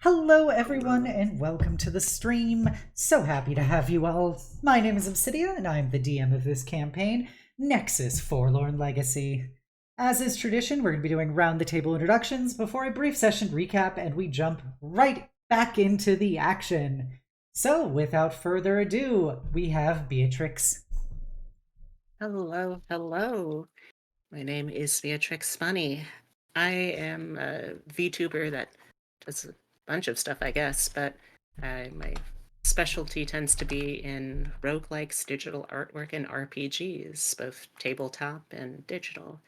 Hello, everyone, and welcome to the stream. So happy to have you all. My name is Obsidia, and I'm the DM of this campaign, Nexus Forlorn Legacy. As is tradition, we're going to be doing round-the-table introductions before a brief session recap, and we jump right back into the action. So, without further ado, we have Beatrix. Hello, hello. My name is Beatrix Funny. I am a VTuber that does a bunch of stuff, I guess, but my specialty tends to be in roguelikes, digital artwork, and RPGs, both tabletop and digital.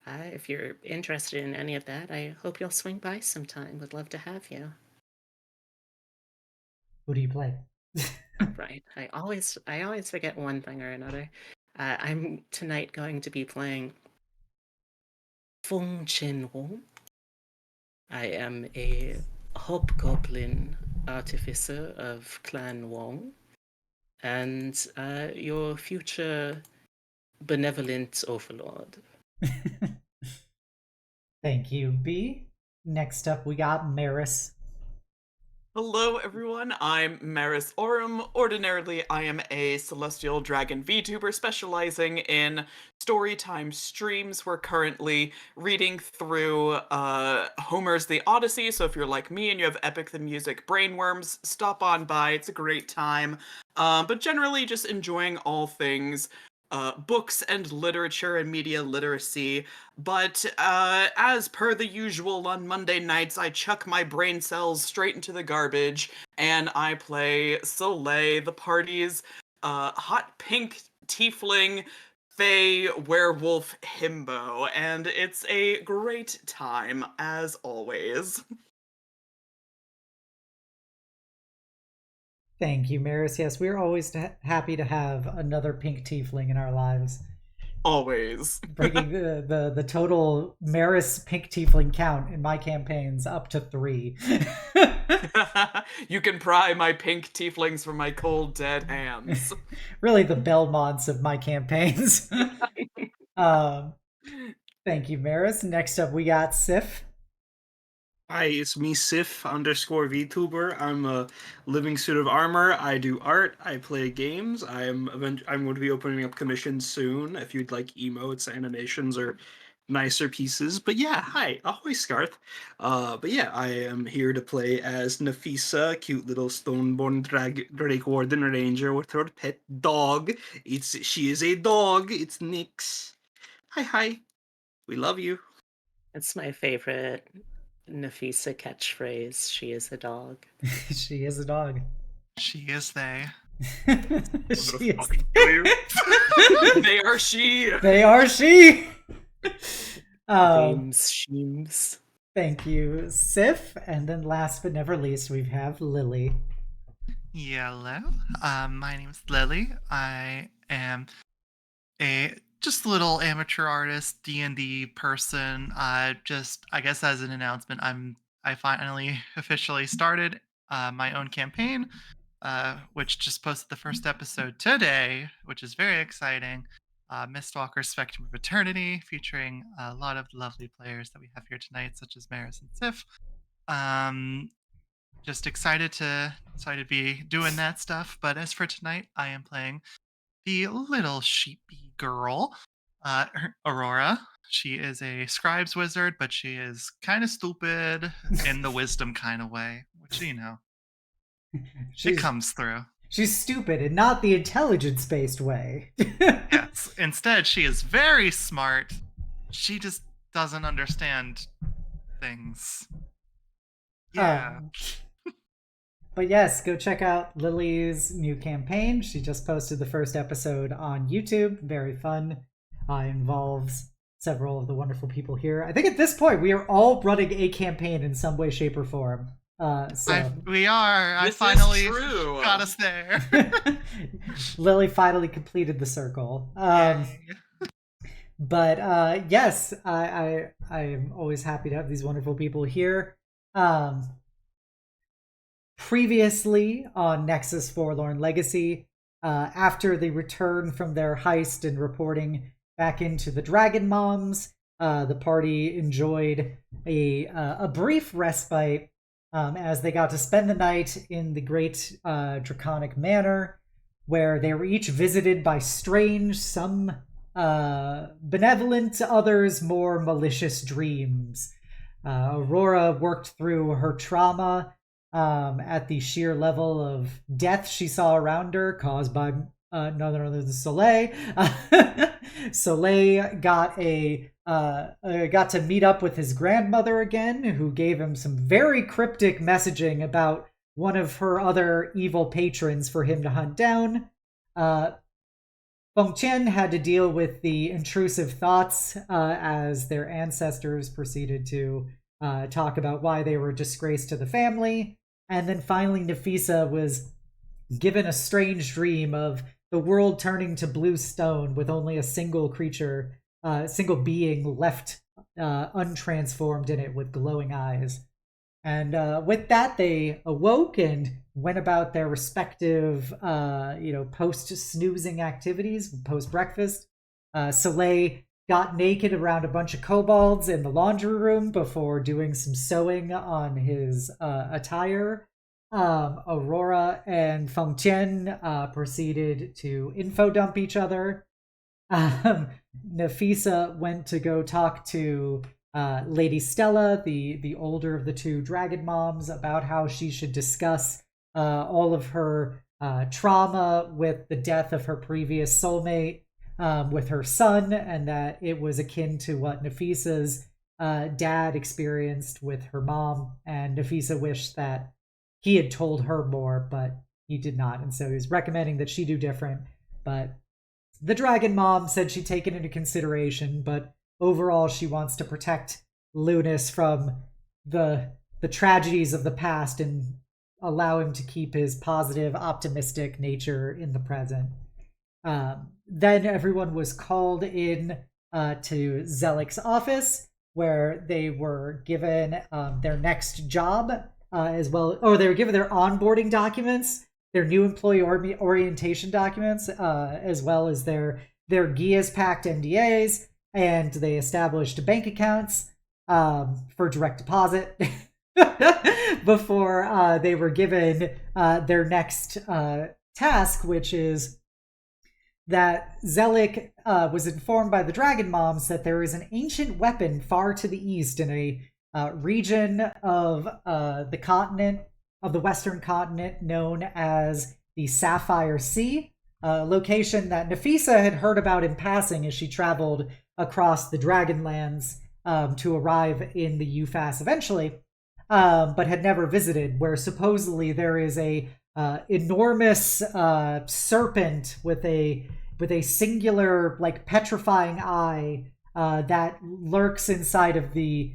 If you're interested in any of that, I hope you'll swing by sometime. Would love to have you. Who do you play? Right. I always forget one thing or another. I'm tonight going to be playing Feng-chen. I am a hobgoblin artificer of Clan Wong, and your future benevolent overlord. Thank you, B. Next up, we got Meris. Hello everyone, I'm Meris Aurum. Ordinarily, I am a Celestial Dragon VTuber specializing in storytime streams. We're currently reading through Homer's The Odyssey, so if you're like me and you have Epic the Music brainworms, stop on by, it's a great time. But generally just enjoying all things books and literature and media literacy. But as per the usual on Monday nights, I chuck my brain cells straight into the garbage and I play Soleil, the party's hot pink tiefling fae werewolf himbo, and it's a great time as always. Thank you, Meris. Yes, we're always happy to have another pink tiefling in our lives. Always. Bringing the total Meris pink tiefling count in my campaigns up to 3. You can pry my pink tieflings from my cold, dead hands. Really the Belmonts of my campaigns. Thank you, Meris. Next up, we got Sif. Hi, it's me, Sif underscore VTuber. I'm a living suit of armor. I do art. I play games. I'm going to be opening up commissions soon if you'd like emotes, animations, or nicer pieces. But yeah, hi, ahoy, Scarth. But yeah, I am here to play as Nafisa, cute little stoneborn Drake Warden Ranger with her pet dog. She is a dog. It's Nyx. Hi. We love you. It's my favorite Nafisa catchphrase. She is a dog. She is a dog. She is they. She is. They are she. They are she. Sheems. Thank you, Sif. And then last but never least, we have Lily. Hello. My name is Lily. I am a just little amateur artist, D&D person. I guess as an announcement, I finally officially started my own campaign, which just posted the first episode today, which is very exciting. Mistwalker Spectrum of Eternity, featuring a lot of lovely players that we have here tonight, such as Meris and Sif. Just excited to be doing that stuff. But as for tonight, I am playing the little sheepy girl, Aurora. She is a scribe's wizard, but she is kind of stupid in the wisdom kind of way, which, it comes through. She's stupid and not the intelligence-based way. Yes. Instead, she is very smart. She just doesn't understand things. Yeah. But yes, go check out Lily's new campaign. She just posted the first episode on YouTube. Very fun. Involves several of the wonderful people here. I think at this point we are all running a campaign in some way, shape, or form. We are. I finally got us there. Lily finally completed the circle. But yes, I am always happy to have these wonderful people here. Previously on Nexus Forlorn Legacy, after they returned from their heist and reporting back into the Dragon Moms, the party enjoyed a brief respite as they got to spend the night in the Great Draconic Manor, where they were each visited by strange, some benevolent, others more malicious dreams. Aurora worked through her trauma at the sheer level of death she saw around her, caused by none other than Soleil. Soleil got to meet up with his grandmother again, who gave him some very cryptic messaging about one of her other evil patrons for him to hunt down. Feng-chen had to deal with the intrusive thoughts as their ancestors proceeded to talk about why they were a disgrace to the family. And then finally, Nafisa was given a strange dream of the world turning to blue stone with only a single creature, single being left untransformed in it with glowing eyes. And with that, they awoke and went about their respective, post-snoozing activities, post-breakfast. Soleil got naked around a bunch of kobolds in the laundry room before doing some sewing on his attire. Aurora and Feng-chen proceeded to info dump each other. Nafisa went to go talk to Lady Stella, the older of the two dragon moms, about how she should discuss all of her trauma with the death of her previous soulmate with her son, and that it was akin to what Nafisa's dad experienced with her mom, and Nafisa wished that he had told her more, but he did not, and so he was recommending that she do different. But the dragon mom said she'd take it into consideration, but overall she wants to protect Lunas from the tragedies of the past and allow him to keep his positive, optimistic nature in the present. Then everyone was called in to Zelik's office, where they were given their next job, as well, or they were given their onboarding documents, their new employee orientation documents, as well as their Gia's Pact NDAs, and they established bank accounts for direct deposit before they were given their next task, which is that Zelik was informed by the Dragon Moms that there is an ancient weapon far to the east in a region of the continent, of the Western continent, known as the Sapphire Sea, a location that Nafisa had heard about in passing as she traveled across the Dragonlands to arrive in the UFAS eventually, but had never visited, where supposedly there is a enormous serpent with a singular, like, petrifying eye that lurks inside of the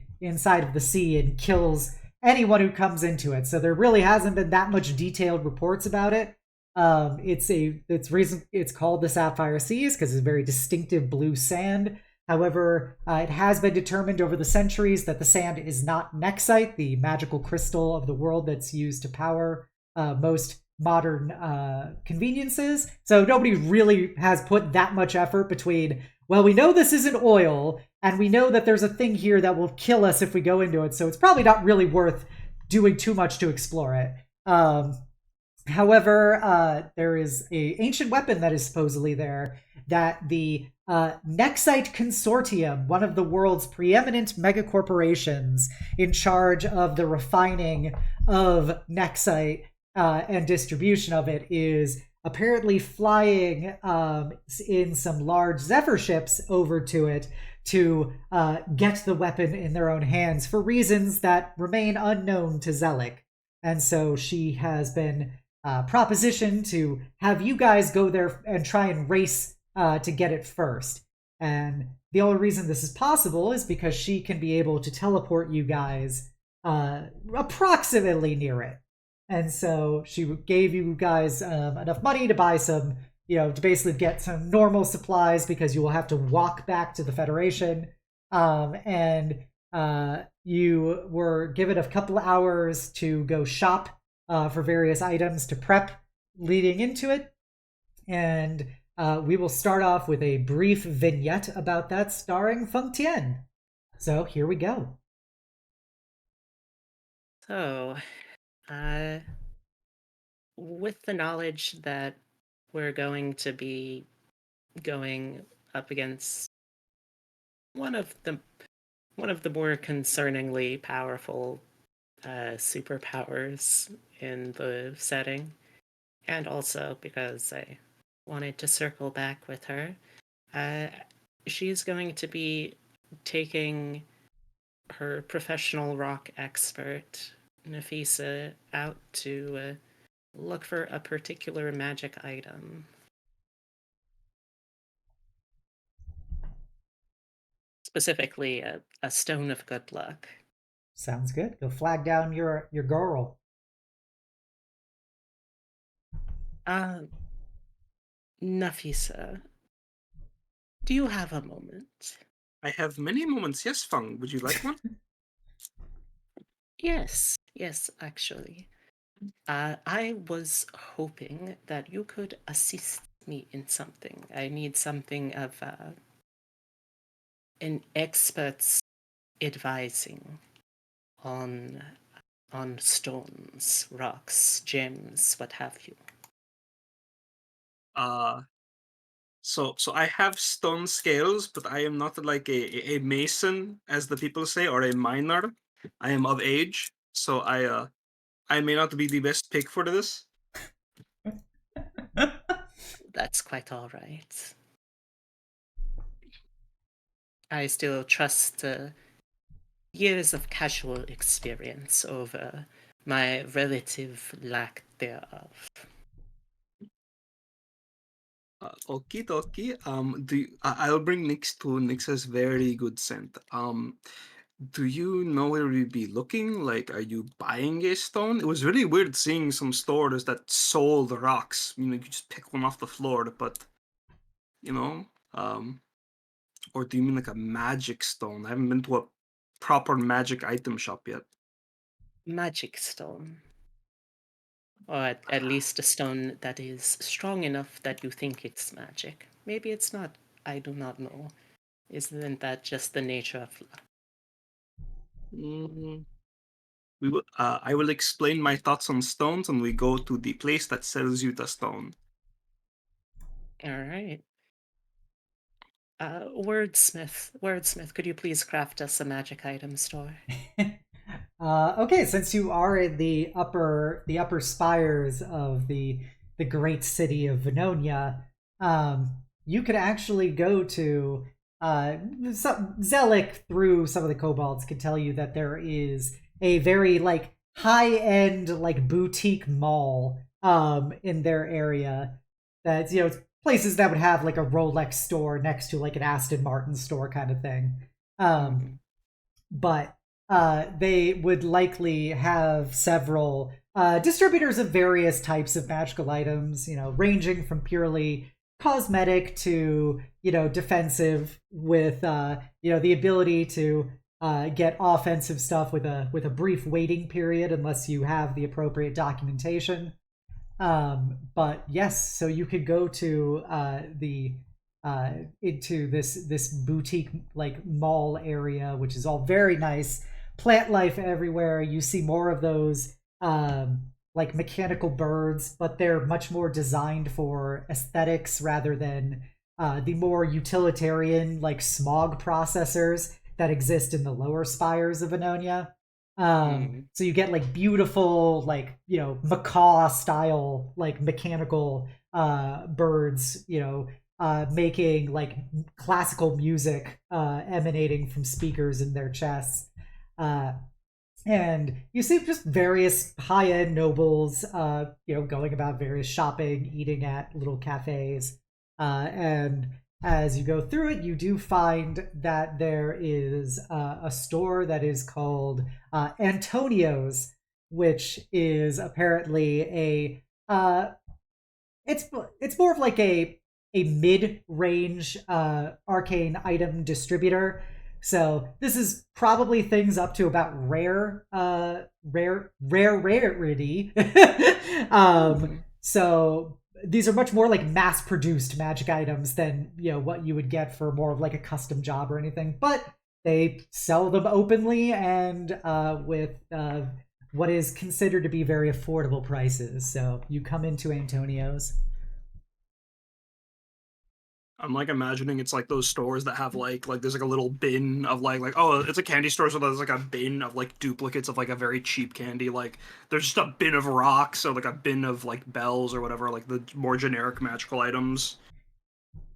sea and kills anyone who comes into it. So there really hasn't been that much detailed reports about it. It's called the Sapphire Sea because it's very distinctive blue sand. However, it has been determined over the centuries that the sand is not Nexite, the magical crystal of the world that's used to power most modern conveniences. So nobody really has put that much effort between, well, we know this isn't oil, and we know that there's a thing here that will kill us if we go into it, so it's probably not really worth doing too much to explore it. However, there is an ancient weapon that is supposedly there that the Nexite Consortium, one of the world's preeminent megacorporations in charge of the refining of Nexite and distribution of it, is apparently flying in some large Zephyr ships over to it to get the weapon in their own hands for reasons that remain unknown to Zelik. And so she has been propositioned to have you guys go there and try and race to get it first. And the only reason this is possible is because she can be able to teleport you guys approximately near it. And so she gave you guys enough money to buy some, to basically get some normal supplies, because you will have to walk back to the Federation. And you were given a couple hours to go shop for various items to prep leading into it. And we will start off with a brief vignette about that starring Feng-chen. So here we go. So, with the knowledge that we're going to be going up against one of the more concerningly powerful superpowers in the setting, and also because I wanted to circle back with her, she's going to be taking her professional rock expert, Nafisa, out to look for a particular magic item. Specifically, a stone of good luck. Sounds good. Go flag down your girl. Nafisa, do you have a moment? I have many moments. Yes, Feng. Would you like one? Yes, actually. I was hoping that you could assist me in something. I need something of an expert's advising on stones, rocks, gems, what have you. So I have stone scales, but I am not like a mason, as the people say, or a miner. I am of age, so I may not be the best pick for this. That's quite all right. I still trust years of casual experience over my relative lack thereof. Okie dokie. I'll bring Nyx to Nyx's very good scent. Do you know where we'd be looking? Like, are you buying a stone? It was really weird seeing some stores that sold rocks. You know, you could just pick one off the floor, but you know, or do you mean like a magic stone? I haven't been to a proper magic item shop yet. Magic stone. Or at least a stone that is strong enough that you think it's magic. Maybe it's not. I do not know. Isn't that just the nature of luck? I will explain my thoughts on stones when we go to the place that sells you the stone. All right. Wordsmith, could you please craft us a magic item store? Okay, since you are in the upper spires of the great city of Vennonia, you could actually go to Zelik through some of the kobolds could tell you that there is a very like high end like boutique mall in their area that's places that would have like a Rolex store next to like an Aston Martin store kind of thing. But they would likely have several distributors of various types of magical items, ranging from purely cosmetic to, defensive with, the ability to get offensive stuff with a brief waiting period unless you have the appropriate documentation. But yes, so you could go to into this boutique like mall area, which is all very nice. Plant life everywhere. You see more of those like mechanical birds, but they're much more designed for aesthetics rather than the more utilitarian like smog processors that exist in the lower spires of Vennonia. So you get like beautiful, like, macaw style, like mechanical birds, making like classical music emanating from speakers in their chests. And you see just various high-end nobles, going about various shopping, eating at little cafes. And as you go through it, you do find that there is a store that is called Antonio's, which is apparently it's more of like a mid-range arcane item distributor. So this is probably things up to about rarity. So these are much more like mass-produced magic items than what you would get for more of like a custom job or anything. But they sell them openly and with what is considered to be very affordable prices. So you come into Antonio's. I'm like imagining it's like those stores that have like there's like a little bin of like oh, it's a candy store, so there's like a bin of like duplicates of like a very cheap candy. Like there's just a bin of rocks or like a bin of like bells or whatever, like the more generic magical items.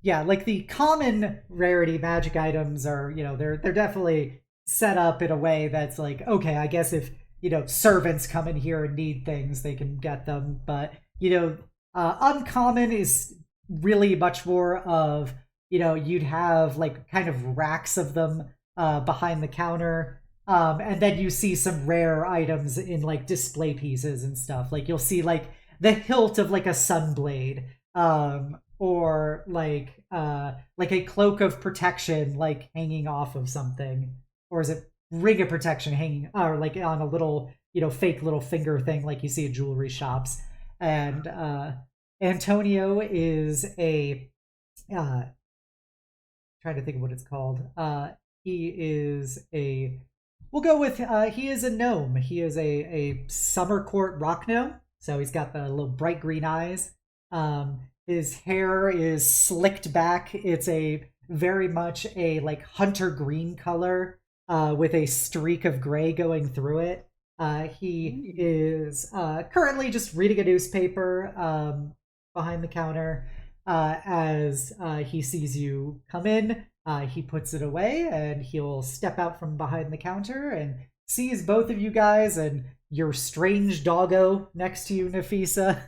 Yeah, like the common rarity magic items are, they're definitely set up in a way that's like, okay, I guess if, servants come in here and need things, they can get them. But, uncommon is really much more of, you'd have like kind of racks of them behind the counter. And then you see some rare items in like display pieces and stuff. Like you'll see like the hilt of like a sunblade, or like a cloak of protection like hanging off of something, or is it ring of protection hanging or like on a little fake little finger thing like you see at jewelry shops. And Antonio is a trying to think of what it's called. He is a we'll go with he is a gnome. He is a summer court rock gnome, so he's got the little bright green eyes. His hair is slicked back. It's a very much a like hunter green color with a streak of gray going through it. He is currently just reading a newspaper behind the counter. As he sees you come in, he puts it away and he'll step out from behind the counter and sees both of you guys and your strange doggo next to you, Nafisa.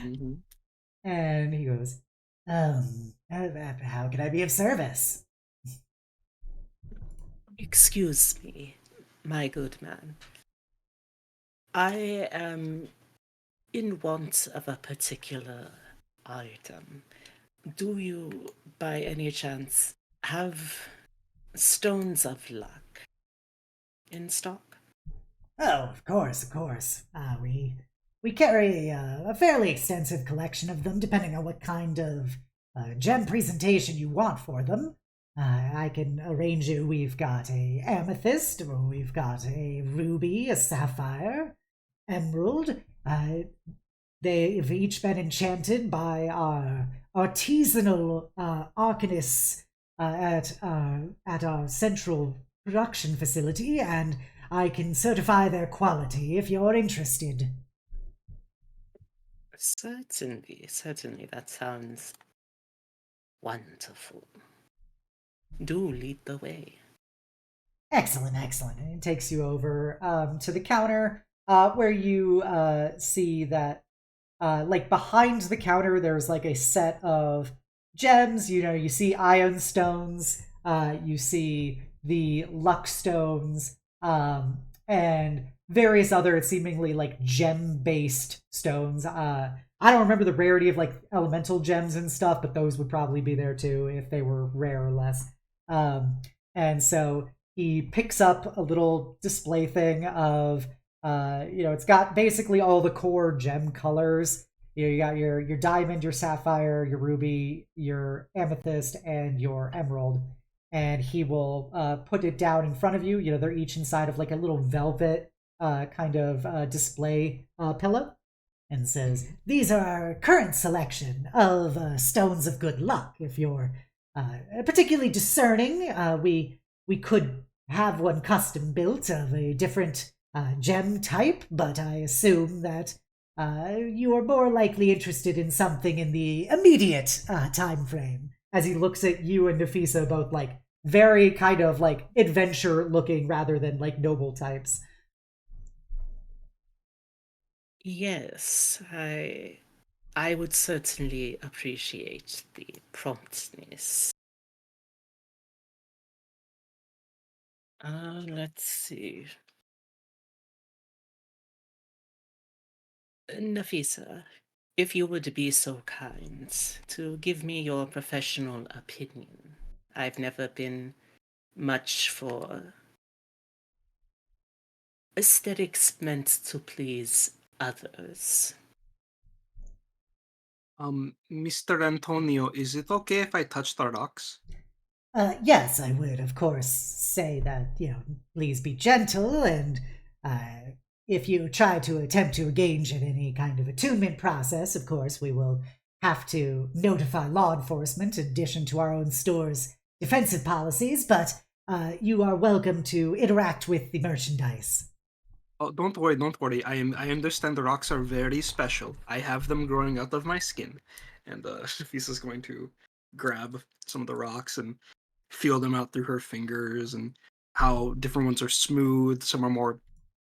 Mm-hmm. And he goes, how can I be of service? Excuse me, my good man. I am in want of a particular item. Do you, by any chance, have stones of luck in stock? Oh, of course, of course. We carry a fairly extensive collection of them, depending on what kind of gem presentation you want for them. I can arrange you. We've got a amethyst, we've got a ruby, a sapphire, emerald. They've each been enchanted by our artisanal arcanists at our central production facility, and I can certify their quality if you're interested. Certainly, that sounds wonderful. Do lead the way. Excellent. And it takes you over to the counter where you see that like behind the counter there's like a set of gems. You see ion stones, you see the luck stones, and various other seemingly like gem-based stones. I don't remember the rarity of like elemental gems and stuff, but those would probably be there too if they were rare or less. And so he picks up a little display thing of it's got basically all the core gem colors. You got your diamond, your sapphire, your ruby, your amethyst, and your emerald. And he will put it down in front of you. They're each inside of like a little velvet kind of display pillow, and says, "These are our current selection of stones of good luck. If you're particularly discerning, we could have one custom built of a different gem type, but I assume that you are more likely interested in something in the immediate time frame." As he looks at you and Nafisa, both like very kind of like adventure looking rather than like noble types. Yes, I would certainly appreciate the promptness. Let's see. Nafisa, if you would be so kind to give me your professional opinion. I've never been much for aesthetics meant to please others. Mr. Antonio, is it okay if I touch the rocks? Yes, I would, of course, say that, please be gentle and if you try to attempt to engage in any kind of attunement process, of course, we will have to notify law enforcement in addition to our own store's defensive policies, but you are welcome to interact with the merchandise. Oh, don't worry, don't worry. I understand the rocks are very special. I have them growing out of my skin. And Nafisa's going to grab some of the rocks and feel them out through her fingers, and how different ones are smooth, some are more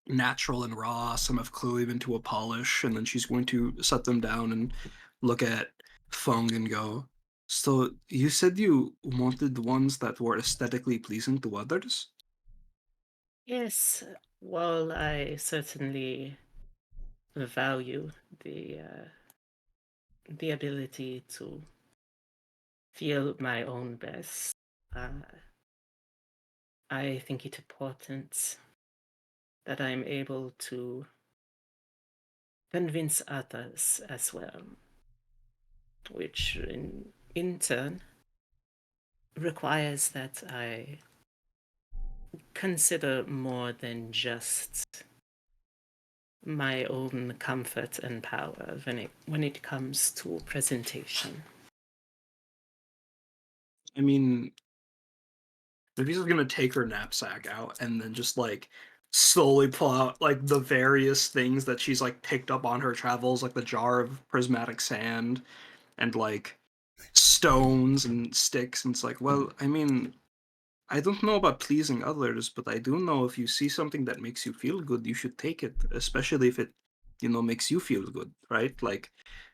natural and raw, some have clearly been to a polish, and then she's going to set them down and look at Feng and go, so you said you wanted ones that were aesthetically pleasing to others? Yes, well, I certainly value the ability to feel my own best. I think it important that I'm able to convince others as well, which in turn requires that I consider more than just my own comfort and power when it comes to presentation. I mean, Nafisa's gonna take her knapsack out and then just like slowly pull out like the various things that she's like picked up on her travels, like the jar of prismatic sand and like stones and sticks. And it's like, well, I mean, I don't know about pleasing others, but I do know if you see something that makes you feel good, you should take it, especially if it, makes you feel good, right? Like,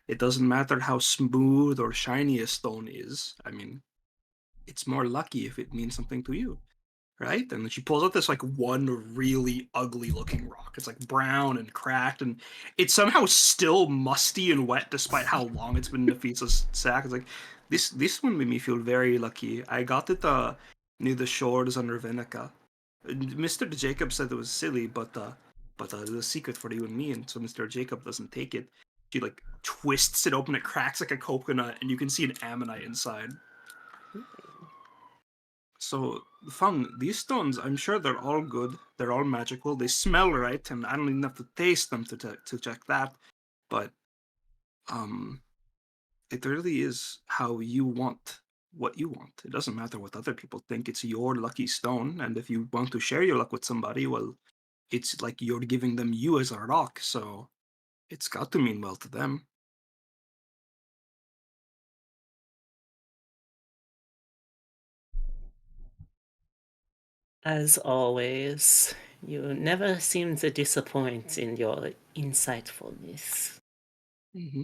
it doesn't matter how smooth or shiny a stone is. I mean, it's more lucky if it means something to you, right? And then she pulls out this like one really ugly looking rock. It's like brown and cracked, and it's somehow still musty and wet despite how long it's been in Nafisa's sack. It's like this one made me feel very lucky. I got it near the shores under Venica. Mr. Jacob said it was silly, but it was a secret for you and me, and so Mr. Jacob doesn't take it. She like twists it open, it cracks like a coconut, and you can see an ammonite inside. So, Fun, these stones, I'm sure they're all good. They're all magical. They smell right, and I don't even have to taste them to check that. But, um, it really is how you want what you want. It doesn't matter what other people think. It's your lucky stone, and if you want to share your luck with somebody, well, it's like you're giving them you as a rock, so it's got to mean well to them. As always, you never seem to disappoint in your insightfulness. Mm-hmm.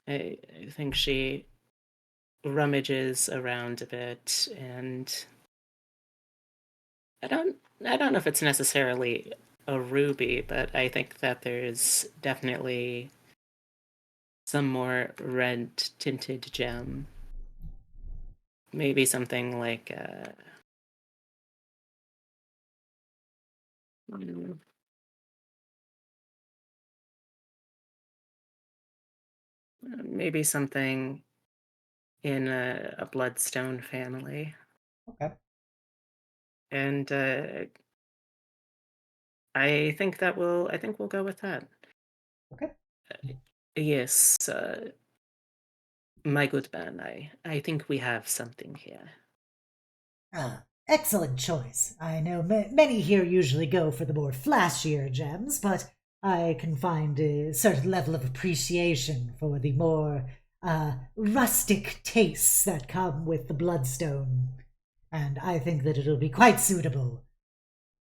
I think she rummages around a bit, and I don't know if it's necessarily a ruby, but I think that there's definitely some more red tinted gem. Maybe something like maybe something in a bloodstone family. Okay. And I think we'll go with that. Okay. Yes, my good man, I think we have something here. Ah, excellent choice. I know many here usually go for the more flashier gems, but I can find a certain level of appreciation for the more rustic tastes that come with the bloodstone, and I think that it'll be quite suitable.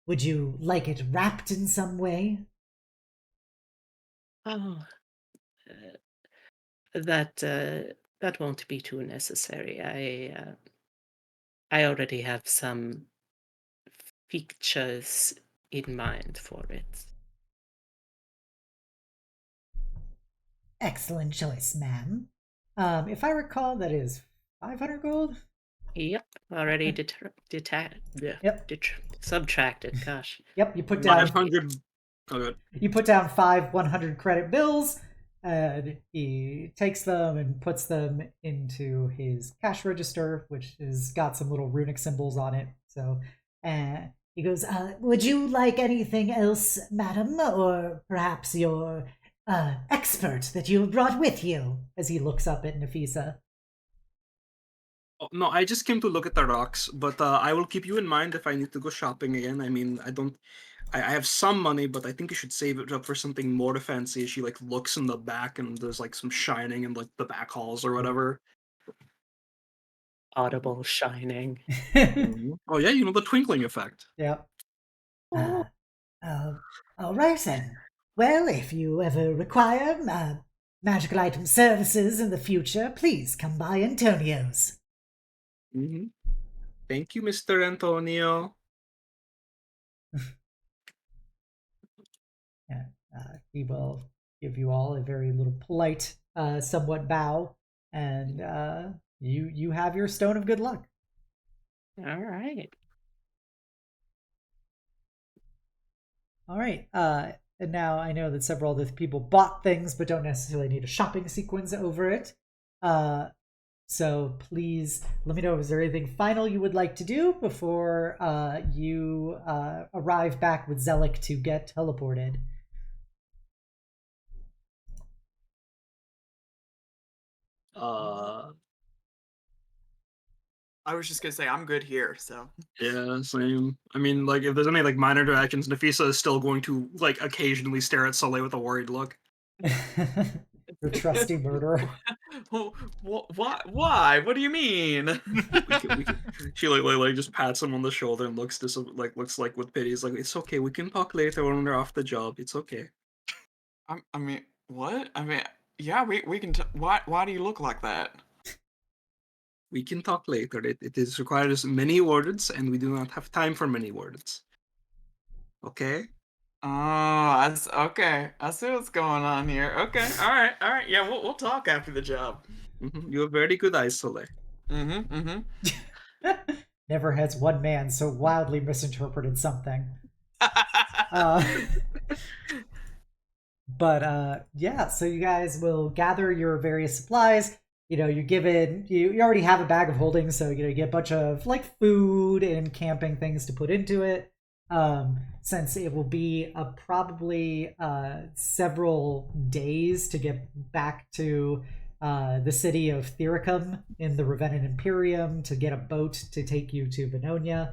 Would you like it wrapped in some way? Oh, that won't be too necessary. I already have some pictures in mind for it. Excellent choice, ma'am. If I recall, that is 500 gold? Yep, already Yep. subtracted. Gosh. Yep, you put down 500. Oh, good. You put down 5 100 credit bills, and he takes them and puts them into his cash register, which has got some little runic symbols on it. So, He goes, would you like anything else, madam, or perhaps your expert that you brought with you? As he looks up at Nafisa. Oh, no, I just came to look at the rocks, but I will keep you in mind if I need to go shopping again. I mean, I have some money, but I think you should save it up for something more fancy. She like looks in the back, and there's like some shining in like the back halls or whatever. Audible shining. Oh yeah, the twinkling effect. Yep. All right then. Well, if you ever require magical item services in the future, please come by Antonio's. Thank you, Mr. Antonio. Yeah, he will give you all a very little polite, somewhat bow, and you have your stone of good luck. All right. All right. And now I know that several other people bought things, but don't necessarily need a shopping sequence over it. So please let me know, is there anything final you would like to do before you arrive back with Zelik to get teleported? I was just gonna say I'm good here, so. Yeah, same. I mean, like, if there's any like minor interactions, Nafisa is still going to like occasionally stare at Soleil with a worried look. Your trusty murderer. Why? What do you mean? She like just pats him on the shoulder and looks looks like with pity. He's like, it's okay. We can talk later when we're off the job. It's okay. I mean, what? I mean, yeah, we can. Why do you look like that? We can talk later. It is requires many words, and we do not have time for many words. Okay? Oh, okay. I see what's going on here. Okay, all right. Yeah, we'll talk after the job. You have very good eyes, Soleil. Never has one man so wildly misinterpreted something. But yeah, so you guys will gather your various supplies. You already have a bag of holding, so you get a bunch of like food and camping things to put into it. Since it will be probably several days to get back to the city of Thyricum in the Ravennan Imperium to get a boat to take you to Vennonia.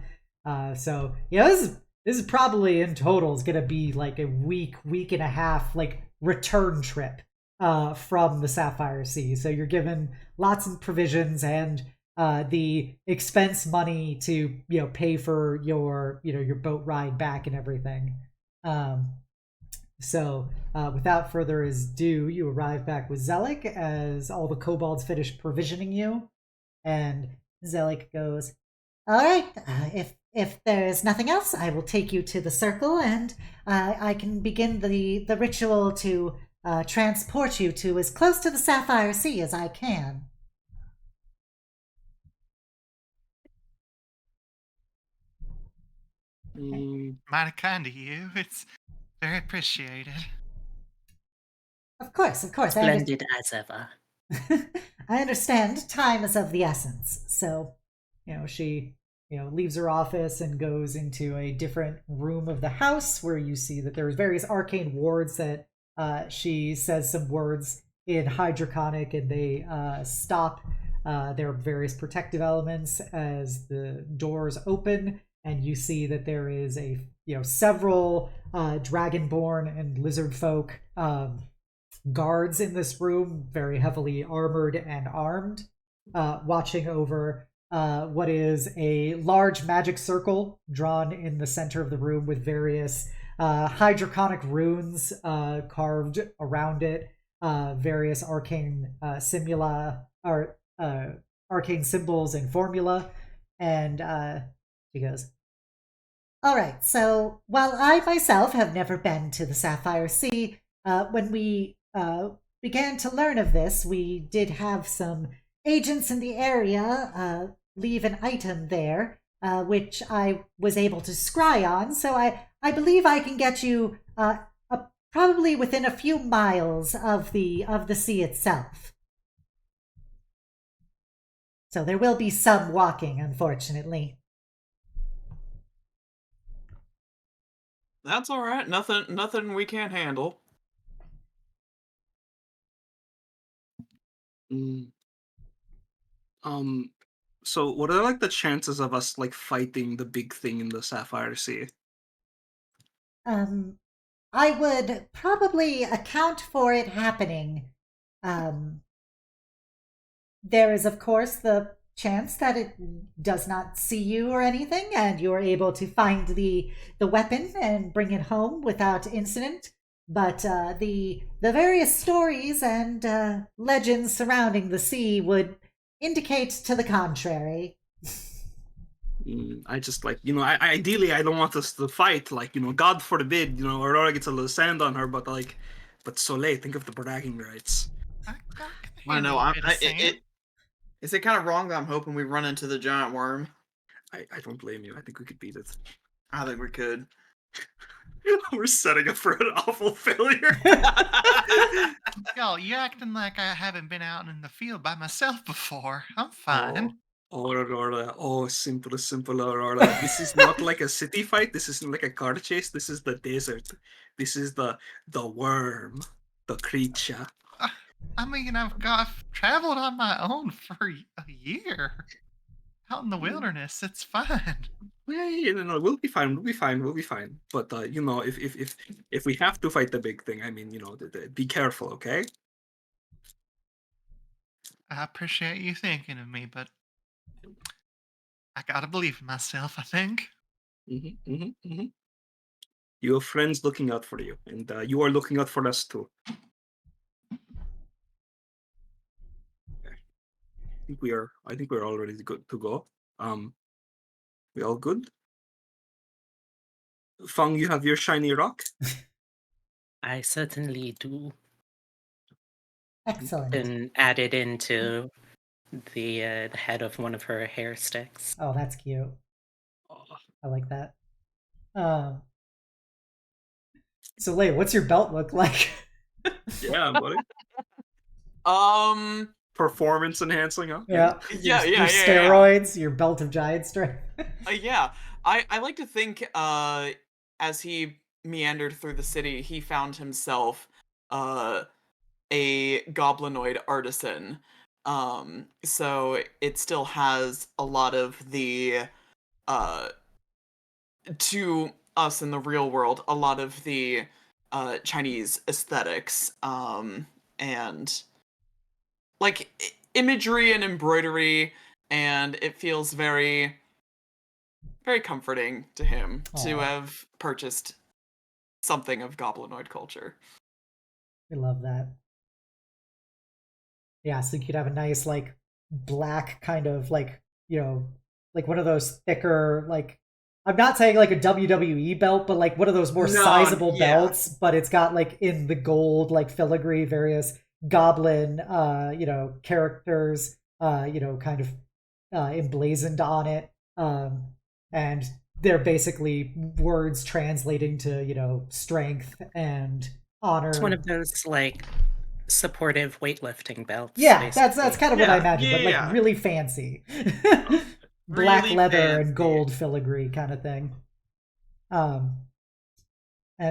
So this is probably in total is going to be like a week and a half like return trip from the Sapphire Sea. So you're given lots of provisions and the expense money to pay for your your boat ride back and everything. So without further ado, you arrive back with Zelik as all the kobolds finish provisioning you, and Zelik goes, "All right, if there's nothing else, I will take you to the circle, and I can begin the ritual to transport you to as close to the Sapphire Sea as I can." Mighty kind of you. It's very appreciated. Of course. Splendid as ever. I understand time is of the essence. So, she, leaves her office and goes into a different room of the house where you see that there's various arcane wards that she says some words in High Draconic and they stop their various protective elements as the doors open, and you see that there is several dragonborn and lizard folk guards in this room, very heavily armored and armed, watching over what is a large magic circle drawn in the center of the room with various high draconic runes carved around it, various arcane arcane symbols and formula. And she goes, "All right, so while I myself have never been to the Sapphire Sea, when we began to learn of this, we did have some agents in the area leave an item there, which I was able to scry on. So I believe I can get you probably within a few miles of the sea itself. So there will be some walking, unfortunately." That's all right. Nothing we can't handle. Mm. So what are like the chances of us like fighting the big thing in the Sapphire Sea? I would probably account for it happening. Um, there is, of course, the chance that it does not see you or anything, and you are able to find the weapon and bring it home without incident. But the various stories and legends surrounding the sea would indicate to the contrary. I just like ideally I don't want us to fight. Like God forbid Aurora gets a little sand on her, but Soleil, think of the bragging rights. I can I know. handle a bit of sand. Is it kind of wrong that I'm hoping we run into the giant worm? I don't blame you. I think we could beat it. I think we could. We're setting up for an awful failure. Yo, you acting like I haven't been out in the field by myself before. I'm fine. Oh, Aurora. Oh, simple Aurora. This is not like a city fight. This isn't like a car chase. This is the desert. This is the worm, the creature. I mean, I've traveled on my own for a year. Out in the wilderness, it's fine. Yeah, no, we'll be fine. We'll be fine. We'll be fine. But if we have to fight the big thing, I mean, be careful, okay? I appreciate you thinking of me, but I gotta believe in myself, I think. You have friends looking out for you, and you are looking out for us too. Okay. I think we're all ready to go. We all good? Feng, you have your shiny rock? I certainly do. Excellent. Been added into the head of one of her hair sticks. Oh, that's cute. I like that. Soleil, what's your belt look like? Yeah, buddy. Performance enhancing, huh? Yeah. Yeah. Your steroids, your belt of giant strength. Yeah. I like to think as he meandered through the city, he found himself a goblinoid artisan. So it still has a lot of the to us in the real world, a lot of the Chinese aesthetics, and like imagery and embroidery, and it feels very, very comforting to him to have purchased something of goblinoid culture. I love that. Yeah, so you could have a nice like black kind of like like one of those thicker like I'm not saying like a WWE belt, but like one of those more sizable belts, but it's got like in the gold like filigree various goblin characters kind of emblazoned on it, and they're basically words translating to strength and honor. It's one of those like supportive weightlifting belts. Yeah, basically. that's kind of what I imagined, but like really fancy. Black Really leather fancy. and gold filigree kind of thing. And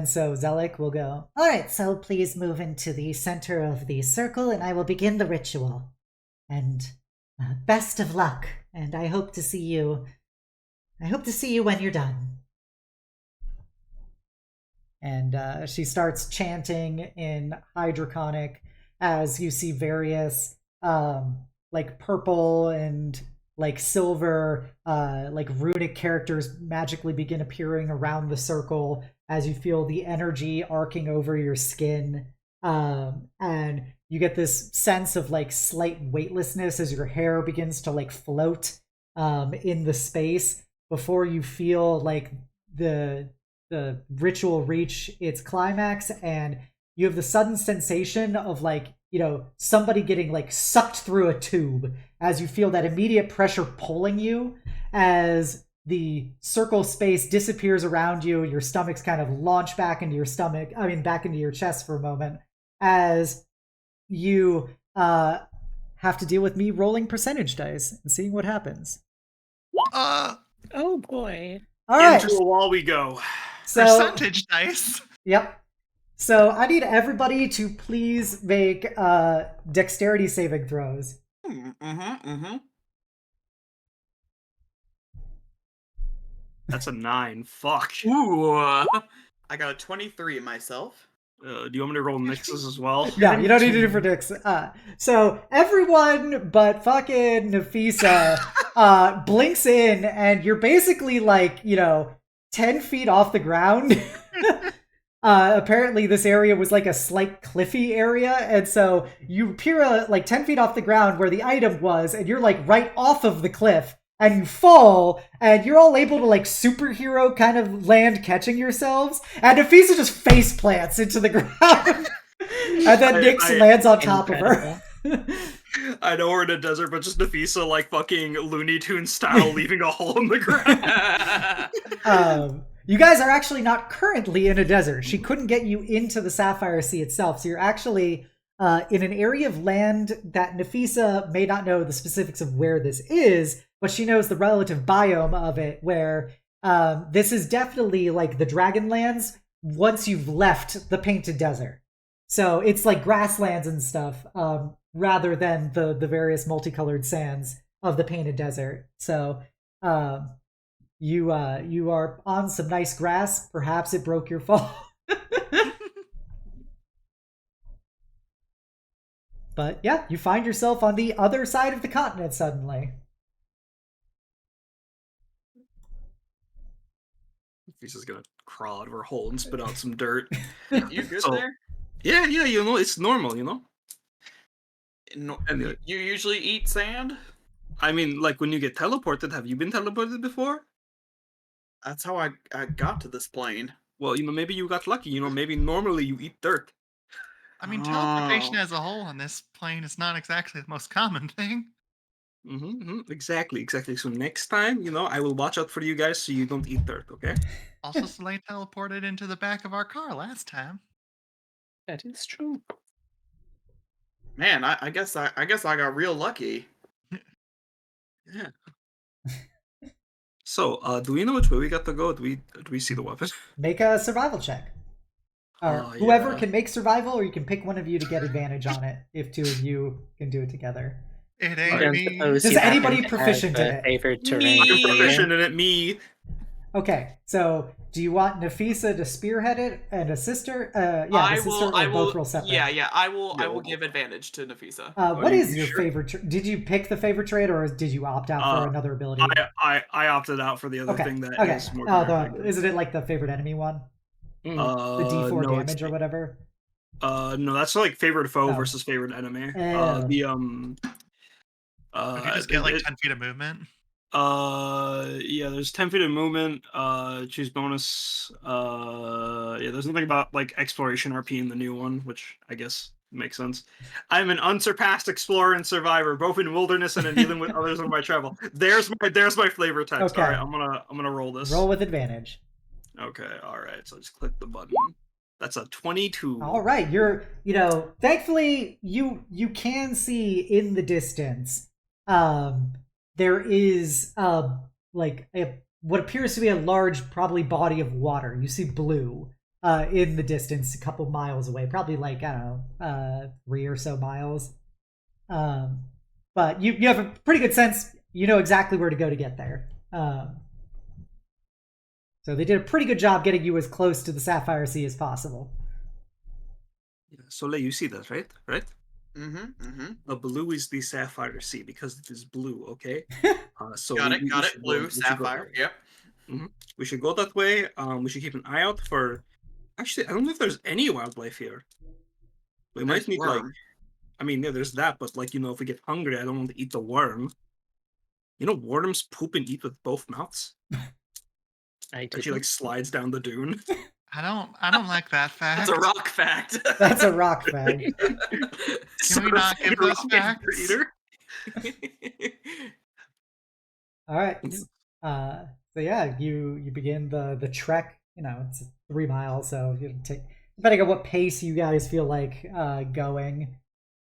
so Zelik will go, all right, so please move into the center of the circle and I will begin the ritual. And best of luck, and I hope to see you when you're done. And she starts chanting in Hydroconic as you see various like purple and like silver like runic characters magically begin appearing around the circle as you feel the energy arcing over your skin, and you get this sense of like slight weightlessness as your hair begins to like float in the space before you feel like the ritual reach its climax, and you have the sudden sensation of like somebody getting like sucked through a tube as you feel that immediate pressure pulling you as the circle space disappears around you. Your stomach's kind of launch back into your back into your chest for a moment as you have to deal with me rolling percentage dice and seeing what happens. Oh boy. All right. Into a wall we go. So, Percentage dice. yep. So I need everybody to please make dexterity saving throws. That's a 9. Fuck. Ooh. I got a 23 myself. Do you want me to roll Nexus as well? Yeah, you don't need to do for Dix. So everyone but fucking Nafisa blinks in, and you're basically like, 10 feet off the ground. Apparently this area was like a slight cliffy area, and so you appear like 10 feet off the ground where the item was, and you're like right off of the cliff, and you fall, and you're all able to like superhero kind of land catching yourselves, and Nafisa just face plants into the ground, and then Nyx lands on top of her. I know we're in a desert, but just Nafisa like fucking Looney Tunes style leaving a hole in the ground. You guys are actually not currently in a desert. She couldn't get you into the Sapphire Sea itself, so you're actually in an area of land that Nafisa may not know the specifics of where this is, but she knows the relative biome of it, where this is definitely like the Dragonlands once you've left the Painted Desert. So it's like grasslands and stuff, rather than the various multicolored sands of the Painted Desert. So you are on some nice grass. Perhaps it broke your fall. But yeah, you find yourself on the other side of the continent suddenly. Nafisa's gonna crawl out of her hole and spit out some dirt. You good there? Yeah, it's normal, No, Anyway. you usually eat sand? I mean, like when you get teleported, have you been teleported before? That's how I got to this plane. Well, maybe you got lucky. Maybe normally you eat dirt. I mean, teleportation as a whole on this plane is not exactly the most common thing. Exactly. So next time, I will watch out for you guys so you don't eat dirt, okay? Also, Soleil teleported into the back of our car last time. That is true. Man, I guess I got real lucky. Yeah. So, do we know which way we got to go? Do we see the weapon? Make a survival check. Whoever can make survival, or you can pick one of you to get advantage on it if two of you can do it together. It I ain't don't me. suppose Does you anybody happen to proficient have in a it? favorite terrain? Me. I'm proficient in it, me. Okay, so do you want Nafisa to spearhead it and assist her? I assist will. her, or I will. both roll separate? Yeah. I will. Yeah, I will we'll- give advantage to Nafisa. What is you your sure? favorite? Did you pick the favorite trait, or did you opt out for another ability? I opted out for the other Okay. thing that Okay. is more Isn't it like the favorite enemy one? The D4 no, damage or whatever? no, that's like favorite foe Oh. versus favorite enemy. Oh. The Did you just get like 10 feet of movement? yeah, there's 10 feet of movement, choose bonus. Yeah, there's nothing about like exploration RP in the new one, which I guess makes sense. I'm an unsurpassed explorer and survivor, both in wilderness and in dealing with others on my travel. There's my flavor text. Okay. All right, I'm gonna roll this. Roll with advantage. Okay, all right. So just click the button. That's a 22. All right, thankfully you can see in the distance. There is what appears to be a large, probably body of water. You see blue in the distance, a couple miles away, probably like, I don't know, 3 or so miles. But you have a pretty good sense. You know exactly where to go to get there. So they did a pretty good job getting you as close to the Sapphire Sea as possible. Soleil, you see that, right? Right? Mm-hmm. The blue is the Sapphire Sea because it is blue, okay? So Got we it. should Blue we should go sapphire. that way. Yep. We should go that way. We should keep an eye out for... Actually, I don't know if there's any wildlife here. We might need, like... I mean, yeah, there's that, but, like, if we get hungry, I don't want to eat the worm. Worms poop and eat with both mouths? I And she, like, slides down the dune. I don't like that fact. That's a rock fact. That's a rock fact. Can we not give those facts? All right. So yeah, you begin the trek. It's 3 miles, so you take, depending on what pace you guys feel like going.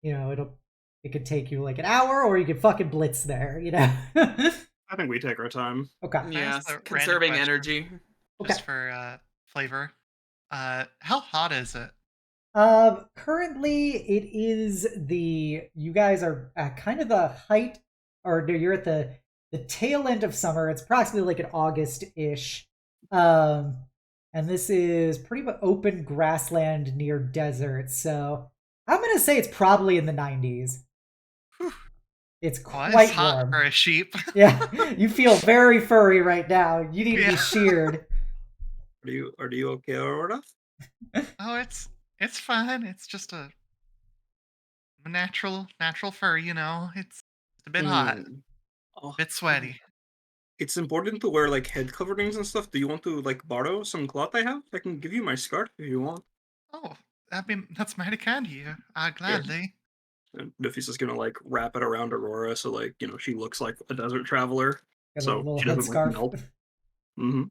It could take you like an hour, or you could fucking blitz there. I think we take our time. Okay. Yeah, That's a random conserving question. energy. Just for flavor. How hot is it? Currently it is you guys are at kind of the height, or no, you're at the tail end of summer. It's approximately like an August-ish. Um, and this is pretty much open grassland near desert. So I'm gonna say it's probably in the 90s. Whew. It's Oh, it's quite hot warm. for a sheep. Yeah, you feel very furry right now. You need to be Yeah. sheared. Are you okay, Aurora? Oh, it's fine. It's just a natural fur, It's a bit hot, Mm. Oh, bit sweaty. it's important to wear like head coverings and stuff. Do you want to like borrow some cloth I have? I can give you my scarf if you want. Oh, that's mighty kind of you. Here. Gladly. And Nafisa's gonna like wrap it around Aurora so like, she looks like a desert traveler. Got a So little she doesn't like headscarf. melt. Mm-hmm.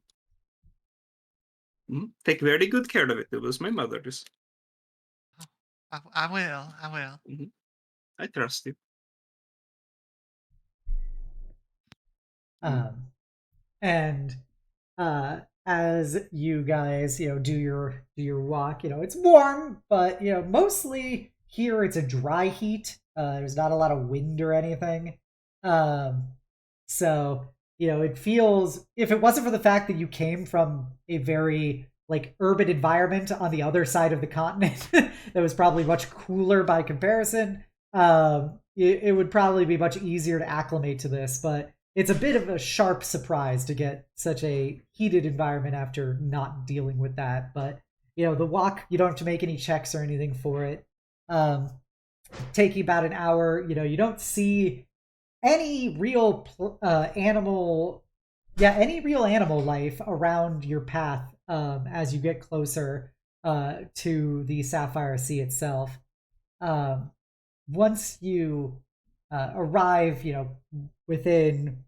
Take very good care of it. It was my mother's. Oh, I will. I will. Mm-hmm. I trust you. Um, and as you guys do your walk, it's warm, but mostly here it's a dry heat. There's not a lot of wind or anything. um so it feels, if it wasn't for the fact that you came from a very like urban environment on the other side of the continent that was probably much cooler by comparison, it would probably be much easier to acclimate to this. But it's a bit of a sharp surprise to get such a heated environment after not dealing with that. But the walk, you don't have to make any checks or anything for it. Um, Take you about an hour. You don't see any real any real animal life around your path as you get closer to the Sapphire Sea itself. Um, Once you arrive, within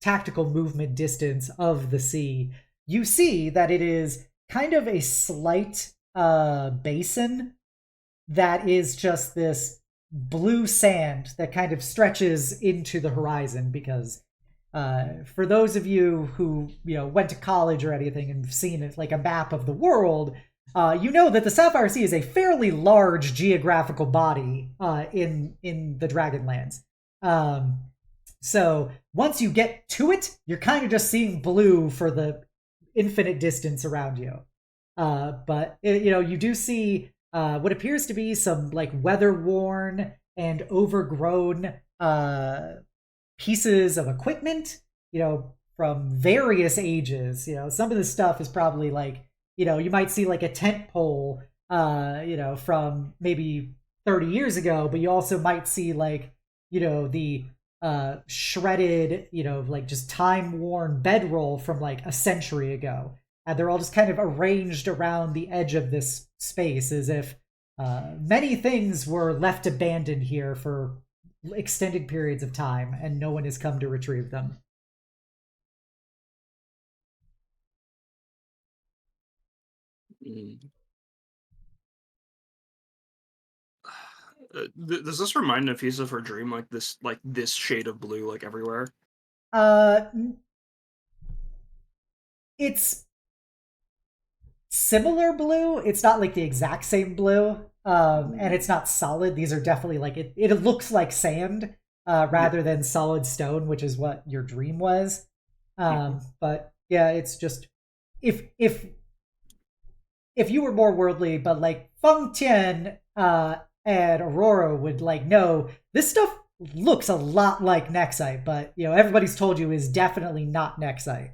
tactical movement distance of the sea, you see that it is kind of a slight basin that is just this blue sand that kind of stretches into the horizon. Because for those of you who went to college or anything and seen it like a map of the world, you know that the Sapphire Sea is a fairly large geographical body in the Dragonlands. Um, so once you get to it, you're kind of just seeing blue for the infinite distance around you. But you do see what appears to be some like weather worn and overgrown pieces of equipment, from various ages. Some of the stuff is probably like, you might see like a tent pole, from maybe 30 years ago, but you also might see like, the shredded, like just time worn bedroll from like a century ago. And they're all just kind of arranged around the edge of this space as if many things were left abandoned here for extended periods of time, and no one has come to retrieve them. Mm. Does this remind Nafisa of her dream, like this shade of blue, like everywhere? Uh, it's similar blue. It's not like the exact same blue, and it's not solid. These are definitely like it looks like sand rather than solid stone, which is what your dream was. But yeah, it's just if you were more worldly, but like Feng-chen and Aurora would like know this stuff looks a lot like Nexite, but everybody's told you is definitely not Nexite.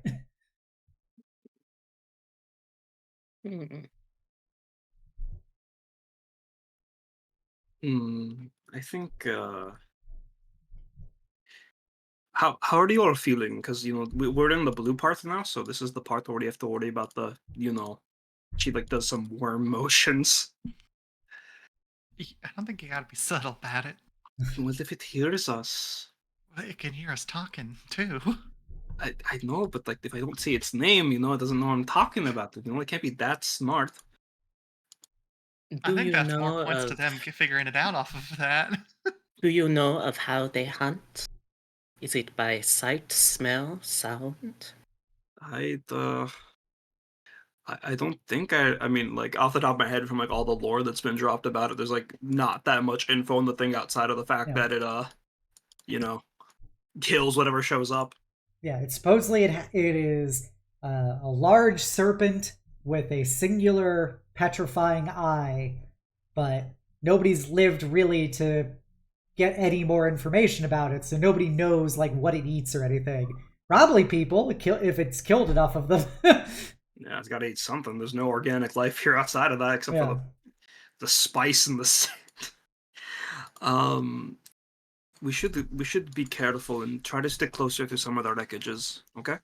Hmm. I think how are you all feeling? Because we're in the blue part now, so this is the part where you have to worry about the she like does some worm motions. I don't think you gotta be subtle about it. What if it hears us? Well, it can hear us talking too. I know, but like if I don't say its name, it doesn't know I'm talking about it. It can't be that smart. I Do think you that's more know points to of them figuring it out off of that. do you know of how they hunt? Is it by sight, smell, sound? I I don't think I mean, like, off the top of my head from, like, all the lore that's been dropped about it, there's, like, not that much info on the thing outside of the fact that it, you know, kills whatever shows up. Yeah, it's supposedly it is a large serpent with a singular petrifying eye, but nobody's lived really to get any more information about it, so nobody knows like what it eats or anything. Probably people, if it's killed enough of them. Yeah, it's got to eat something. There's no organic life here outside of that except for the spice and the sand. We should be careful and try to stick closer to some of their wreckages. Okay.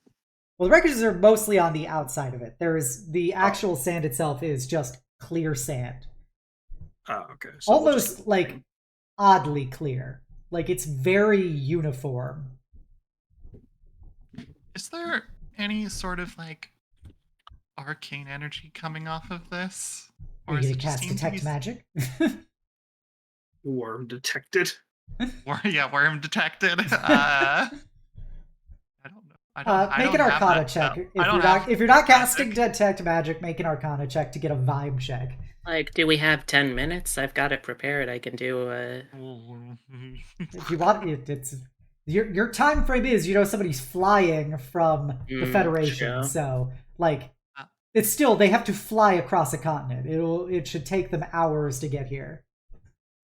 Well, the wreckages are mostly on the outside of it. There is the actual sand itself is just clear sand. Oh, okay. So almost like oddly clear. Like it's very uniform. Is there any sort of like arcane energy coming off of this? Or are you gonna cast detect magic? Worm detected. Worm detected. I don't know. Make an Arcana check. If you're not casting detect magic, make an Arcana check to get a vibe check. Like, do we have 10 minutes? I've got it prepared. I can do If you want, it's your time frame is somebody's flying from the Federation, so like it's still they have to fly across a continent. It should take them hours to get here.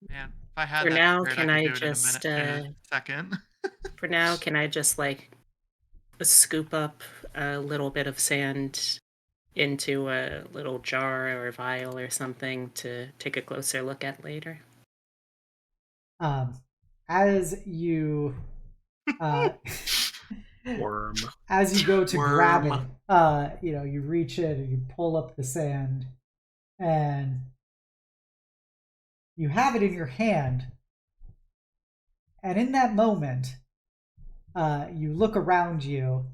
Yeah. If I had for that now, prepared, can I I could do it just in a second? For now, can I just like scoop up a little bit of sand into a little jar or vial or something to take a closer look at later? As you worm. As you go to grab it, you reach in and you pull up the sand and you have it in your hand. And in that moment, you look around you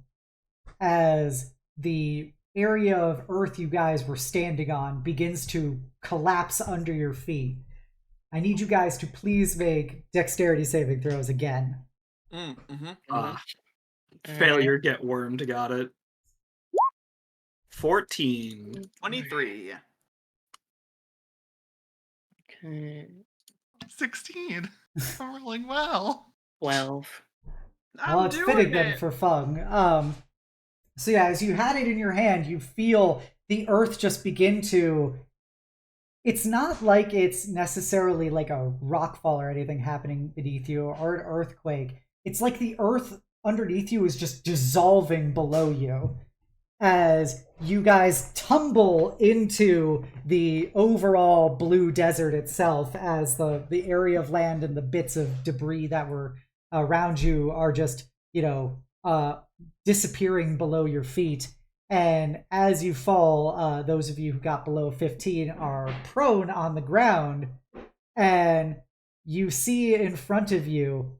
as the area of earth you guys were standing on begins to collapse under your feet. I need you guys to please make dexterity saving throws again. Failure, get wormed, got it. 14. 23. Okay. 16. I'm rolling well. 12. Well, it's fitting then for Feng. So yeah, as you had it in your hand, you feel the earth just begin to... It's not like it's necessarily like a rockfall or anything happening beneath you or an earthquake. It's like the earth underneath you is just dissolving below you as you guys tumble into the overall blue desert itself, as the area of land and the bits of debris that were around you are just, disappearing below your feet. And as you fall, those of you who got below 15 are prone on the ground, and you see in front of you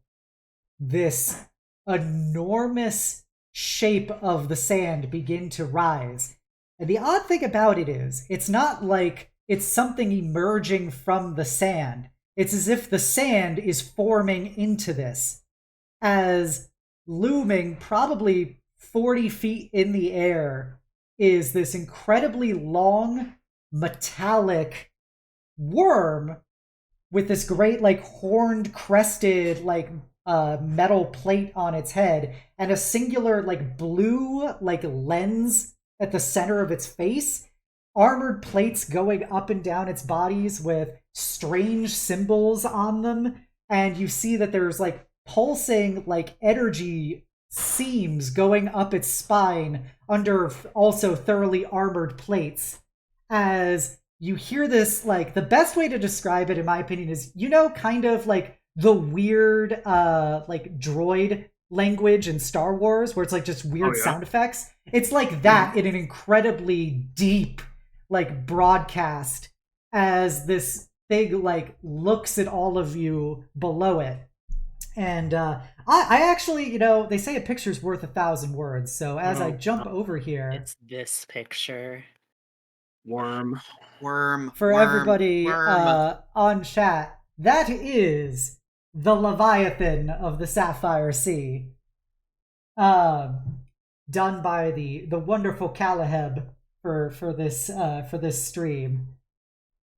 this enormous shape of the sand begin to rise. And the odd thing about it is, it's not like it's something emerging from the sand. It's as if the sand is forming into this, as looming probably 40 feet in the air is this incredibly long, metallic worm with this great, horned, crested, metal plate on its head and a singular, blue, lens at the center of its face. Armored plates going up and down its bodies with strange symbols on them. And you see that there's, pulsing, energy seams going up its spine under also thoroughly armored plates. As you hear this, the best way to describe it, in my opinion, is, kind of the weird, droid language in Star Wars, where it's just weird sound effects. It's like that in an incredibly deep, broadcast, as this thing, looks at all of you below it. And I actually, they say a picture's worth 1,000 words. So as I jump over here, it's this picture. Worm. For everybody on chat, that is the Leviathan of the Sapphire Sea, done by the wonderful Calaheb for this stream.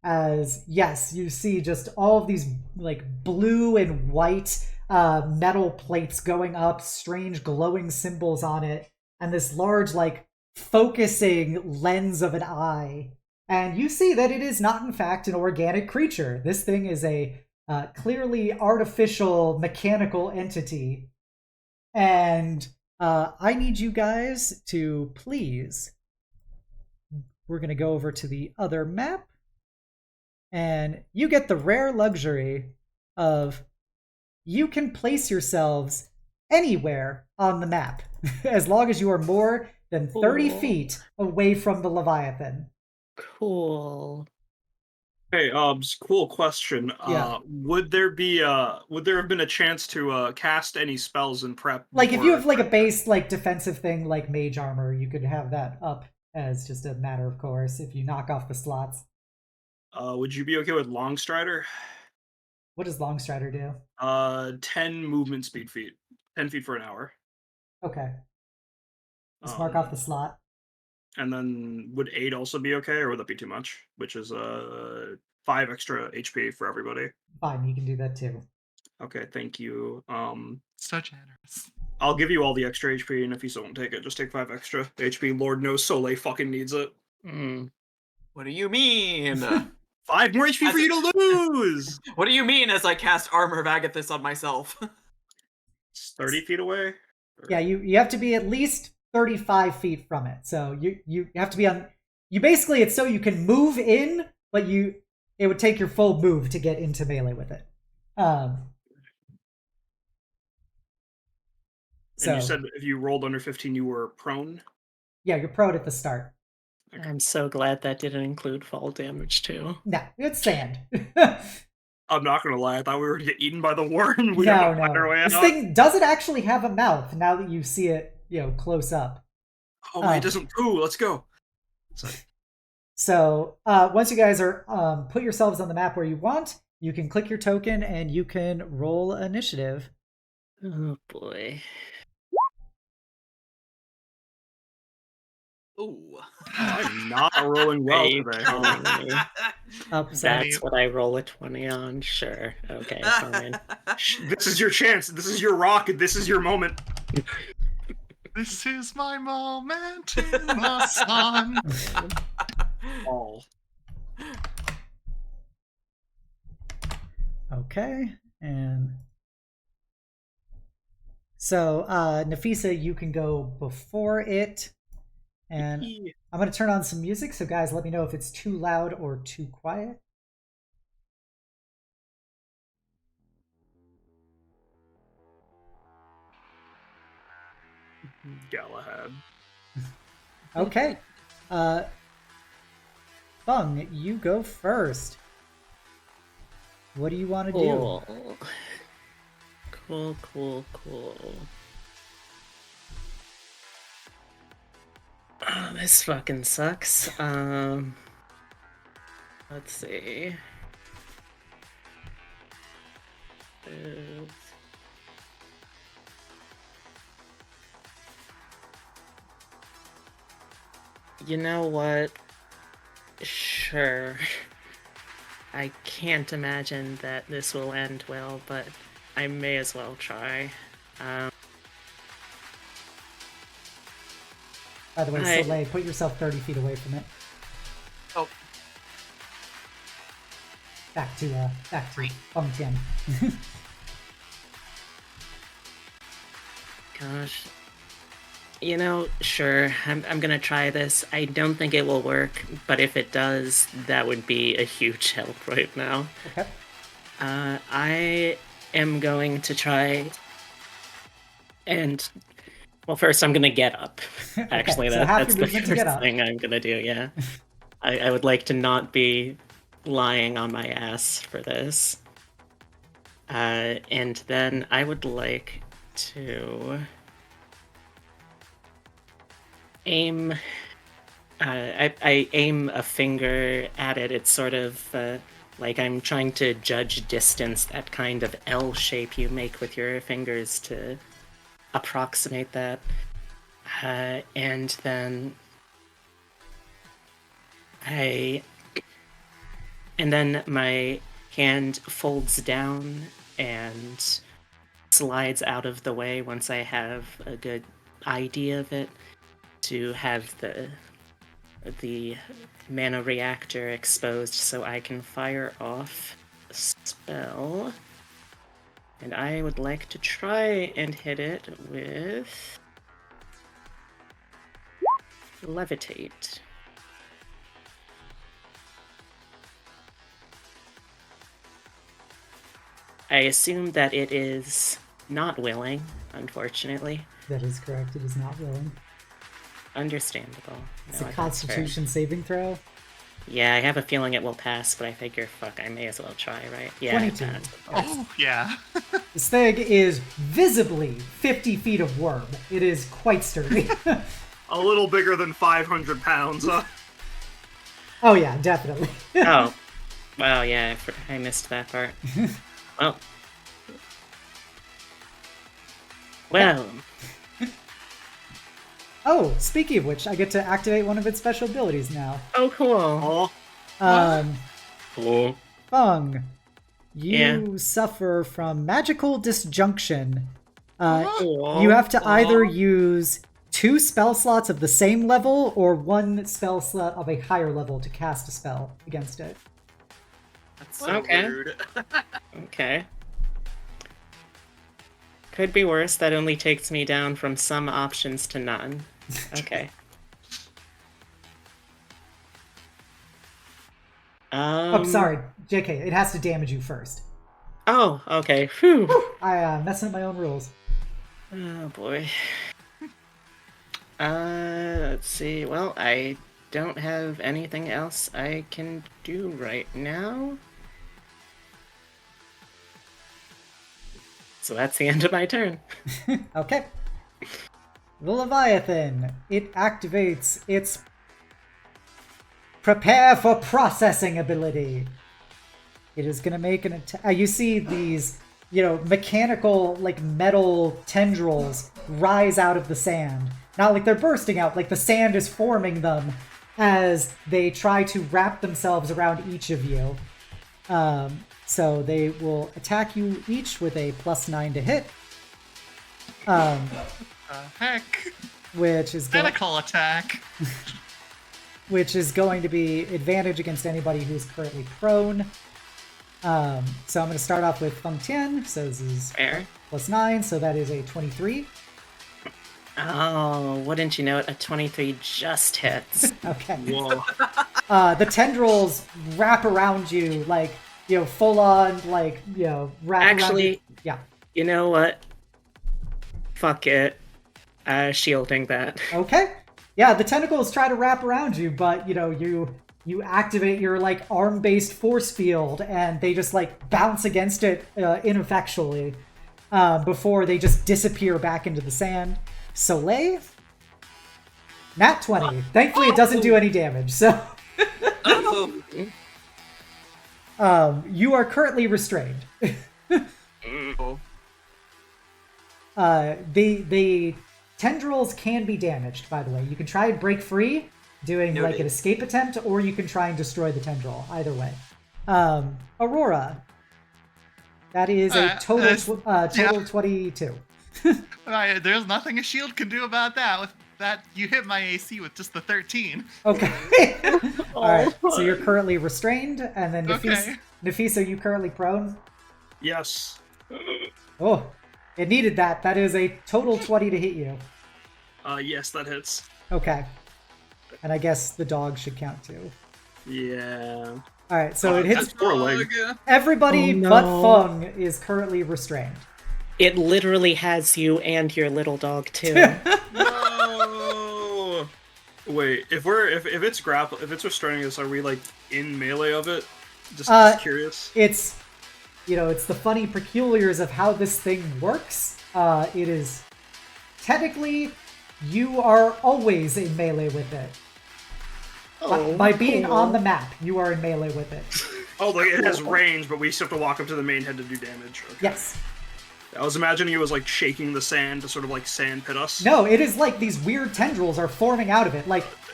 As yes, you see just all of these like blue and white metal plates going up, strange glowing symbols on it, and this large like focusing lens of an eye. And you see that it is not in fact an organic creature. This thing is a clearly artificial mechanical entity. And I need you guys to please. We're going to go over to the other map. And you get the rare luxury of you can place yourselves anywhere on the map as long as you are more than 30 feet away from the Leviathan. Cool. Hey, cool question. Yeah. Would there have been a chance to cast any spells in prep? Like if you have like a base like defensive thing like mage armor, you could have that up as just a matter of course if you knock off the slots. Would you be okay with Longstrider? What does Longstrider do? 10 movement speed feet. 10 feet for an hour. Okay. Let's mark off the slot. And then would 8 also be okay, or would that be too much? Which is 5 extra HP for everybody. Fine, you can do that too. Okay, thank you. So generous. I'll give you all the extra HP, and if you still won't take it, just take 5 extra HP. Lord knows Soleil fucking needs it. What do you mean? 5 more HP for you to lose! What do you mean as I cast Armor of Agathis on myself? It's 30 feet away? Yeah, you have to be at least 35 feet from it. So you have to be on... You basically, it's so you can move in, but it would take your full move to get into melee with it. And you said if you rolled under 15, you were prone? Yeah, you're prone at the start. Okay. I'm so glad that didn't include fall damage too. No, it's sand. I'm not gonna lie, I thought we were gonna get eaten by the worm. No. This thing doesn't actually have a mouth now that you see it, close up. Oh, wait, it doesn't poo. Let's go. Sorry. So once you guys are put yourselves on the map where you want, you can click your token and you can roll initiative. Oh boy. Ooh. I'm not rolling well today. That's what I roll a 20 on. Sure. Okay, fine. This is your chance. This is your rock. This is your moment. This is my moment in the sun. All. Okay, and so Nafisa, you can go before it. And I'm going to turn on some music, so guys, let me know if it's too loud or too quiet. Galahad. Okay. Feng, you go first. What do you want to do? Cool. Oh, this fucking sucks. Let's see. You know what? Sure. I can't imagine that this will end well, but I may as well try. By the way, Soleil, put yourself 30 feet away from it. Oh. Back to Feng-chen. Gosh. Sure, I'm gonna try this. I don't think it will work, but if it does, that would be a huge help right now. Okay. I am going to try and... Well, first I'm gonna get up. Actually, so that's the first thing I'm gonna do, yeah. I would like to not be lying on my ass for this. And then I would like to... aim. I aim a finger at it. It's sort of like I'm trying to judge distance, that kind of L shape you make with your fingers to approximate that. And then And then my hand folds down and slides out of the way once I have a good idea of it, to have the mana reactor exposed so I can fire off a spell. And I would like to try and hit it with Levitate. I assume that it is not willing, unfortunately. That is correct. It is not willing. Understandable. It's No, a that's Constitution saving throw. fair. Yeah, I have a feeling it will pass, but I figure, fuck, I may as well try, right? Yeah. 22. it passed. Oh, yeah. This thing is visibly 50 feet of worm. It is quite sturdy. A little bigger than 500 pounds. Oh yeah, definitely. Oh. Wow, yeah, I missed that part. Well. Well. Oh, speaking of which, I get to activate one of its special abilities now. Oh, cool. Hello. Feng, you Yeah. suffer from magical disjunction. Cool. You have to either use 2 spell slots of the same level or 1 spell slot of a higher level to cast a spell against it. That's so Okay. rude. Okay. Could be worse. That only takes me down from some options to none. Okay. Oh, sorry, JK, it has to damage you first. Oh, okay. Phew. I messing up my own rules. Oh boy. Let's see. Well, I don't have anything else I can do right now. So that's the end of my turn. Okay. The Leviathan. It activates its prepare for processing ability. It is going to make an attack. You see these, mechanical, metal tendrils rise out of the sand. Not like they're bursting out, like the sand is forming them as they try to wrap themselves around each of you. So they will attack you each with a +9 to hit. Heck. Which is Tentacle attack. which is going to be advantage against anybody who's currently prone. So I'm going to start off with Feng-chen. So this is Fair. +9, so that is a 23. Oh, wouldn't you know it? A 23 just hits. Okay. Whoa. The tendrils wrap around you full on, wrap Actually, around you. Yeah. You know what? Fuck it. Shielding that. Okay. Yeah, the tentacles try to wrap around you, but you activate your arm-based force field, and they just bounce against it ineffectually before they just disappear back into the sand. Soleil, nat 20. Thankfully, it doesn't do any damage. So, you are currently restrained. The tendrils can be damaged, by the way. You can try and break free, doing an escape attempt, or you can try and destroy the tendril. Either way. Aurora. That is a total 22. There's nothing a shield can do about that. With that, you hit my AC with just the 13. Okay. Alright, so you're currently restrained, and then Okay. Nafisa, are you currently prone? Yes. Oh, it needed that. That is a total 20 to hit you. Yes, that hits. Okay. And I guess the dog should count too. Yeah. Alright, so it hits That's 4 leg. everybody Oh, no. but Feng is currently restrained. It literally has you and your little dog too. No. Wait, if it's restraining us, are we in melee of it? Just curious. It's it's the funny peculiars of how this thing works. It is technically you are always in melee with it. By being on the map, you are in melee with it. Oh, it has range, but we still have to walk up to the main head to do damage. Okay. Yes. I was imagining it was shaking the sand to sand pit us. No, it is these weird tendrils are forming out of it.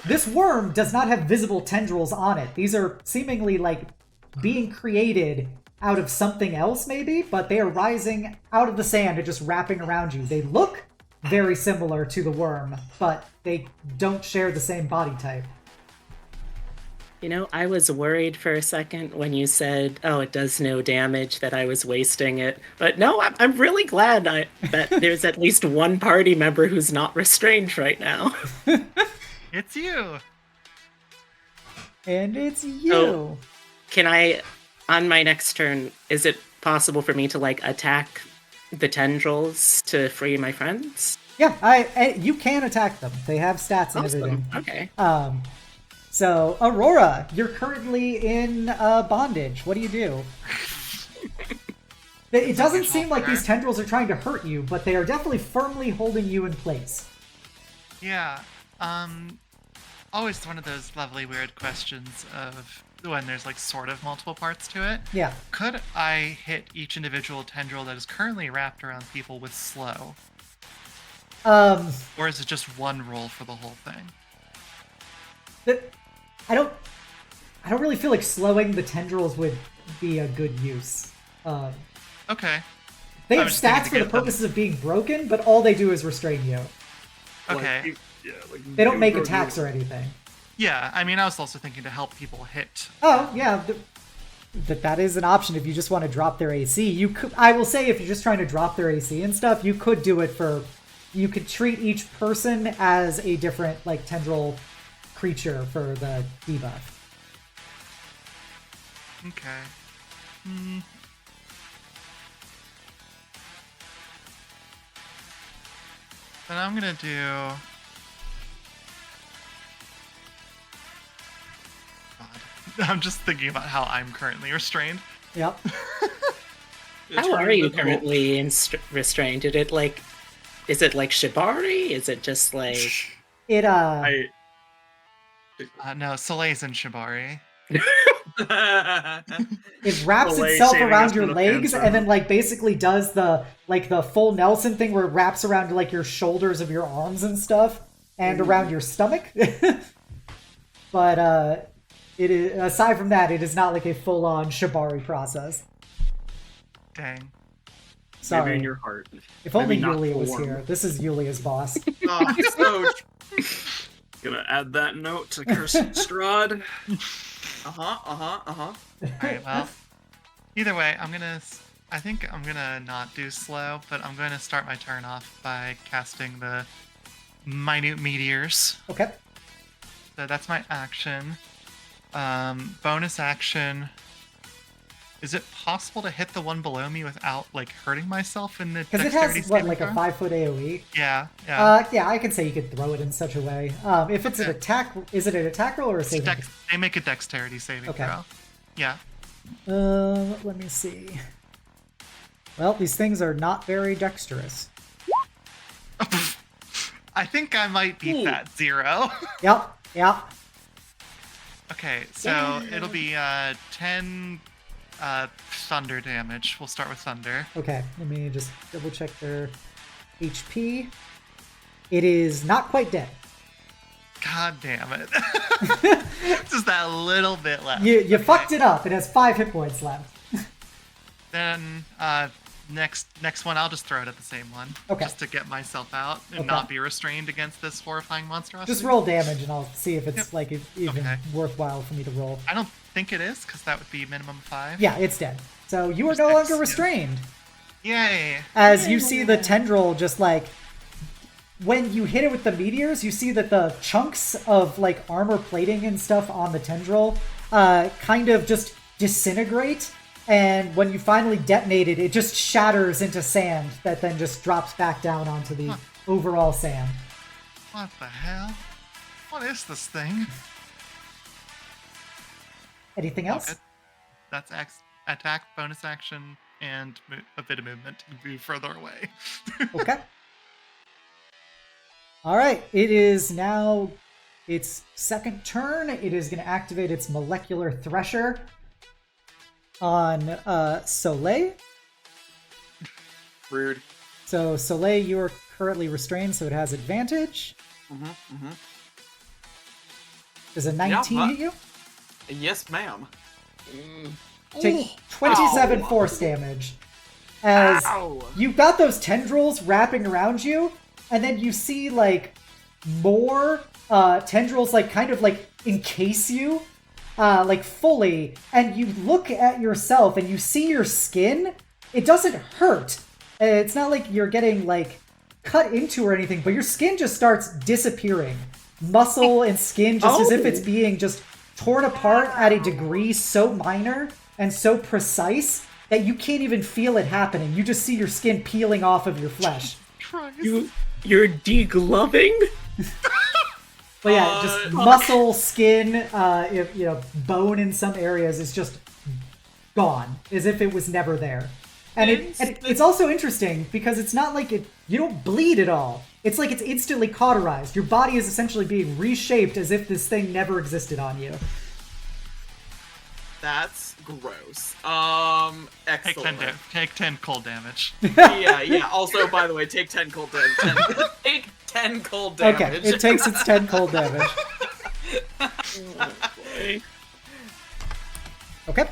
This worm does not have visible tendrils on it. These are seemingly like being created out of something else, maybe, but they are rising out of the sand and just wrapping around you. They look very similar to the worm, but they don't share the same body type. You know, I was worried for a second when you said, "Oh, it does no damage," that I was wasting it. But no, I'm really glad that there's at least one party member who's not restrained right now. It's you. And it's you. So, can I, on my next turn, is it possible for me to like attack the tendrils to free my friends? Yeah, you can attack them. They have stats and Awesome. everything. Okay. So, Aurora, you're currently in bondage. What do you do? It doesn't seem like these tendrils are trying to hurt you, but they are definitely firmly holding you in place. Yeah. Always one of those lovely weird questions of when there's like sort of multiple parts to it. Yeah. Could I hit each individual tendril that is currently wrapped around people with slow? Or is it just one roll for the whole thing? I don't really feel like slowing the tendrils would be a good use. Okay. They I have was thinking stats to for the get them- purposes of being broken, but all they do is restrain you. Okay. They don't make attacks or anything. Yeah, I mean, I was also thinking to help people hit. Oh, yeah. That is an option if you just want to drop their AC. You could. I will say if you're just trying to drop their AC and stuff, you could do it for... You could treat each person as a different, like, tendril creature for the debuff. Okay. Then I'm gonna do... God. I'm just thinking about how I'm currently restrained. Yep. How are you currently restrained? Is it like Shibari? Is it just like... It, No, Soleil's in Shibari. It wraps Soleil itself saving around us your from the legs phantom. and then like basically does the full Nelson thing where it wraps around like your shoulders of your arms and stuff and around your stomach. But it is, aside from that, it is not like a full-on Shibari process. Dang. Sorry. Maybe in your heart. If only Maybe not Yulia was warm. here. This is Yulia's boss. Oh, so gonna add that note to Cursed Strahd. Alright, well. Either way, I think I'm gonna not do slow, but I'm going to start my turn off by casting the Minute Meteors. Okay. So that's my action. Bonus action. Is it possible to hit the one below me without, like, hurting myself in the Because it dexterity has, what, saving like a throw? 5-foot AoE? Yeah. Yeah, I can say you could throw it in such a way. If it's an Okay. attack, is it an attack roll or a It's saving? they make a dexterity saving Okay. throw. Yeah. Let me see. Well, these things are not very dexterous. I think I might beat that 0. Yep. Okay, so it'll be 10 thunder damage. We'll start with thunder. Okay, let me just double check their HP. It is not quite dead. God damn it. Just that little bit left. You fucked it up. It has 5 hit points left. Then next one, I'll just throw it at the same one. Okay. Just to get myself out and Okay. not be restrained against this horrifying monstrosity. Just roll damage and I'll see if it's Yep. like even Okay. worthwhile for me to roll. I don't think it is, because that would be minimum 5. Yeah, it's dead. So you are Just no X, longer yeah. restrained. Yay! As you see the tendril just like when you hit it with the meteors, you see that the chunks of like armor plating and stuff on the tendril kind of just disintegrate, and when you finally detonate it, it just shatters into sand that then just drops back down onto the overall sand. What the hell? What is this thing? Anything else? Okay. That's attack, bonus action, and a bit of movement to move further away. Okay. Alright, it is now its second turn. It is going to activate its molecular thresher on Soleil. Rude. So Soleil, you are currently restrained, so it has advantage. Does a 19 hit you? Yes, ma'am. Take 27 force damage. As you've got those tendrils wrapping around you, and then you see, like, more tendrils, like, kind of, like, encase you, like, fully, and you look at yourself and you see your skin. It doesn't hurt. It's not like you're getting, like, cut into or anything, but your skin just starts disappearing. Muscle and skin, just as if it's being just torn apart at a degree so minor and so precise that you can't even feel it happening. You just see your skin peeling off of your flesh. You're degloving? But yeah, just muscle, skin, bone in some areas is just gone, as if it was never there. And it's also interesting because it's not like you don't bleed at all. It's like it's instantly cauterized. Your body is essentially being reshaped as if this thing never existed on you. That's gross. Excellent. Take 10 cold damage. Yeah. Also, by the way, take 10 cold damage. Take 10 cold damage. Okay, it takes its 10 cold damage. Okay.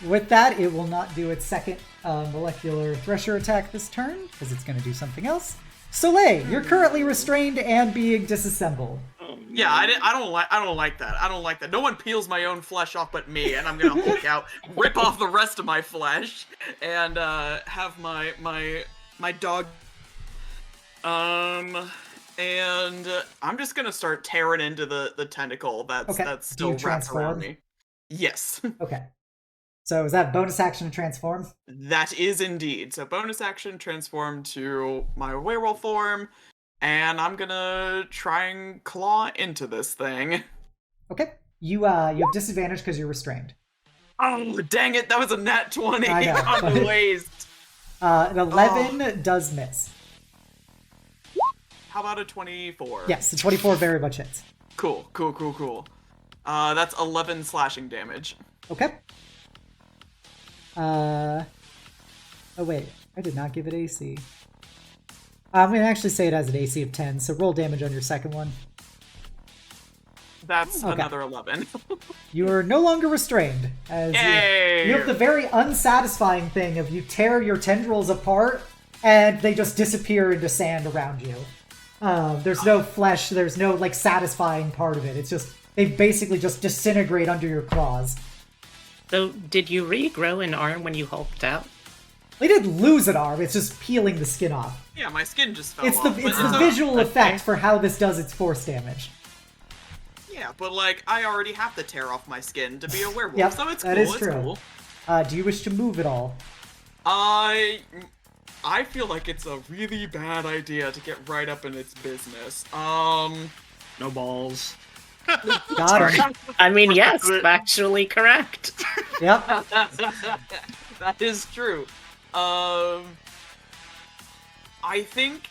With that, it will not do its second molecular thresher attack this turn, because it's going to do something else. Soleil, you're currently restrained and being disassembled. Yeah, I don't like that. I don't like that. No one peels my own flesh off but me, and I'm gonna Hulk out, rip off the rest of my flesh, and have my dog. And I'm just gonna start tearing into the tentacle that's still wrapped around me. Yes. Okay. So is that bonus action to transform? That is indeed. So bonus action, transform to my werewolf form, and I'm gonna try and claw into this thing. Okay. You have disadvantage because you're restrained. Oh, dang it! That was a nat 20 I know, on the waist. An 11 does miss. How about a 24? Yes, the 24 very much hits. Cool. That's 11 slashing damage. Okay. Oh wait, I did not give it AC. I'm gonna actually say it has an AC of 10, so roll damage on your second one. That's another 11. You are no longer restrained, as you have the very unsatisfying thing of you tear your tendrils apart and they just disappear into sand around you. There's no flesh, there's no like satisfying part of it. It's just they basically just disintegrate under your claws. So, did you regrow an arm when you hulked out? They didn't lose an arm, it's just peeling the skin off. Yeah, my skin just fell It's off. the visual effect for how this does its force damage. Yeah, but like, I already have to tear off my skin to be a werewolf, Yep, so it's that cool, is true. Cool. Do you wish to move at all? I feel like it's a really bad idea to get right up in its business. No balls. Got him. I mean, yes, factually correct. Yep. That is true. I think...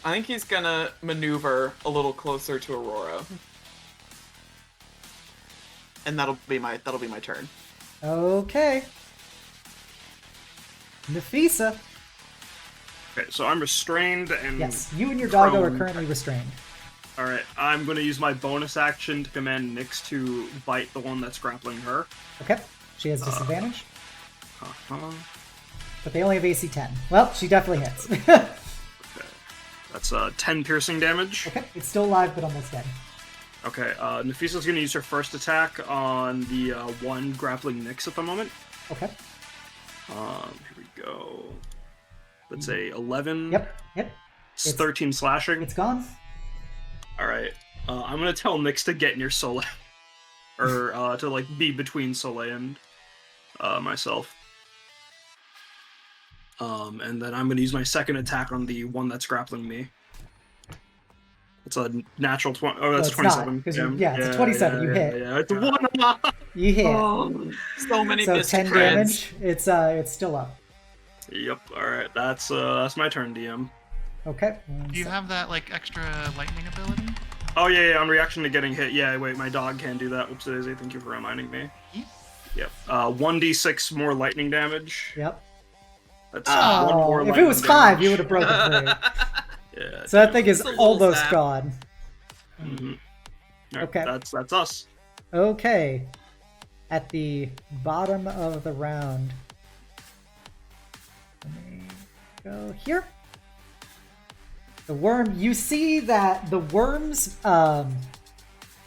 I think he's gonna maneuver a little closer to Aurora. And that'll be my turn. Okay. Nafisa. Okay, so I'm restrained and... Yes, you and your doggo are prone. currently restrained. Alright, I'm going to use my bonus action to command Nyx to bite the one that's grappling her. Okay. She has disadvantage, Uh-huh. but they only have AC 10. Well, she definitely hits. Okay. That's 10 piercing damage. Okay, it's still alive, but almost dead. Okay, Nafisa's going to use her first attack on the one grappling Nyx at the moment. Okay. Here we go. That's a 11. Yep. It's 13 slashing. It's gone. Alright. I'm going to tell Nyx to get near Soleil. Or to like be between Soleil and myself. And then I'm going to use my second attack on the one that's grappling me. It's a natural 20. Oh, that's 27. It's a 27. You hit. Yeah, it's one. You hit. Oh, so many So missed 10 creds. damage. It's still up. Yep. All right. That's my turn, DM. Okay. Do you have that like extra lightning ability? Oh yeah. On reaction to getting hit. Yeah. Wait, my dog can do that. Whoops, daisy. Thank you for reminding me. Yep. 1d6 more lightning damage. Yep. That's one more if lightning it was 5, damage. you would have broken free. Yeah, So that thing is It's a little almost zap. gone. Mhm. Alright, Okay. That's us. Okay. At the bottom of the round. Let me go here. The worm, you see that the worm's,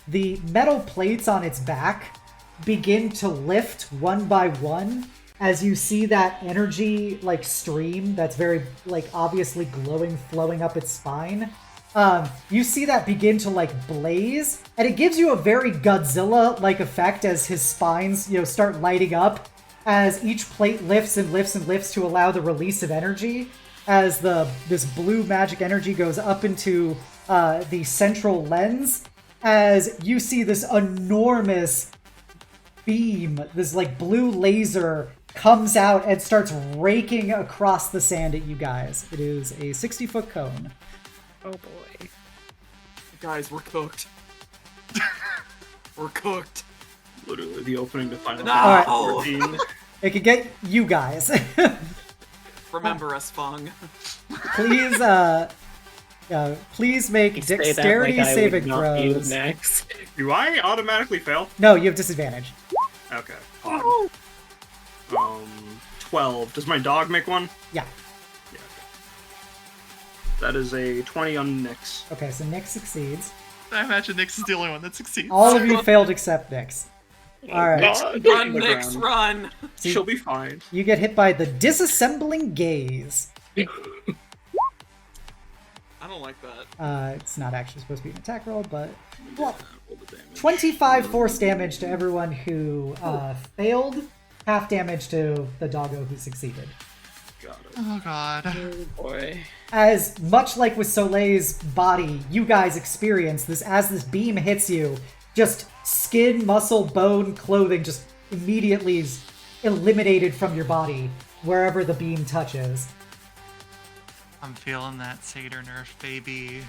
the metal plates on its back begin to lift one by one as you see that energy, like, stream that's very, like, obviously glowing, flowing up its spine. You see that begin to, like, blaze, and it gives you a very Godzilla-like effect as his spines, start lighting up as each plate lifts and lifts and lifts to allow the release of energy as this blue magic energy goes up into the central lens as you see this enormous beam, this, like, blue laser comes out and starts raking across the sand at you guys. It is a 60-foot cone. Oh boy. Guys, we're cooked. We're cooked. Literally the opening to Final No! Fantasy 14. It could get you guys. Remember us, Feng. Please, please make You say that dexterity like I would saving not be throws. next. Do I automatically fail? No, you have disadvantage. Okay. Odd. 12. Does my dog make one? Yeah. Yeah. That is a 20 on Nyx. Okay, so Nick succeeds. I imagine Nyx is the only one that succeeds. All of you failed except Nyx. Alright. Run, the Nyx, ground. run! She'll be fine. You get hit by the disassembling gaze. I don't like that. It's not actually supposed to be an attack roll, but... Well, Roll the damage. 25 force damage to everyone who failed, half damage to the doggo who succeeded. Got it. Oh god. Oh boy. As much like with Soleil's body, you guys experience this as this beam hits you, just skin, muscle, bone, clothing just immediately is eliminated from your body wherever the beam touches. I'm feeling that Satyr nerf, baby.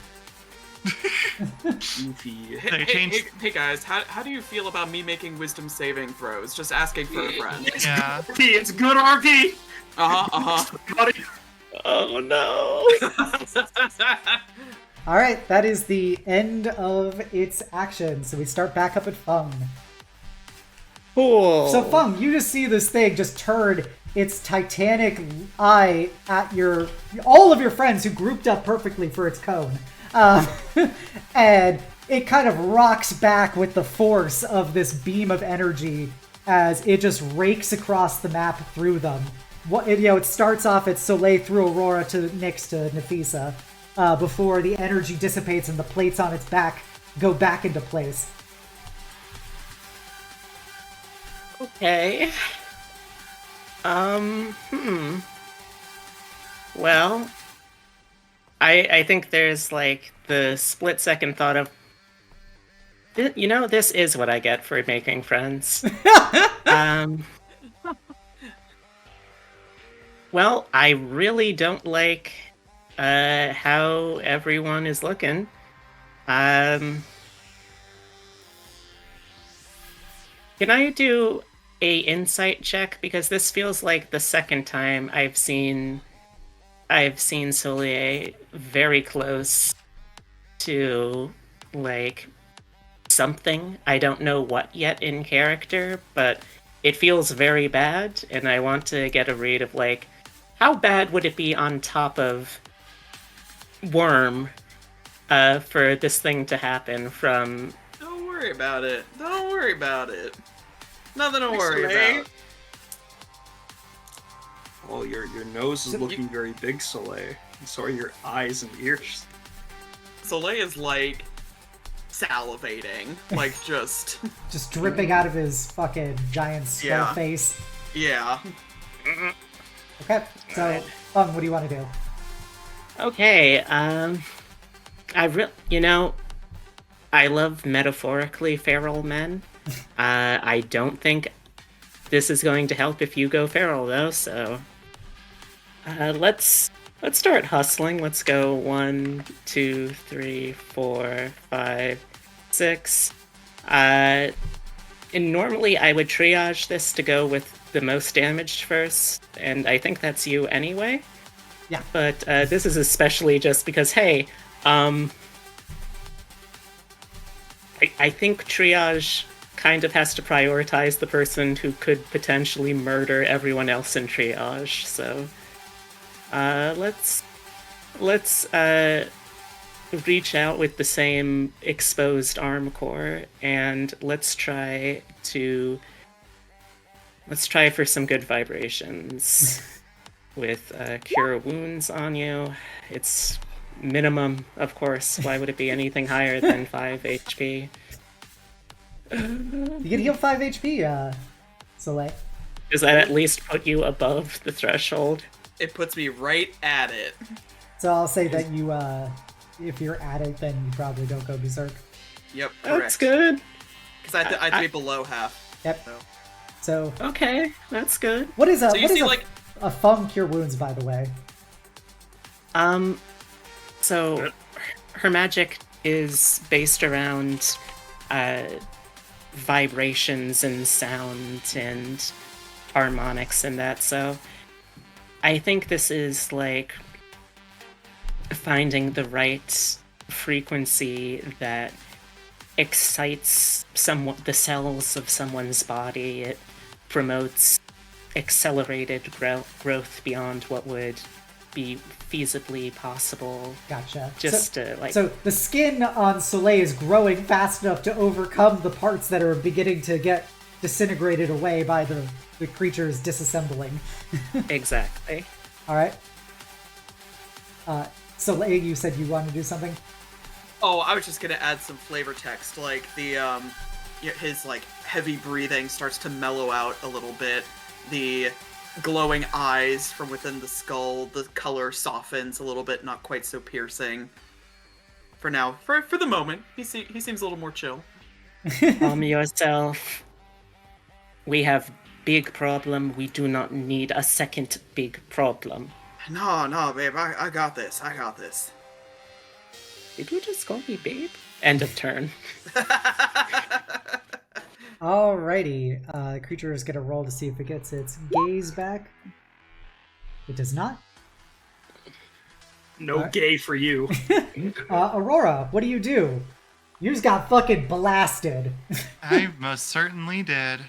Goofy. They changed- Hey guys, how do you feel about me making wisdom saving throws? Just asking for a friend. Yeah. RP, it's good RP! Buddy. Oh no. Alright, that is the end of its action, so we start back up at Feng. Cool. So Feng, you just see this thing just turn its titanic eye at all of your friends who grouped up perfectly for its cone. And it kind of rocks back with the force of this beam of energy as it just rakes across the map through them. It starts off at Soleil through Aurora to Nyx to Nafisa, before the energy dissipates and the plates on its back go back into place. Okay. Well, I think there's like the split second thought of, this is what I get for making friends. Well, I really don't like how everyone is looking. Can I do a insight check, because this feels like the second time I've seen Soleil very close to like something. I don't know what yet in character, but it feels very bad, and I want to get a read of like how bad would it be on top of Worm for this thing to happen from. Don't worry about it. Don't worry about it. Nothing to Thanks, worry Soleil. about. Oh, your nose is looking very big, Soleil. And so are your eyes and ears. Soleil is like salivating, like just Just dripping out of his fucking giant skull Yeah. face. yeah. Okay, so Feng, what do you want to do? Okay, I love metaphorically feral men. I don't think this is going to help if you go feral though, so let's start hustling. Let's go 1, 2, 3, 4, 5, 6. And normally I would triage this to go with the most damaged first, and I think that's you anyway. Yeah. But this is especially just because, hey, I think triage kind of has to prioritize the person who could potentially murder everyone else in triage. So let's reach out with the same exposed arm core, and let's try for some good vibrations with cure wounds on you. It's minimum, of course. Why would it be anything higher than 5 HP? You can heal 5 HP, Soleil. Does that at least put you above the threshold? It puts me right at it. So I'll say that you, if you're at it, then you probably don't go berserk. Yep, correct. That's good. Because I have to be below half. Yep. So. So Okay, that's good. what is a So you what is see, like, a Feng cure wounds, by the way? So her magic is based around vibrations and sound and harmonics and that, so I think this is like finding the right frequency that excites the cells of someone's body. It promotes accelerated growth beyond what would be feasibly possible. Gotcha. Just so, to like. So the skin on Soleil is growing fast enough to overcome the parts that are beginning to get disintegrated away by the creatures disassembling. Exactly. All right. Soleil, you said you wanted to do something? Oh, I was just gonna add some flavor text, like his like heavy breathing starts to mellow out a little bit. The glowing eyes from within the skull, the color softens a little bit, not quite so piercing. For now, for the moment, he seems a little more chill. Calm yourself. We have big problem. We do not need a second big problem. No, babe, I got this. Did you just call me babe? End of turn. Alrighty. Creature is gonna roll to see if it gets its gaze back. It does not. No gay for you. Aurora, what do? You just got fucking blasted. I most certainly did.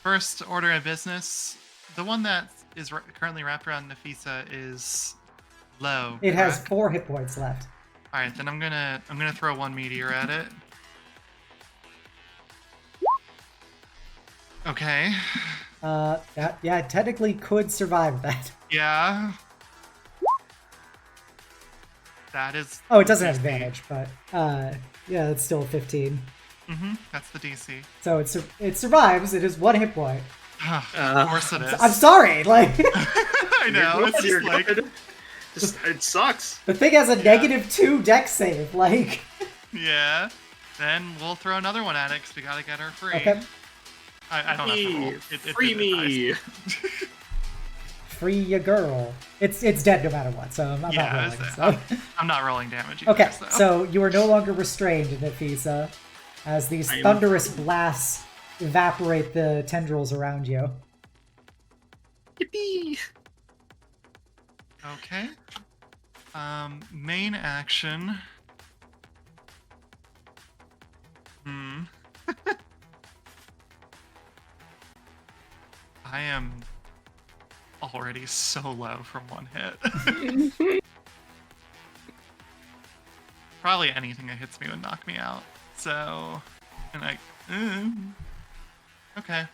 First order of business. The one that is currently wrapped around Nafisa is low. It has correct? 4 hit points left. All right, then I'm gonna throw one meteor at it. Okay. Yeah, it technically could survive that. Yeah. That is. Oh, it doesn't have DC. advantage, but yeah, it's still 15. That's the DC. So it survives. It is 1 hit point. Of course it is. I'm sorry, like I know. It's You're just like. good. It sucks. the thing has a -2 dex save. Like, Yeah. Then we'll throw another one at it because we gotta get her free. okay, I don't have to roll. It Free did me. advise free your girl. It's dead no matter what. So I'm not Yeah, rolling. I So. say, I'm not rolling damage either. Okay, so you are no longer restrained, Nafisa, as these I am thunderous blasts evaporate the tendrils around you. Yippee. Okay. Main action. I am already so low from one hit. Probably anything that hits me would knock me out. So, and okay.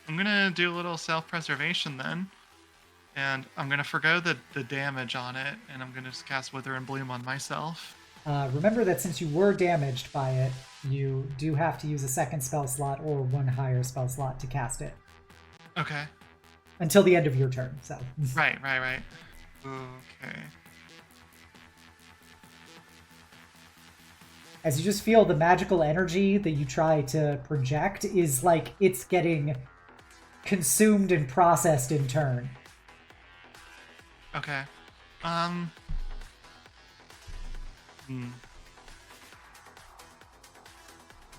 I'm gonna do a little self-preservation then. And I'm gonna forgo the damage on it, and I'm gonna just cast Wither and Bloom on myself. Remember that since you were damaged by it, you do have to use a second spell slot or 1 higher spell slot to cast it. Okay. Until the end of your turn, so. Right. Okay. As you just feel the magical energy that you try to project is like it's getting consumed and processed in turn. Okay.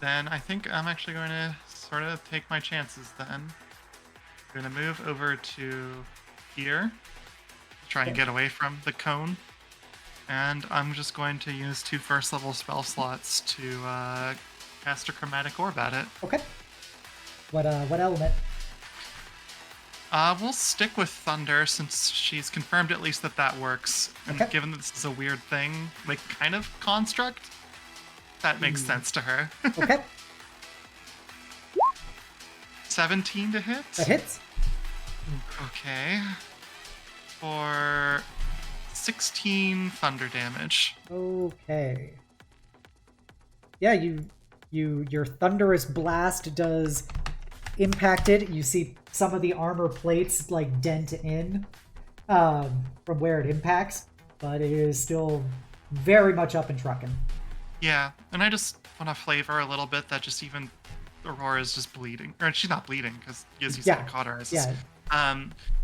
Then I think I'm actually going to sort of take my chances then. I'm going to move over to here, try and get away from the cone. And I'm just going to use 2 first-level spell slots to cast a chromatic orb at it. Okay. What element? We'll stick with thunder since she's confirmed at least that works. And Okay. given that this is a weird thing, like kind of construct, that makes sense to her. Okay. 17 to hit. That hits. Okay. For 16 thunder damage. Okay. Yeah, your thunderous blast does impact it. You see some of the armor plates like dent in from where it impacts, but it is still very much up and trucking. Yeah, and I just want to flavor a little bit that just even Aurora is just bleeding. Or she's not bleeding, because as you said, Yeah, cauterize. yeah.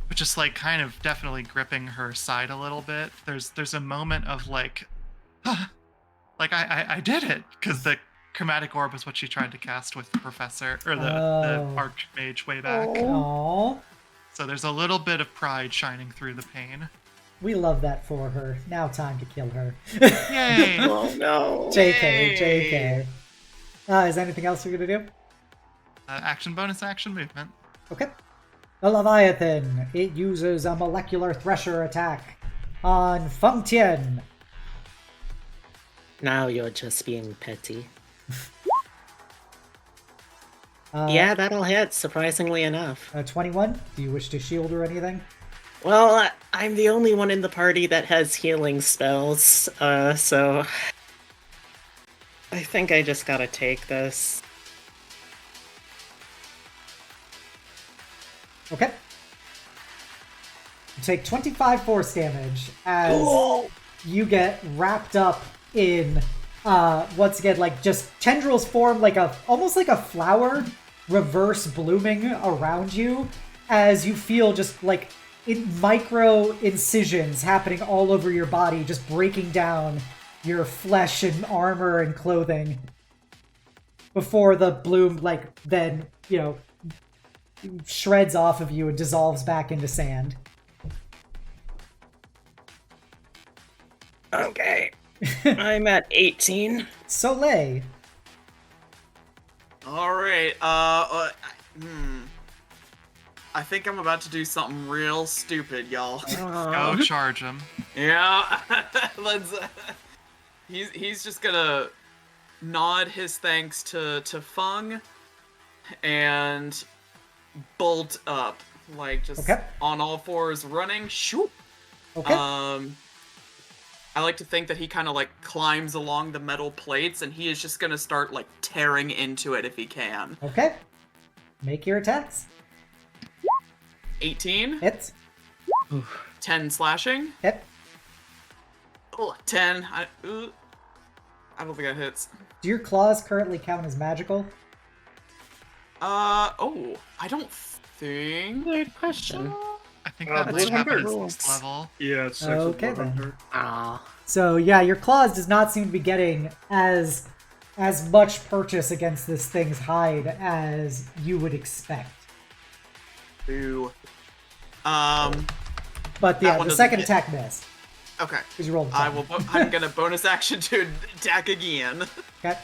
But just like kind of definitely gripping her side a little bit. There's a moment of like, like I did it, because the chromatic orb is what she tried to cast with the professor, or the archmage way back. Aww. So there's a little bit of pride shining through the pain. We love that for her. Now time to kill her. Yay! Oh no. JK. Is there anything else you're gonna do? Action bonus action movement. Okay. The Leviathan. It uses a molecular thresher attack on Feng-chen. Now you're just being petty. Yeah, that'll hit, surprisingly enough. 21. Do you wish to shield or anything? Well, I'm the only one in the party that has healing spells, so... I think I just gotta take this. Okay. You take 25 force damage as you get wrapped up in, once again, like just tendrils form like almost like a flower reverse blooming around you as you feel just like micro incisions happening all over your body, just breaking down your flesh and armor and clothing before the bloom, like, then, shreds off of you and dissolves back into sand. Okay. I'm at 18. Soleil. Alright, I think I'm about to do something real stupid, y'all. Go charge him. Yeah, let's. He's just gonna nod his thanks to Feng and bolt up, like just on all fours, running. Shoot. Okay. I like to think that he kind of like climbs along the metal plates, and he is just gonna start like tearing into it if he can. Okay. Make your attacks. 18. Hits. 10 slashing. Hit. 10. I don't think that hits. Do your claws currently count as magical? I don't think. Good question. I think Uh, that's Bloodhunter happened at rules. 6th level. Yeah, it's 6 Okay, with then. Bloodhunter. Ah. So yeah, your claws does not seem to be getting as much purchase against this thing's hide as you would expect. Boo. But yeah, one the doesn't second hit. attack missed. Okay. Because you rolled a 10. I will. I'm gonna bonus action to attack again. Okay.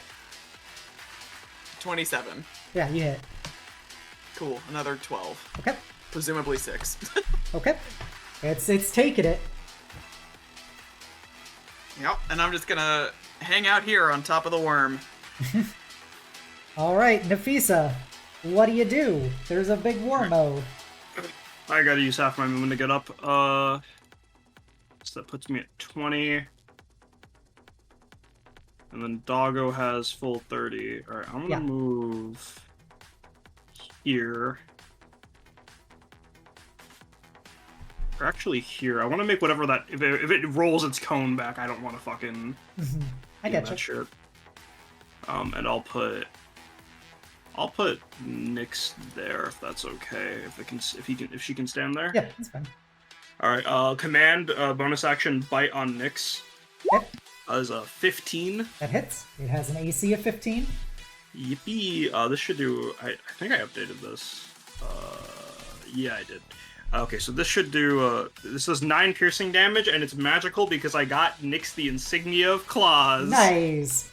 27. Yeah, you hit. Cool. Another 12. Okay. Presumably 6. Okay. It's taking it. Yep. And I'm just gonna hang out here on top of the worm. All right, Nafisa, what do? There's a big warmo. I gotta use half my movement to get up. So that puts me at 20. And then Doggo has full 30. Alright, I'm gonna move here. Or actually here. I want to make whatever that... If it rolls its cone back, I don't want to fucking... I do get that you. shit. And I'll put Nyx there if that's okay. If she can stand there. Yeah, that's fine. All right. Command bonus action bite on Nyx. Yep. Is a 15. That hits. It has an AC of 15. Yippee! This should do. I think I updated this. Yeah, I did. Okay, so this should do. This does 9 piercing damage, and it's magical because I got Nyx the insignia of claws. Nice.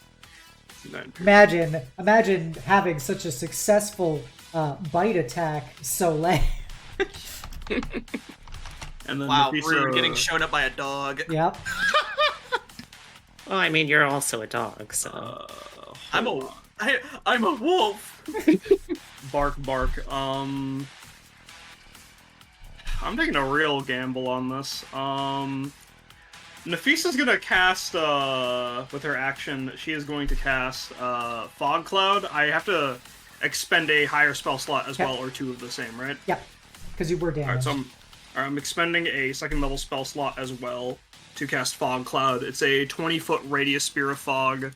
Imagine having such a successful bite attack, Soleil. And then Wow, Nafisa, rude, getting shown up by a dog. Yep. Well, I mean, you're also a dog, so. I'm a wolf. Bark, bark. I'm taking a real gamble on this. Nafisa's gonna cast, with her action, she is going to cast, Fog Cloud. I have to expend a higher spell slot as well, or 2 of the same, right? Yep. Because you were damaged. Alright, so I'm expending a 2nd level spell slot as well to cast Fog Cloud. It's a 20-foot radius spear of fog.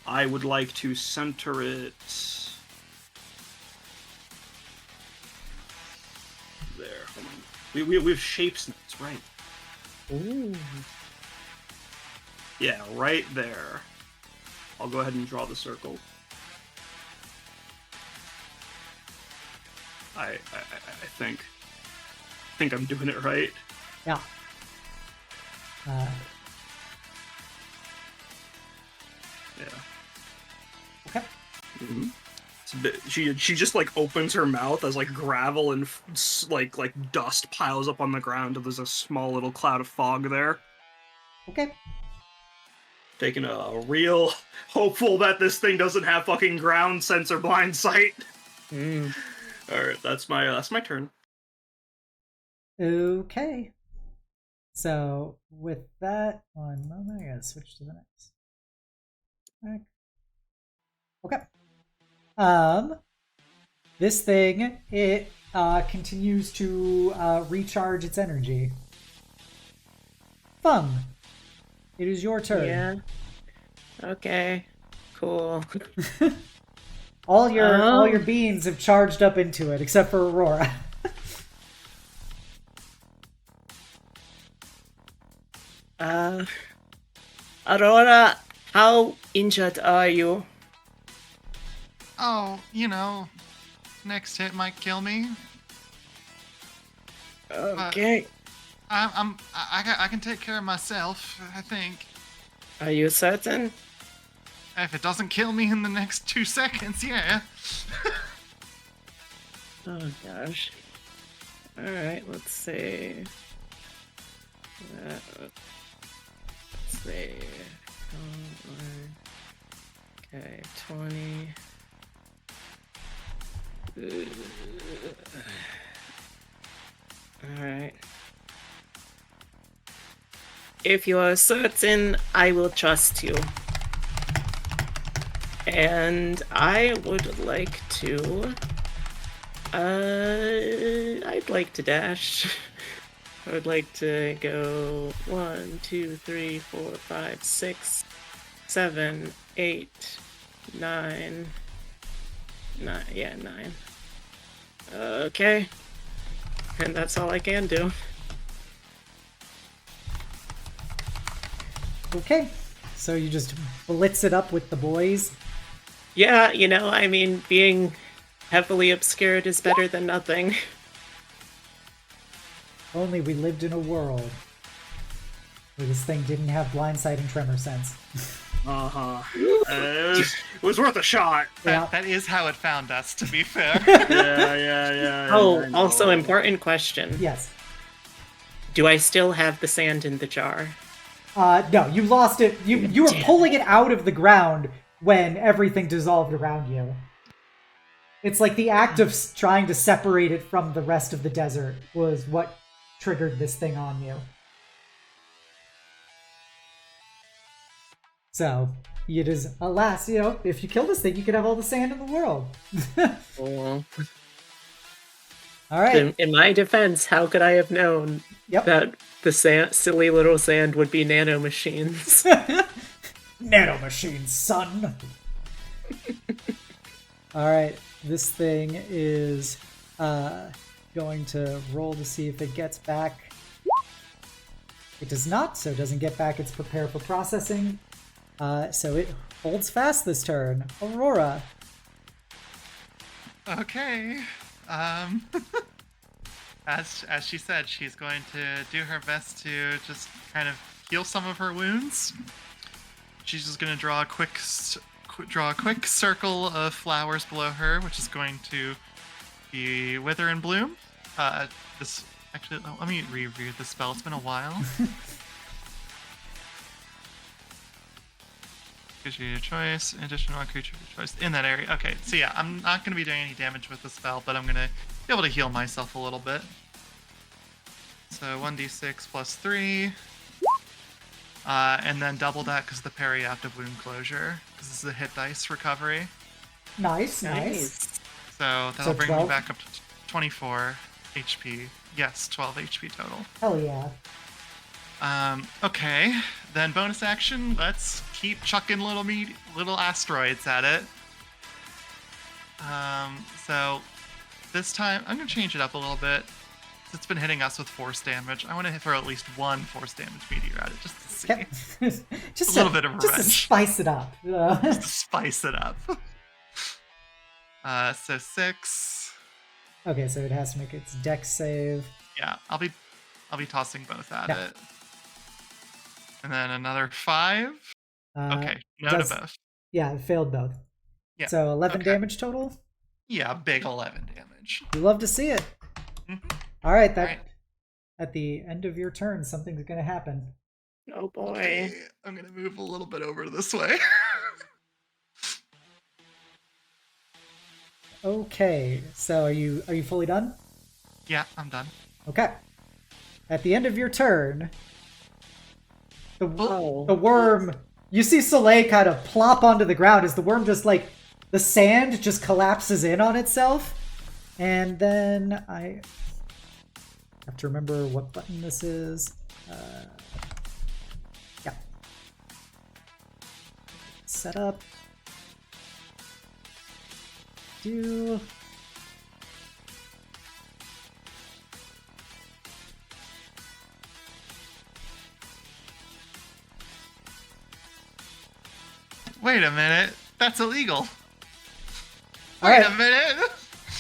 I would like to center it... there. Hold on. We have shapes, that's right. Ooh. Yeah, right there. I'll go ahead and draw the circle. I think I'm doing it right. Yeah. Yeah. Okay. Mm-hmm. It's a bit, she just like opens her mouth as like gravel and like dust piles up on the ground, and there's a small little cloud of fog there. Okay. Taking a real hopeful that this thing doesn't have fucking ground sense or blind sight. Mm. All right, that's my turn. Okay. So with that, one moment, I gotta switch to the next. Okay. This thing, it continues to recharge its energy. Fung, it is your turn. Yeah. Okay. Cool. All your beings have charged up into it, except for Aurora. Aurora, how injured are you? Oh, next hit might kill me. Okay. I can take care of myself, I think. Are you certain? If it doesn't kill me in the next 2 seconds, yeah. Oh gosh. Alright, let's see. Let's see. Okay, 20. Alright. If you are certain, I will trust you. And I would like to... I'd like to dash. I would like to go 1, 2, 3, 4, 5, 6, 7, 8, 9. 9. Yeah, 9. Okay. And that's all I can do. Okay. So you just blitz it up with the boys? Yeah, I mean, being heavily obscured is better than nothing. Only we lived in a world where this thing didn't have blindsight and tremor sense. Uh-huh. It was worth a shot. That is how it found us, to be fair. Yeah. Oh, also important question. Yes. Do I still have the sand in the jar? No, you lost it. You were pulling it out of the ground when everything dissolved around you. It's like the act of trying to separate it from the rest of the desert was what triggered this thing on you. So, it is, alas, if you kill this thing, you can have all the sand in the world. Well, All right. in my defense, how could I have known that the silly little sand would be nanomachines? Nanomachines, son! Alright, this thing is going to roll to see if it gets back. It does not, so it doesn't get back its prepare for processing. So it holds fast this turn. Aurora, Okay. As she said, she's going to do her best to just kind of heal some of her wounds. She's just going to draw a quick circle of flowers below her, which is going to be Wither and Bloom. This actually, let me reread the spell. It's been a while. Gives you a choice, additional creature of your choice in that area. Okay, so yeah, I'm not going to be doing any damage with the spell, but I'm going to be able to heal myself a little bit. So 1d6 plus 3. And then double that because of the periactive wound closure. Because this is a hit dice recovery. Nice. So that'll bring me back up to 24 HP. Yes, 12 HP total. Hell yeah. Okay, then bonus action, let's keep chucking little asteroids at it. So this time, I'm going to change it up a little bit. It's been hitting us with force damage. I want to throw at least one force damage meteor at it, just to see. Just a little bit of revenge. Just to spice it up. Just to spice it up. So 6. Okay, so it has to make its dex save. Yeah, I'll be tossing both at it. And then another 5. Okay, no to both. Yeah, it failed both. Yeah. So 11 damage total? Yeah, big 11 damage. You love to see it. Mm-hmm. All right, at the end of your turn, something's going to happen. Oh boy. Okay, I'm going to move a little bit over this way. Okay, so are you fully done? Yeah, I'm done. Okay. At the end of your turn, the Oh. worm, you see Soleil kind of plop onto the ground as the worm just like, the sand just collapses in on itself. And then I have to remember what button this is. Yeah. Set up. Do. Wait a minute. That's illegal. All Wait right. a minute.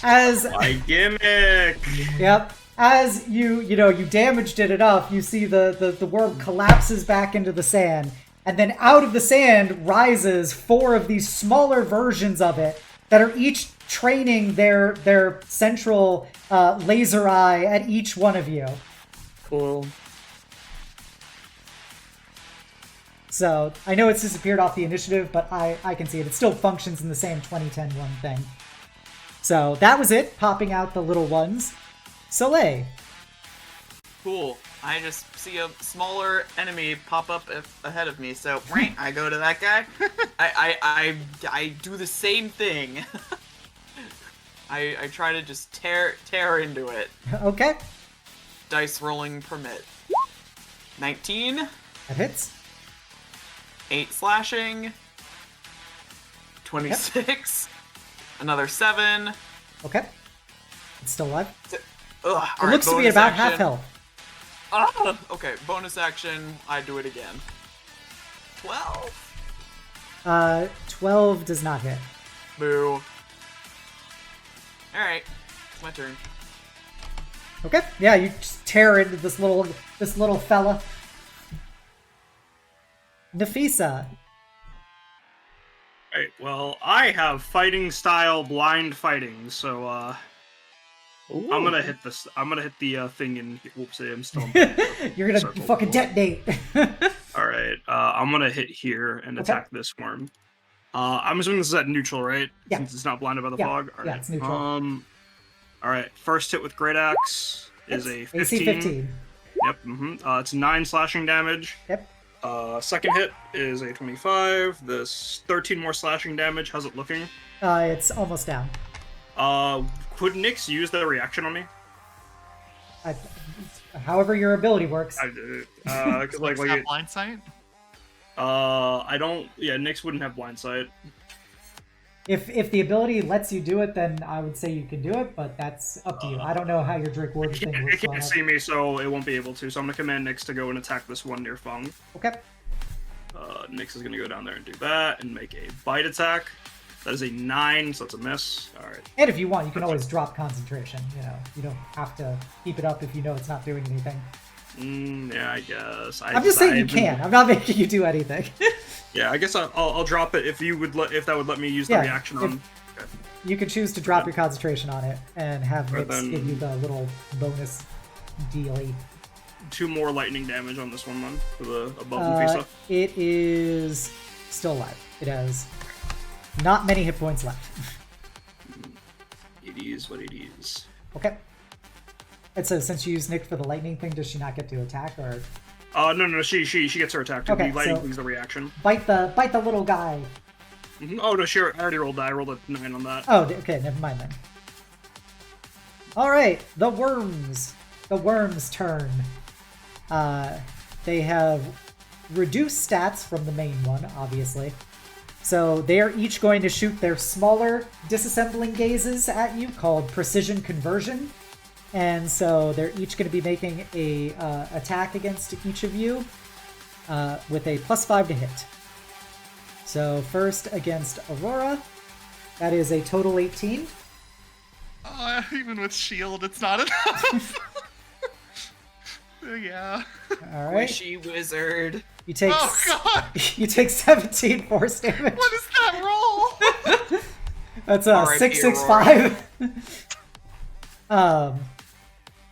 As My gimmick! Yep. As you damaged it enough, you see the worm collapses back into the sand, and then out of the sand rises 4 of these smaller versions of it that are each training their central laser eye at each one of you. Cool. So I know it's disappeared off the initiative, but I can see it. It still functions in the same 2010 one thing. So that was it, popping out the little ones. Soleil. Cool. I just see a smaller enemy pop up ahead of me, so I go to that guy. I do the same thing. I try to just tear into it. Okay. Dice rolling permit. 19. That hits. 8 slashing. 26. Another 7. Okay. It's still alive. Ugh, It looks to be about half health. Okay, bonus action, I do it again. 12? 12 does not hit. Boo. Alright, it's my turn. Okay. Yeah, you just tear into this little fella. Nafisa. Right, well, I have fighting style blind fighting, so Ooh. I'm gonna hit this. I'm gonna hit the thing in. Whoops, I'm still. You're gonna Circle. fucking detonate. All right, I'm gonna hit here and attack this worm. I'm assuming this is at neutral, right? Yeah. Since it's not blinded by the Yeah. fog. All Yeah, right. it's neutral. All right. First hit with great axe is a 15. AC 15. Yep. It's 9 slashing damage. Yep. Second hit is a 25. This 13 more slashing damage. How's it looking? It's almost down. Could Nyx use the reaction on me? However your ability works. Like blind sight? I don't. Yeah, Nyx wouldn't have blind sight. If the ability lets you do it, then I would say you can do it, but that's up to you. I don't know how your Drake Ward thing It works. can't see me, so it won't be able to. So I'm gonna command Nyx to go and attack this one near Feng. Okay. Nyx is gonna go down there and do that and make a bite attack. That is a 9, so it's a miss. All right. And if you want, you can always drop concentration. You know, you don't have to keep it up if you know it's not doing anything. Yeah, I guess. I'm just saying you can. I'm not making you do anything. Yeah, I guess I'll drop it if you would if that would let me use the reaction on. Okay. You can choose to drop your concentration on it and have Nix then- give you the little bonus dealy. 2 more lightning damage on this one then for the above Nafisa. It is still alive. It has not many hit points left. It is what it is. Okay. And so since you used Nick for the lightning thing, does she not get to attack or? No, she gets her attack too. Okay, The lightning so- thing's the reaction. Bite the little guy. Oh no, sure. I already rolled that. I rolled a 9 on that. Oh, okay, never mind then. All right, the worms. The worms' turn. They have reduced stats from the main one, obviously. So they are each going to shoot their smaller disassembling gazes at you, called precision conversion. And so they're each going to be making a attack against each of you with a +5 to hit. So first against Aurora, that is a total 18. Even with shield, it's not enough. Yeah. All right. Wishy wizard. You take Oh god! you take 17 force damage. What is that roll? That's a R.I.P. 665.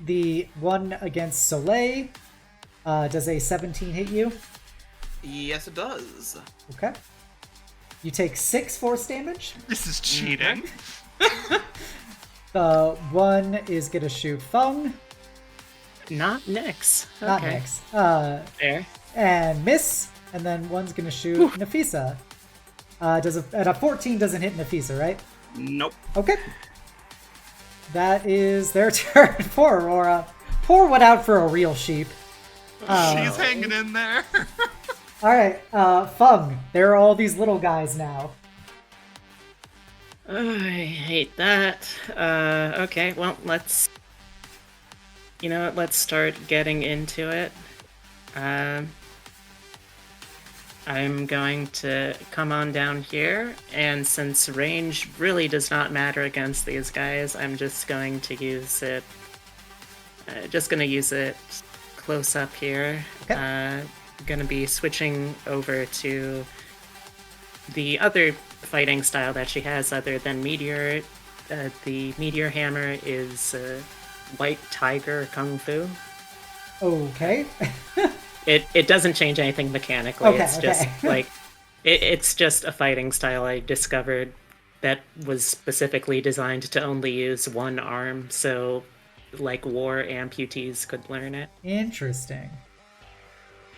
The one against Soleil, does a 17 hit you? Yes, it does. Okay. You take 6 force damage. This is cheating. The one is gonna shoot Feng, Not Nyx. Okay. not Nix. Fair. And miss, and then one's gonna shoot Nafisa. And a 14 doesn't hit Nafisa, right? Nope. Okay. That is their turn for Aurora. Pour one out for a real sheep. She's hanging in there. Alright, Feng. There are all these little guys now. I hate that. Okay, well, let's... You know what, let's start getting into it. I'm going to come on down here, and since range really does not matter against these guys, I'm just going to use it... use it close up here. Okay. Gonna be switching over to the other fighting style that she has other than Meteor. The Meteor Hammer is White Tiger Kung Fu. Okay. It doesn't change anything mechanically. Okay, It's just okay. like it's just a fighting style I discovered that was specifically designed to only use one arm, so like war amputees could learn it. Interesting.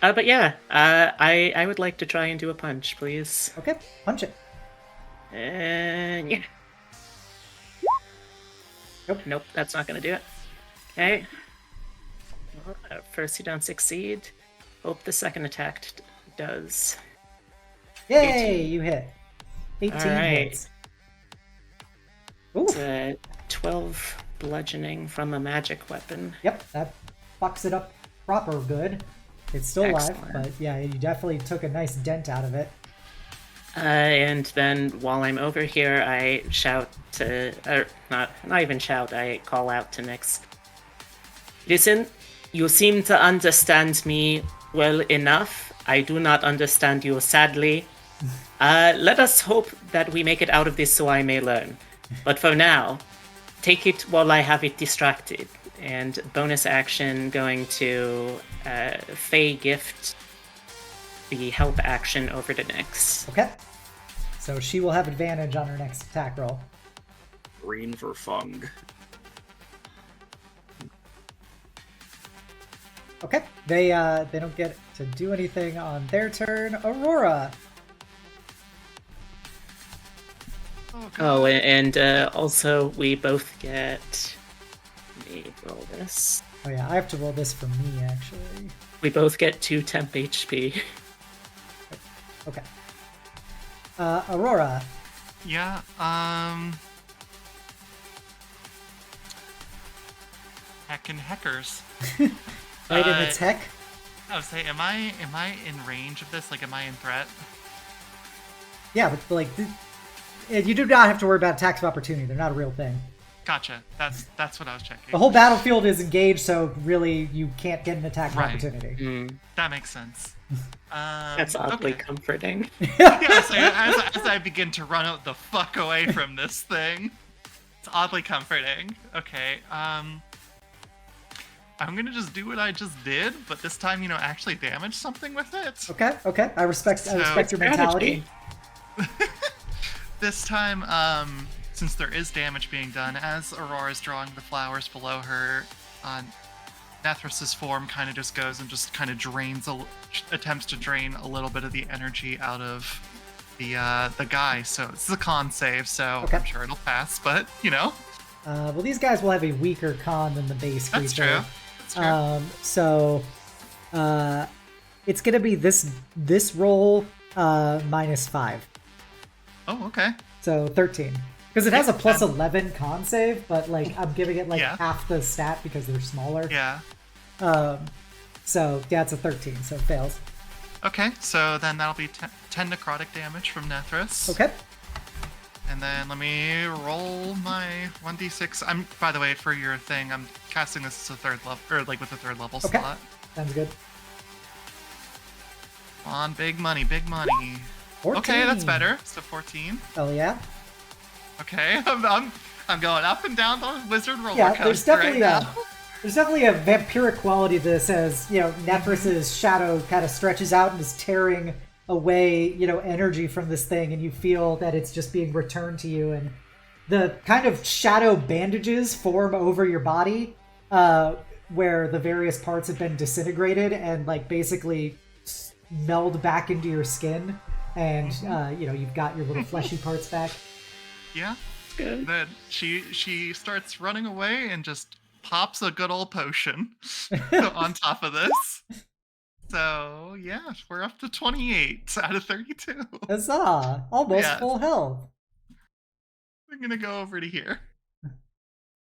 But yeah, I would like to try and do a punch, please. Okay, punch it. And yeah. Nope, that's not gonna do it. Okay. Well, first you don't succeed. Hope the second attack does. Yay, 18. you hit. 18 Alright. hits. Ooh. It's a 12 bludgeoning from a magic weapon. Yep, that fucks it up proper good. It's still alive, Excellent. but yeah, you definitely took a nice dent out of it. And then while I'm over here, I shout to, not even shout, I call out to Nyx. Listen, you seem to understand me well enough. I do not understand you, sadly. Let us hope that we make it out of this so I may learn. But for now, take it while I have it distracted. And bonus action going to Fey Gift the help action over to Nyx. Okay. So she will have advantage on her next attack roll. Green for Fung. Okay. They don't get to do anything on their turn. Aurora. Oh, and also we both get... Let me roll this. Oh yeah, I have to roll this for me actually. We both get 2 temp HP. Okay. Aurora. Yeah, Heckin' heckers. Right in its heck. I would say, am I in range of this? Like, am I in threat? Yeah, but like You do not have to worry about attacks of opportunity. They're not a real thing. Gotcha. That's what I was checking. The whole battlefield is engaged, so really you can't get an attack of opportunity. That makes sense. That's oddly comforting. Yeah, so as I begin to run out the fuck away from this thing, it's oddly comforting. Okay, I'm gonna just do what I just did, but this time, actually damage something with it. Okay. I respect your mentality. This time, since there is damage being done, as Aurora is drawing the flowers below her, Nethrus's form kind of just goes and just kind of attempts to drain a little bit of the energy out of the guy. So this is a con save, so I'm sure it'll pass, but, Well, these guys will have a weaker con than the base creature. That's true. So, it's gonna be this roll -5. Oh, okay. So 13. Because it has a plus 11 con save, but like I'm giving it like half the stat because they're smaller. Yeah. So yeah, it's a 13, so it fails. Okay, so then that'll be 10 necrotic damage from Nethrus. Okay. And then let me roll my 1d6. By the way, for your thing, I'm casting this as a third level, or like with a third level slot. Sounds good. Come on, big money, big money. 14. Okay, that's better. So 14. Oh yeah. Okay, I'm going up and down the wizard roller coaster there's definitely right now. There's definitely a vampiric quality to this, as Nethrus's shadow kind of stretches out and is tearing away, energy from this thing, and you feel that it's just being returned to you, and the kind of shadow bandages form over your body, where the various parts have been disintegrated and like basically meld back into your skin, and you've got your little fleshy parts back. Yeah. Good. Then she starts running away and just pops a good old potion on top of this. So yeah, we're up to 28 out of 32. Huzzah! Almost full health. I'm gonna go over to here.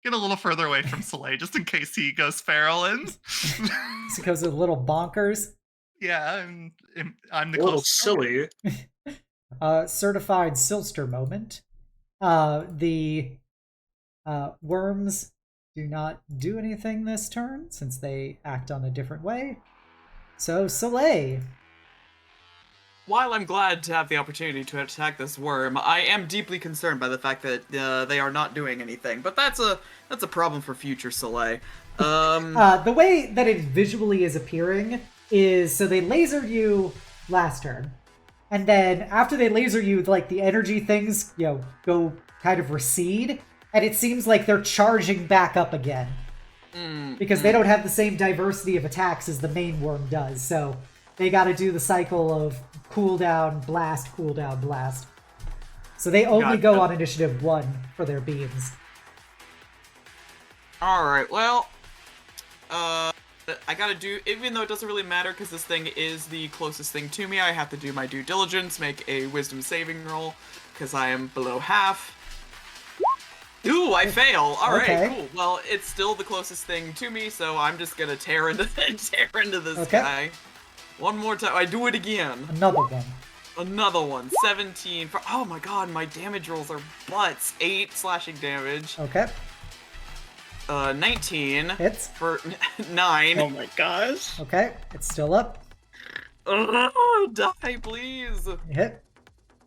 Get a little further away from Soleil, just in case he goes feral and Just because of little bonkers. Yeah, I'm the a little closest. silly. Certified Silster moment. The worms do not do anything this turn since they act on a different way. So, Soleil. While I'm glad to have the opportunity to attack this worm, I am deeply concerned by the fact that they are not doing anything. But that's a problem for future Soleil. The way that it visually is appearing is, so they lasered you last turn, and then after they laser you, like the energy things, go kind of recede, and it seems like they're charging back up again. Because they don't have the same diversity of attacks as the main worm does, so they gotta do the cycle of cooldown, blast, cooldown, blast. So they only go on initiative 1 for their beams. Alright, well, I gotta do, even though it doesn't really matter because this thing is the closest thing to me, I have to do my due diligence, make a wisdom saving roll, because I am below half. Ooh, I fail! Alright, cool. Well, it's still the closest thing to me, so I'm just gonna tear into this guy. One more time. I do it again. Another one. 17. Oh my god, my damage rolls are butts. 8 slashing damage. Okay. 19. Hits. For 9. Oh my gosh. Okay, it's still up. Die, please. Hit.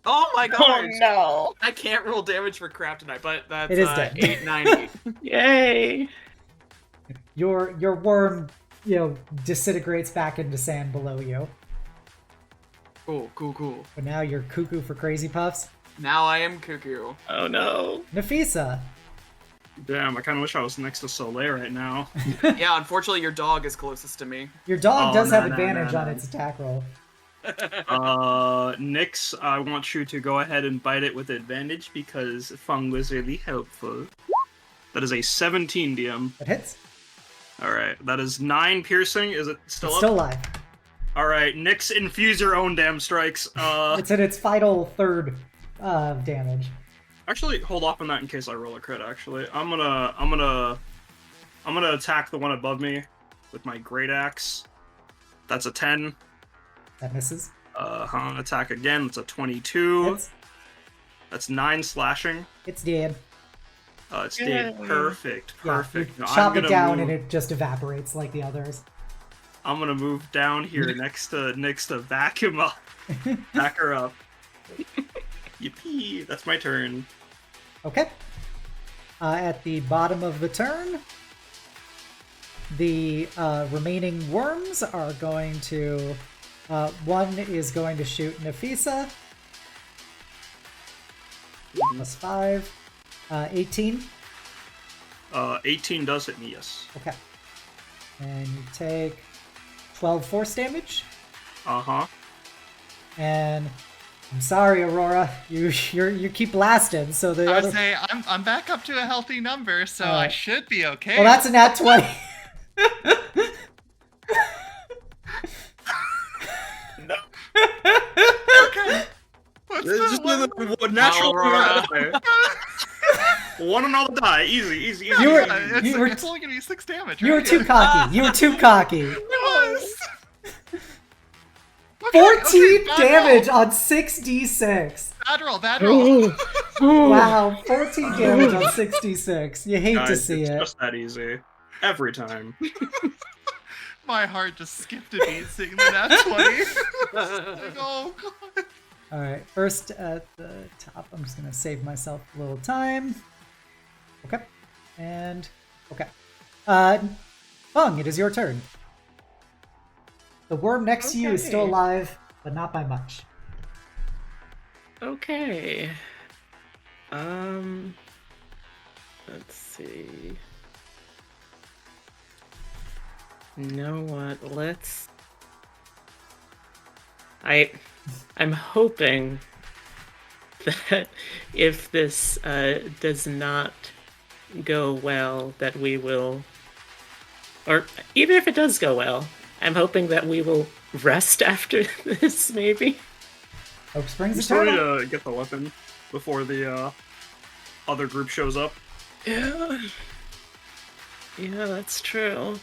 Oh my gosh. Oh no. I can't roll damage for crap tonight, but that's it is dead. 890. Yay. Your worm, disintegrates back into sand below you. Cool. But now you're cuckoo for crazy puffs. Now I am cuckoo. Oh no. Nafisa. Damn, I kind of wish I was next to Soleil right now. Yeah, unfortunately your dog is closest to me. Your dog does have advantage on its attack roll. Nyx, I want you to go ahead and bite it with advantage because Feng was really helpful. That is a 17 DM. It hits. Alright, that is 9 piercing. Is it still It's up? still alive. Alright, Nyx, infuse your own damn strikes. It's in its final third damage. Actually, hold off on that in case I roll a crit, actually. I'm gonna attack the one above me with my great axe. That's a 10. That misses. Attack again, it's a 22. Hits. That's 9 slashing. It's dead. It's dead. Yay. Perfect. Yeah, Perfect. you Now, chop it down move, and it just evaporates like the others. I'm gonna move down here next to back him up. Back her up. Yippee! That's my turn. Okay. At the bottom of the turn, the remaining worms are going to... one is going to shoot Nafisa. Plus 5. 18. 18 does hit me, yes. Okay. And you take 12 force damage. Uh-huh. And I'm sorry, Aurora. You keep blasting, so the I other... would say I'm back up to a healthy number, so I Alright. should be okay. Well, that's a nat 20. No. okay. What's Just the with a natural Aurora. die. One on all the die. Easy. You were- it's only gonna be 6 damage. You were right? too cocky. You were too cocky. It was. 14 bad damage roll. on 6d6. Bad roll. Wow, 14 damage on 6d6. You hate to Guys, see it's it. just that easy. Every time. My heart just skipped a beat seeing the nat 20. Like, oh god. Alright, first at the top, I'm just going to save myself a little time. Okay. And, okay. Feng, it is your turn. The worm next to you is still Okay. alive, but not by much. Okay. Let's see. You know what? I'm hoping that if this does not go well, that we will, or even if it does go well, I'm hoping that we will rest after this, maybe. Hope springs We still need eternal. to get the weapon before the other group shows up. Yeah. Yeah, that's true.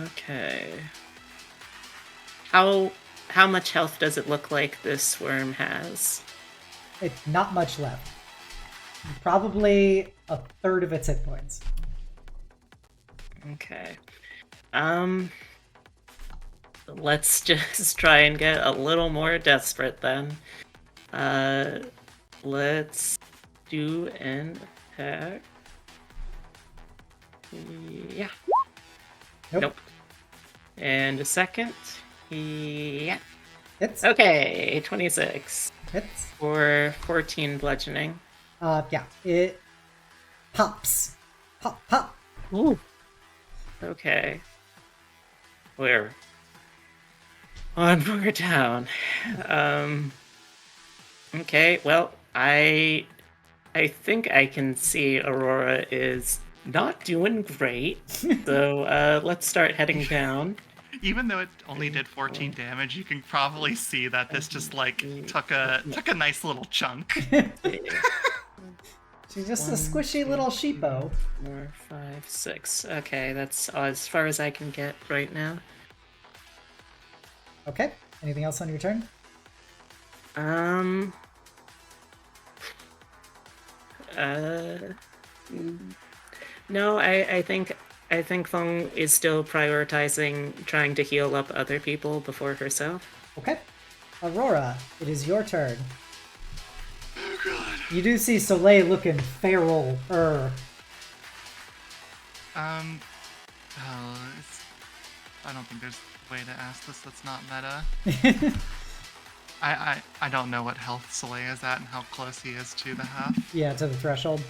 Okay. How much health does it look like this worm has? It's not much left. Probably a third of its hit points. Okay. Let's just try and get a little more desperate then. Let's do an attack. Yeah. Nope. And a second. Yeah. Hits. Okay, 26 Hits. for 14 bludgeoning. Yeah. It pops. Pop, pop. Ooh. Okay. We're one more down. Okay, well, I think I can see Aurora is not doing great. So let's start heading down. Even though it only did 14 damage, you can probably see that this just like took a nice little chunk. She's just a 1, squishy little sheepo. 4, 5, 6. Okay, that's as far as I can get right now. Okay. Anything else on your turn? No, I think Feng is still prioritizing trying to heal up other people before herself. Okay. Aurora, it is your turn. Oh god. You do see Soleil looking feral. I don't think there's a way to ask this that's not meta. I don't know what health Soleil is at and how close he is to the half. Yeah, to the threshold.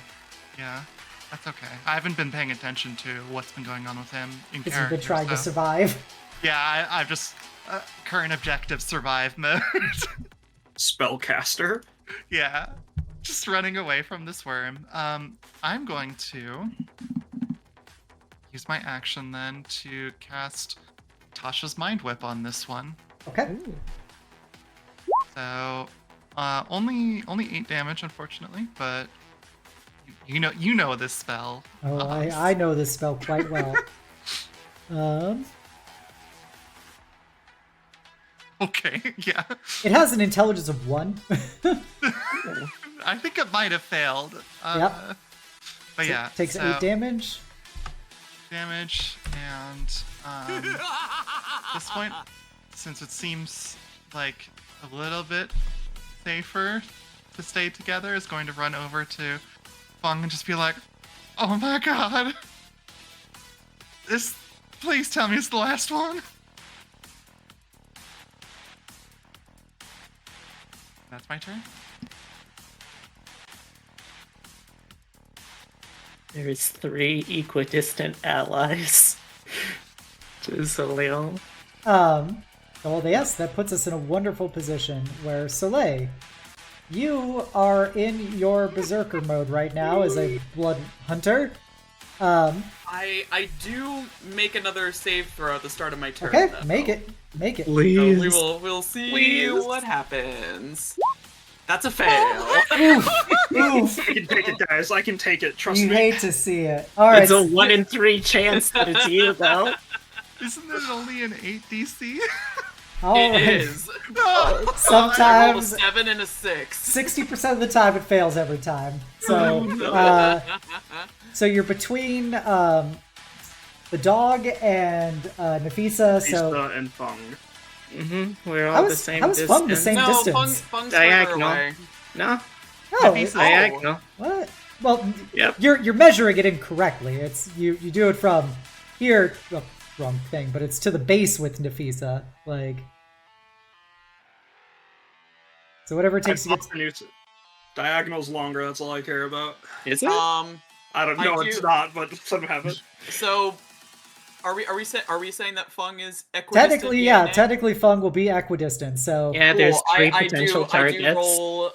Yeah, that's okay. I haven't been paying attention to what's been going on with him in Because you've character. been trying to so- survive. Yeah, I've just current objective survive mode. Spellcaster. Yeah, just running away from this worm. I'm going to use my action then to cast Tasha's Mind Whip on this one. Okay. So, only 8 damage, unfortunately, but you know this spell. Oh, I know this spell quite well. Okay, yeah. It has an intelligence of 1. I think it might have failed. Yep. But yeah, Takes so 8 damage. damage, and at this point, since it seems like a little bit safer to stay together, is going to run over to Feng and just be like, "Oh my god, please tell me it's the last one." That's my turn. There's 3 equidistant allies to Soleil. Well, yes, that puts us in a wonderful position where Soleil, you are in your berserker mode right now as a blood hunter. I do make another save throw at the start of my turn. Okay, though. make it. So Please. we'll see Please. what happens. That's a fail. Oof. I can take it, guys. I can take it. Trust You me. hate to see it. All right. It's a 1 in 3 chance that it's you, though. Isn't it only an 8 DC? all It right. is. No! I rolled a Sometimes 7 and a 6. 60% of the time it fails every time. So, so you're between the dog and Nafisa. So Nafisa and Feng. We're all how the is same how is Feng the distance. same No, distance? Fung's further Diagonal. away. No, Oh, Nafisa- diagonal. what? Well, Yep. you're measuring it incorrectly. It's you do it from here. Well, wrong thing, but it's to the base with Nafisa. Like, so whatever it takes to get. Diagonal's longer. That's all I care about. Is it? I don't I know. do- It's not, but some have it. So, are we saying that Fung is equidistant? Technically, yeah. DNA? Technically, Fung will be equidistant. So Yeah, there's Cool. 3 I potential do targets. roll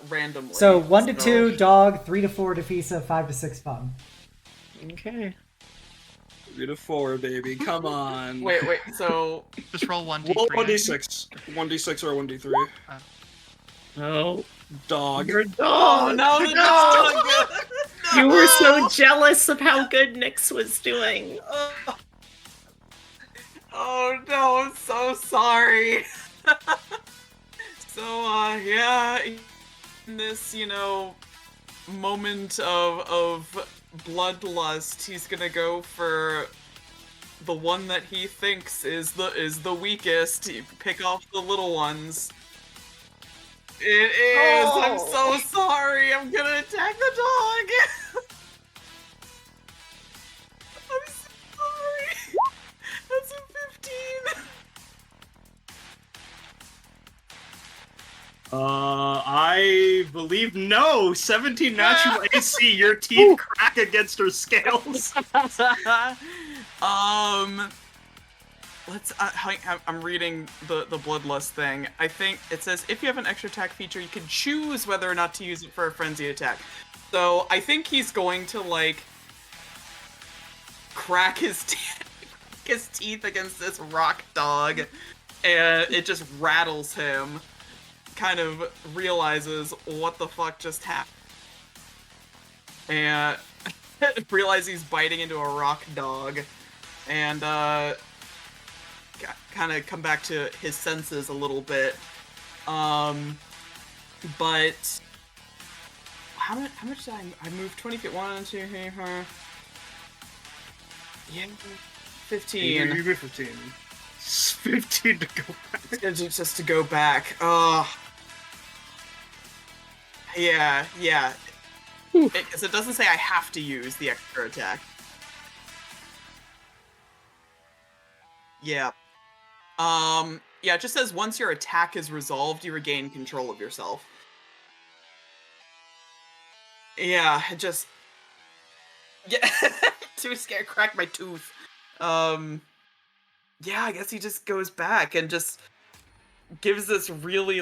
randomly. so 1 to So- 2 dog, 3 to 4 Nafisa, 5 to 6 Fung. Okay. 3 to 4, baby. Come on. Wait. So Just roll 1d3. Roll 1d6. 1d6 or 1d3. No. Dog. Your oh dog. no, the dog! You were so jealous of how good Nyx was doing. Oh no, I'm so sorry. So yeah, in this moment of bloodlust, he's gonna go for the one that he thinks is the weakest. Pick off the little ones. It is. Oh. I'm so sorry. I'm gonna attack the dog. I'm so sorry. That's a 15. I believe no. 17 natural AC. Your teeth crack against her scales. I'm reading the bloodlust thing. I think it says if you have an extra attack feature, you can choose whether or not to use it for a frenzy attack. So I think he's going to crack his teeth against this rock dog, and it just rattles him. Kind of realizes what the fuck just happened, and realizes he's biting into a rock dog, and kind of come back to his senses a little bit. But how much did I move? 20 feet. 1, 2, 3, 4. Yeah, 15. You moved 15. 15 to go back. Just to go back. Yeah. Because it doesn't say I have to use the extra attack. Yeah. Yeah, it just says once your attack is resolved, you regain control of yourself. Yeah, it just... Yeah, too scared, crack my tooth. Yeah, I guess he just goes back and just gives this really,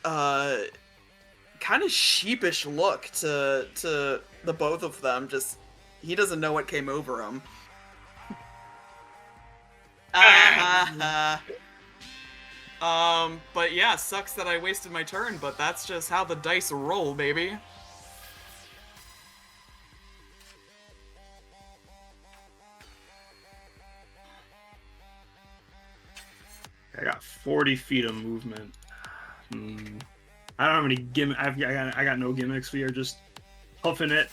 kind of sheepish look to the both of them. Just, he doesn't know what came over him. But yeah, sucks that I wasted my turn, but that's just how the dice roll, baby. I got 40 feet of movement. I don't have any gimmick. I got no gimmicks. We are just huffing it.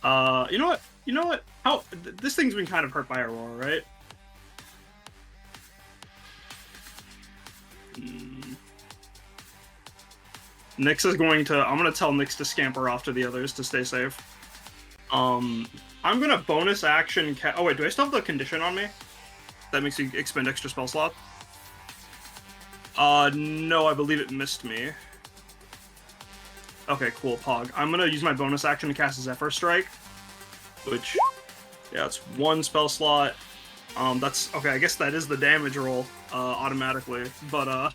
You know what? You know what? This thing's been kind of hurt by Aurora, right? Nyx is going to. I'm gonna tell Nyx to scamper off to the others to stay safe. I'm gonna bonus action. Oh wait, do I still have the condition on me? That makes you expend extra spell slot. No, I believe it missed me. Okay, cool, Pog. I'm gonna use my bonus action to cast Sapphire Strike, which, yeah, it's 1 spell slot. That's okay. I guess that is the damage roll automatically, but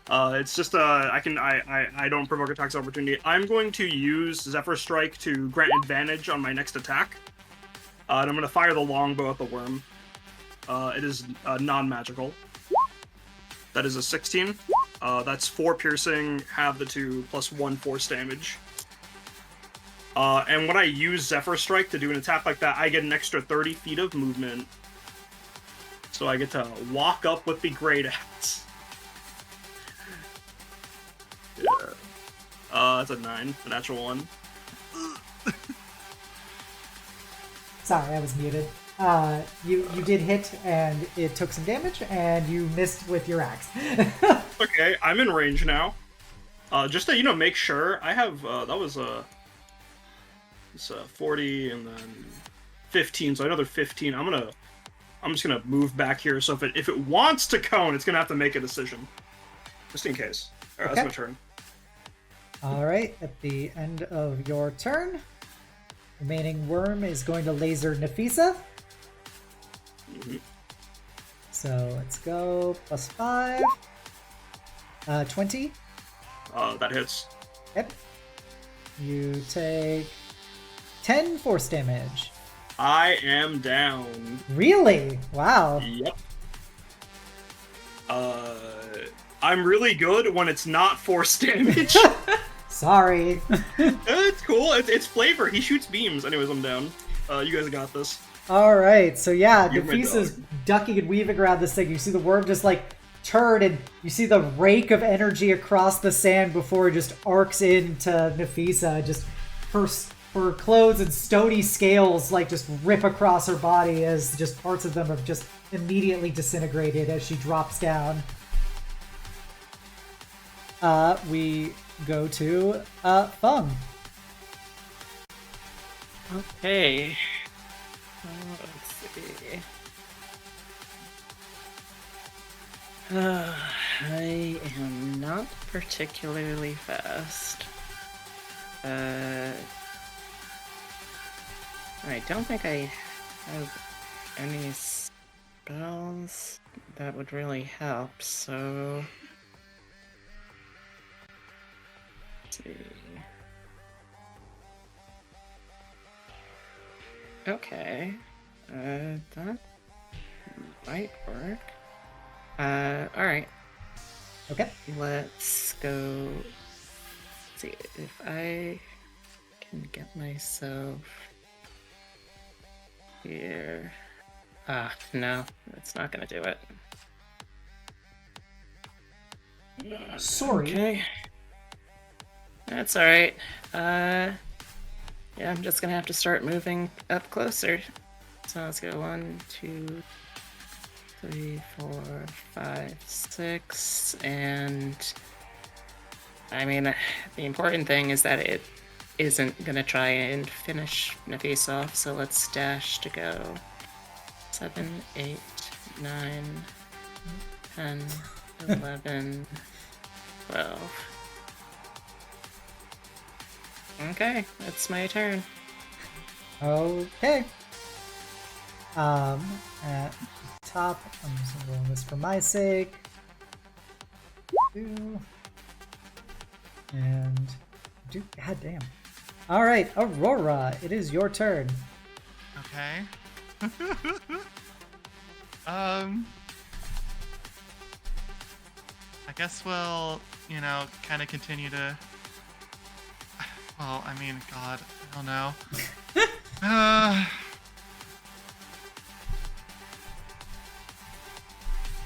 it's just I don't provoke attacks of opportunity. I'm going to use Zephyr Strike to grant advantage on my next attack, and I'm gonna fire the longbow at the worm. It is non-magical. That is a 16. That's 4 piercing, halve the 2, plus 1 force damage. And when I use Zephyr Strike to do an attack like that, I get an extra 30 feet of movement. So I get to walk up with the great axe. Yeah. That's a 9, a natural 1. Sorry, I was muted. You did hit, and it took some damage, and you missed with your axe. Okay, I'm in range now. Just to, make sure, I have, that was, it's 40, and then 15, so another 15. I'm just gonna move back here, so if it wants to cone, it's gonna have to make a decision. Just in case. Alright, Okay. That's my turn. Alright, at the end of your turn, remaining worm is going to laser Nafisa. Mm-hmm. So let's go, plus 5. 20. That hits. Yep. You take 10 force damage. I am down. Really? Wow. Yep. I'm really good when it's not force damage. Sorry. It's cool. It's flavor. He shoots beams. Anyways, I'm down. You guys got this. Alright, so yeah, You're my Nafisa's dog. ducking and weaving around this thing. You see the worm just like turn, and you see the rake of energy across the sand before it just arcs into Nafisa. Just her clothes and stony scales like just rip across her body as just parts of them have just immediately disintegrated as she drops down. We go to Feng. Okay. Let's see. I am not particularly fast. I don't think I have any spells that would really help, so... Let's see. Okay. That might work. Alright. Okay. Let's go. Let's see if I can get myself here. No, that's not gonna do it. Sorry. Okay. That's alright. Yeah, I'm just gonna have to start moving up closer. So let's go 1, 2, 3, 4, 5, 6, and I mean, the important thing is that it isn't gonna try and finish Nafisa off, so let's dash to go 7, 8, 9, 10, 11, 12. Okay, that's my turn. Okay. At the top, I'm just gonna roll this for my sake. 2. And do god damn. Alright, Aurora, it is your turn. Okay. I guess we'll, kind of continue to. Well, I mean, God, I don't know.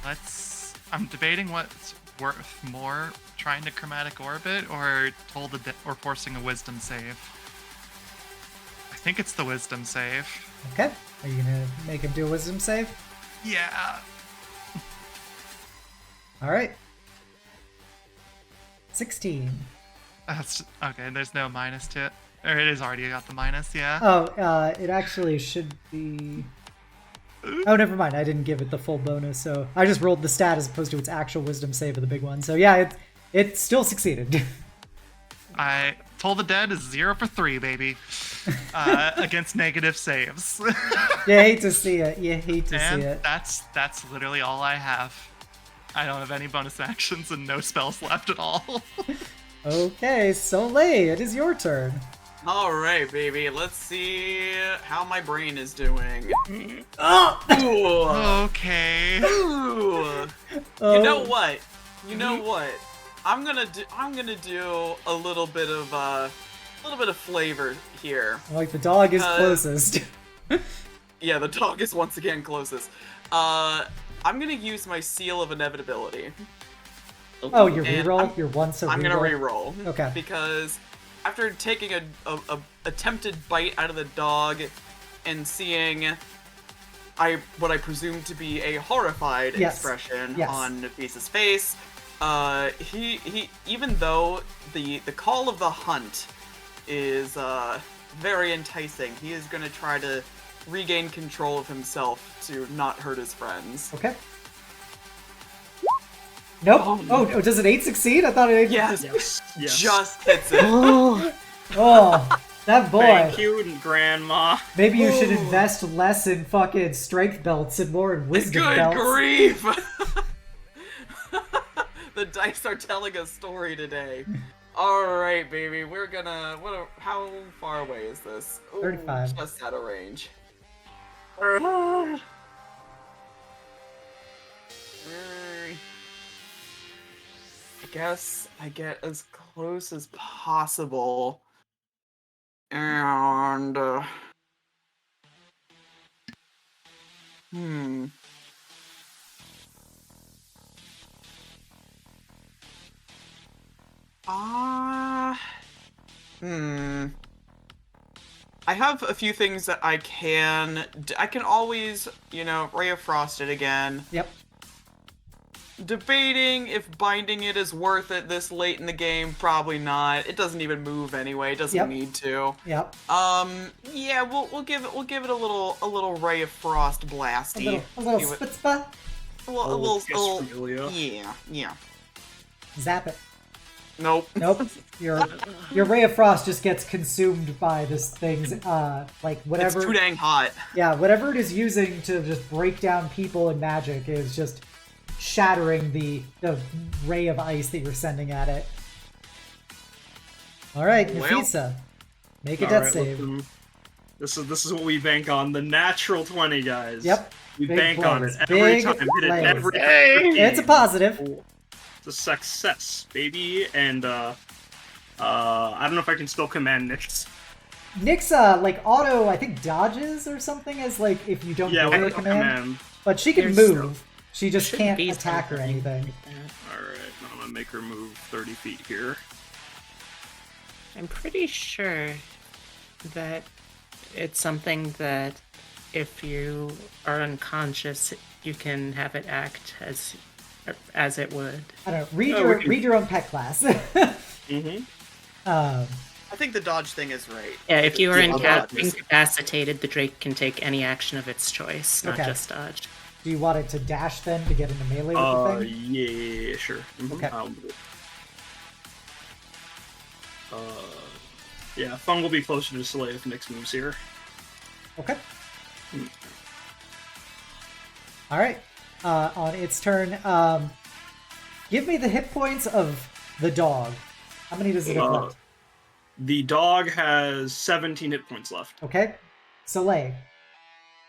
Let's I'm debating what's worth more, trying to chromatic orbit or or forcing a wisdom save. I think it's the wisdom save. Okay. Are you gonna make him do a wisdom save? Yeah. All right. 16. That's okay. There's no minus to it, or it is already got the minus. Yeah. Oh, it actually should be. Oh, never mind. I didn't give it the full bonus, so I just rolled the stat as opposed to its actual wisdom save of the big one. So yeah, it still succeeded. I Toll the Dead is 0 for 3, baby, against negative saves. You hate to see it. You hate to And see it. that's literally all I have. I don't have any bonus actions and no spells left at all. Okay, Soleil, it is your turn. Alright, baby, let's see how my brain is doing. Oh! Okay. Ooh. You know what? You know what? I'm gonna do a little bit of flavor here. Like the dog is closest. Yeah, the dog is once again closest. I'm gonna use my seal of inevitability. Oh, your And reroll? Your once a reroll? I'm gonna reroll. Okay. Because after taking a attempted bite out of the dog and seeing what I presume to be a horrified expression on Nafisa's face, he even though the call of the hunt is very enticing, he is gonna try to regain control of himself to not hurt his friends. Okay. Nope. Oh, does an 8 succeed? I thought it. Yes. Yes. Just hits it. Oh, that boy. Thank you, Grandma. Maybe you should invest less in fucking strength belts and more in wisdom Good belts. grief! The dice are telling a story today. Alright, baby, we're gonna... how far away is this? Ooh, 35. Just out of range. I guess I get as close as possible. And... I have a few things that I can always, Ray of Frost it again. Yep. Debating if binding it is worth it this late in the game, probably not. It doesn't even move anyway. It doesn't need to. Yep. Yeah, we'll give it a little Ray of Frost blasty. A little spitzpa. A little, yeah. Zap it. Nope. Your Ray of Frost just gets consumed by this thing's whatever. It's too dang hot. Yeah, whatever it is using to just break down people and magic is just shattering the ray of ice that you're sending at it. All right, Nafisa, make a death save. This is what we bank on, the natural 20, guys. Yep. We Big bank on it plays. every Big time. Hit it plays. every time. It's a positive. It's a success, baby. And I don't know if I can still command Nyx. Nyx auto I think dodges or something as if you don't give her a command. But she can move. She just can't attack or anything. Alright, I'm gonna make her move 30 feet here. I'm pretty sure that it's something that if you are unconscious, you can have it act as it would. I don't know. Read your own pet class. I think the dodge thing is right. Yeah, if you are incapacitated, the Drake can take any action of its choice, not just dodge. Do you want it to dash then to get into melee with the thing? Yeah, sure. Okay. Yeah, Feng will be closer to Soleil if Nyx moves here. Okay. Alright. On its turn, give me the hit points of the dog. How many does it have left? The dog has 17 hit points left. Okay. Soleil,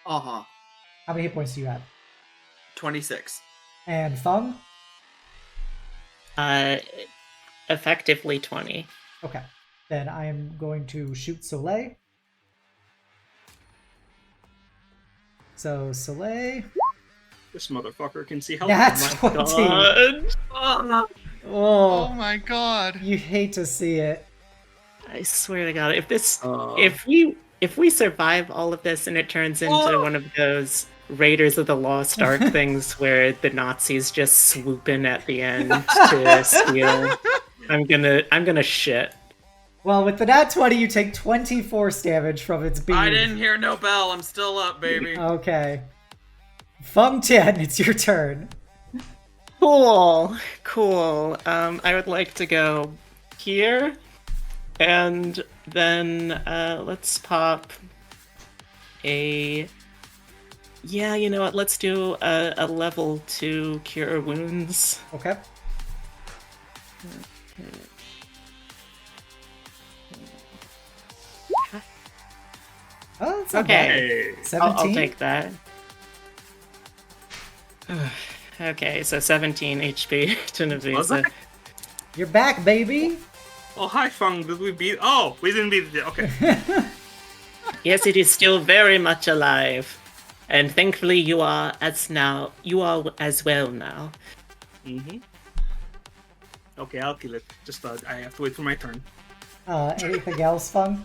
Uh-huh. how many hit points do you have? 26. And Feng? Effectively 20. Okay. Then I am going to shoot Soleil. So Soleil, This motherfucker can see help. That's Oh 20. God. Oh Oh, my god. you hate to see it. I swear to God, if this, Uh, if we survive all of this and it turns into one of those Raiders of the Lost Ark things where the Nazis just swoop in at the end to steal, I'm gonna shit. Well, with the nat 20, you take 20 force damage from its beam. I didn't hear no bell. I'm still up, baby. Okay. Feng-chen, it's your turn. Cool, cool. I would like to go here, and then let's pop a. Yeah, you know what? Let's do a level 2 cure wounds. Okay. Oh, that's not Okay. bad. hey. 17? I'll take that. Okay, so 17 HP to Was Nafisa. that? You're back, baby. Oh, hi, Fung. Did we beat? Oh, we didn't beat it. Okay. Yes, it is still very much alive, and thankfully you are as well now. Mm-hmm. Okay, I'll kill it. Just I have to wait for my turn. Anything else, Fung?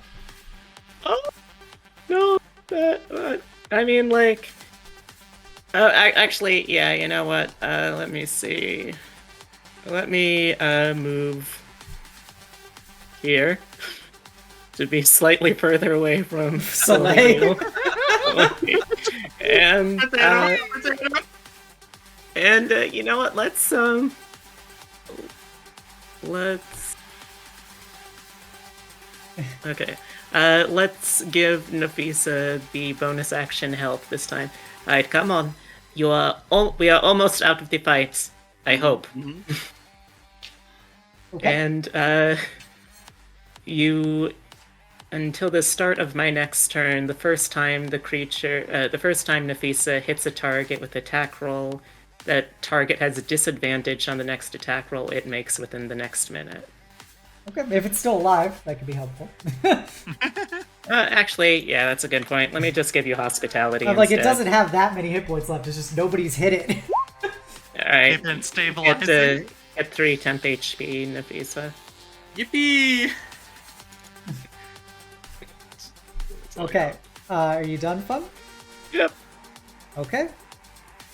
Oh no, I mean like. Actually, yeah. You know what? Let me see. Let me move here to be slightly further away from Soleil. and you know what? Let's okay. Let's give Nafisa the bonus action help this time. All right, come on. We are almost out of the fight. I hope. Mm-hmm. Okay. And you, until the start of my next turn, the first time Nafisa hits a target with attack roll, that target has a disadvantage on the next attack roll it makes within the next minute. Okay, if it's still alive, that could be helpful. Actually, yeah, that's a good point. Let me just give you hospitality. I'm like, it instead. doesn't have that many hit points left, it's just nobody's hit it. Alright. They've been stabilizing. Get 3 temp HP, Nafisa. Yippee! Okay, are you done, Fung? Yep. Okay.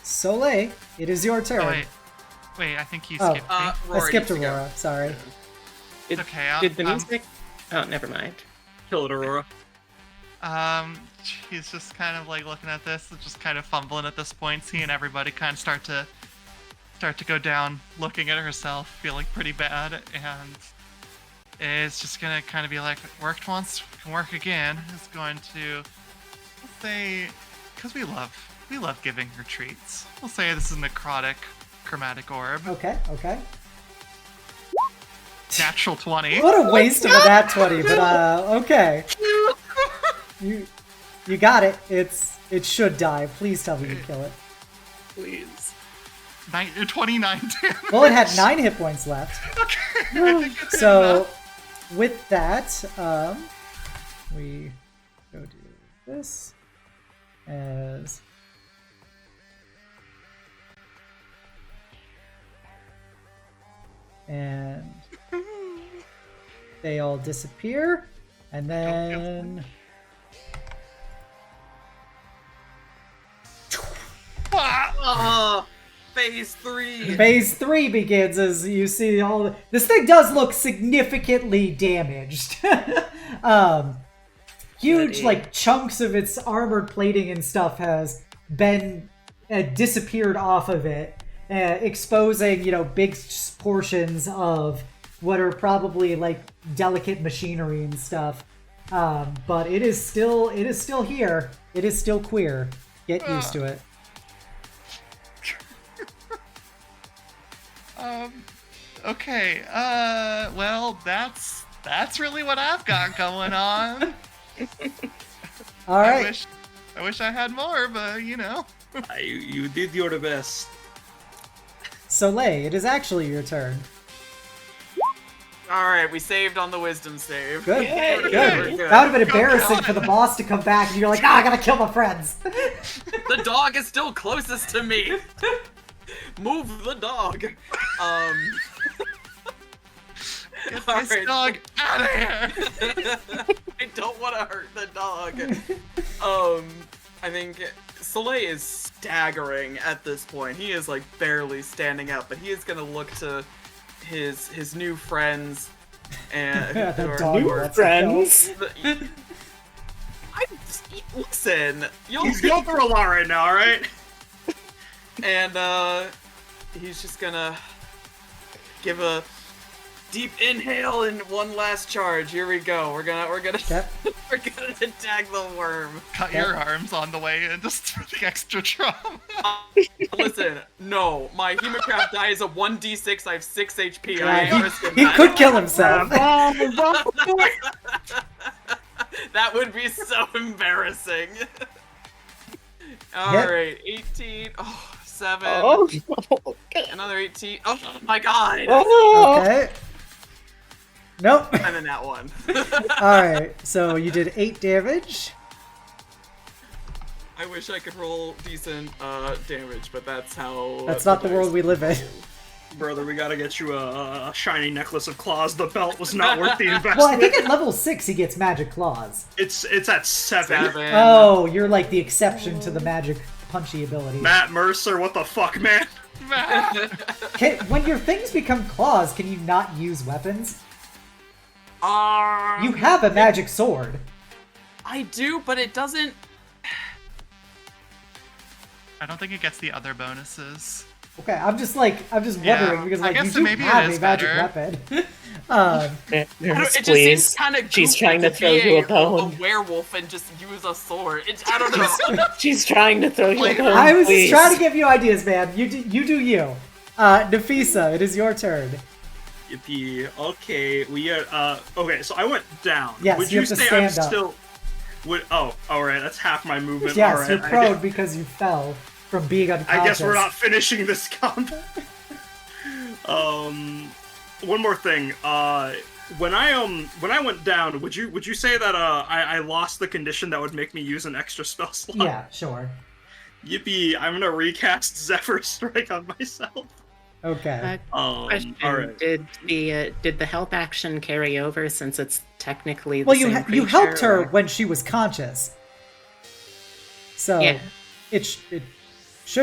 Soleil, it is your turn. Oh, wait, I think you Oh. skipped me. I Rory skipped needs to go. Aurora, sorry. Did, Okay, did the music? Oh, never mind. Kill it, Aurora. She's just kind of like looking at this, just kind of fumbling at this point, seeing everybody kind of start to go down, looking at herself, feeling pretty bad, and is just gonna kind of be like, worked once, can work again. Is going to, let's say, because we love giving her treats. We'll say this is necrotic chromatic orb. Okay, okay. Natural 20. What a waste of a nat 20, but okay. You got it. It should die. Please tell me you kill it. Please. 29 damage. Well, it had 9 hit points left. Okay. So, with that, we go do this as and they all disappear, and then Oh, phase 3. phase 3 begins as you see this thing does look significantly damaged. Huge Bloody. like chunks of its armored plating and stuff has been disappeared off of it, exposing big portions of what are probably like delicate machinery and stuff. But it is still here. It is still queer. Get used to it. Okay. Well, that's really what I've got going on. All right. I wish I had more, but You did your best. Soleil, it is actually your turn. Alright, we saved on the wisdom save. Good. Yay. We're Good. We're good. That would have been embarrassing for the boss to come back and you're like, I gotta kill my friends. The dog is still closest to me. Move the dog. Get this Alright. dog out of here! I don't want to hurt the dog. I think Soleil is staggering at this point. He is like barely standing up, but he is gonna look to his new friends and The or- dog New wants to kill. friends. Listen, He's going through a lot right now, alright? and he's just gonna give a deep inhale and one last charge. Here we go. We're gonna Yep. we're gonna attack the worm. Cut your arms on the way in just for the extra trauma. Listen, no, my Hemocraft die is a 1d6. I have 6 HP. I Yeah, ain't risking he that. could kill himself. That would be so embarrassing. Alright, 18. Oh, 7. Oh, Another 18. Oh my god! oh. Okay. Nope. And then that one. Alright, so you did 8 damage. I wish I could roll decent damage, but that's how. That's not the world we live in. Brother, we gotta get you a shiny necklace of claws. The belt was not worth the investment. Well, I think at level 6 he gets magic claws. It's at 7. 7. Oh, you're like the exception to the magic punchy ability. Matt Mercer, what the fuck, man? When your things become claws, can you not use weapons? You have a magic sword. I do, but it doesn't. I don't think it gets the other bonuses. Okay, I'm just wondering Yeah, because I like guess you so do maybe it have is a magic better. weapon. It just seems Please. kind of. She's trying to throw you a bone. werewolf and just use a sword. I don't know. She's trying to throw you a Like, bone. I was please. trying to give you ideas, man. You do you. Nafisa, it is your turn. Yippee. Okay, okay, so I went down. Yes, Would you you have to say I'm stand up. still... alright, that's half my movement. Yes, Alright, you're prone because you fell from being unconscious. I guess we're not finishing this combat. One more thing. When I went down, would you say that I lost the condition that would make me use an extra spell slot? Yeah, sure. Yippee! I'm gonna recast Zephyr Strike on myself. Okay. Question, alright. did the help action carry over since it's technically the Well, same you helped creature, her or- when she was conscious. So Yeah. it should.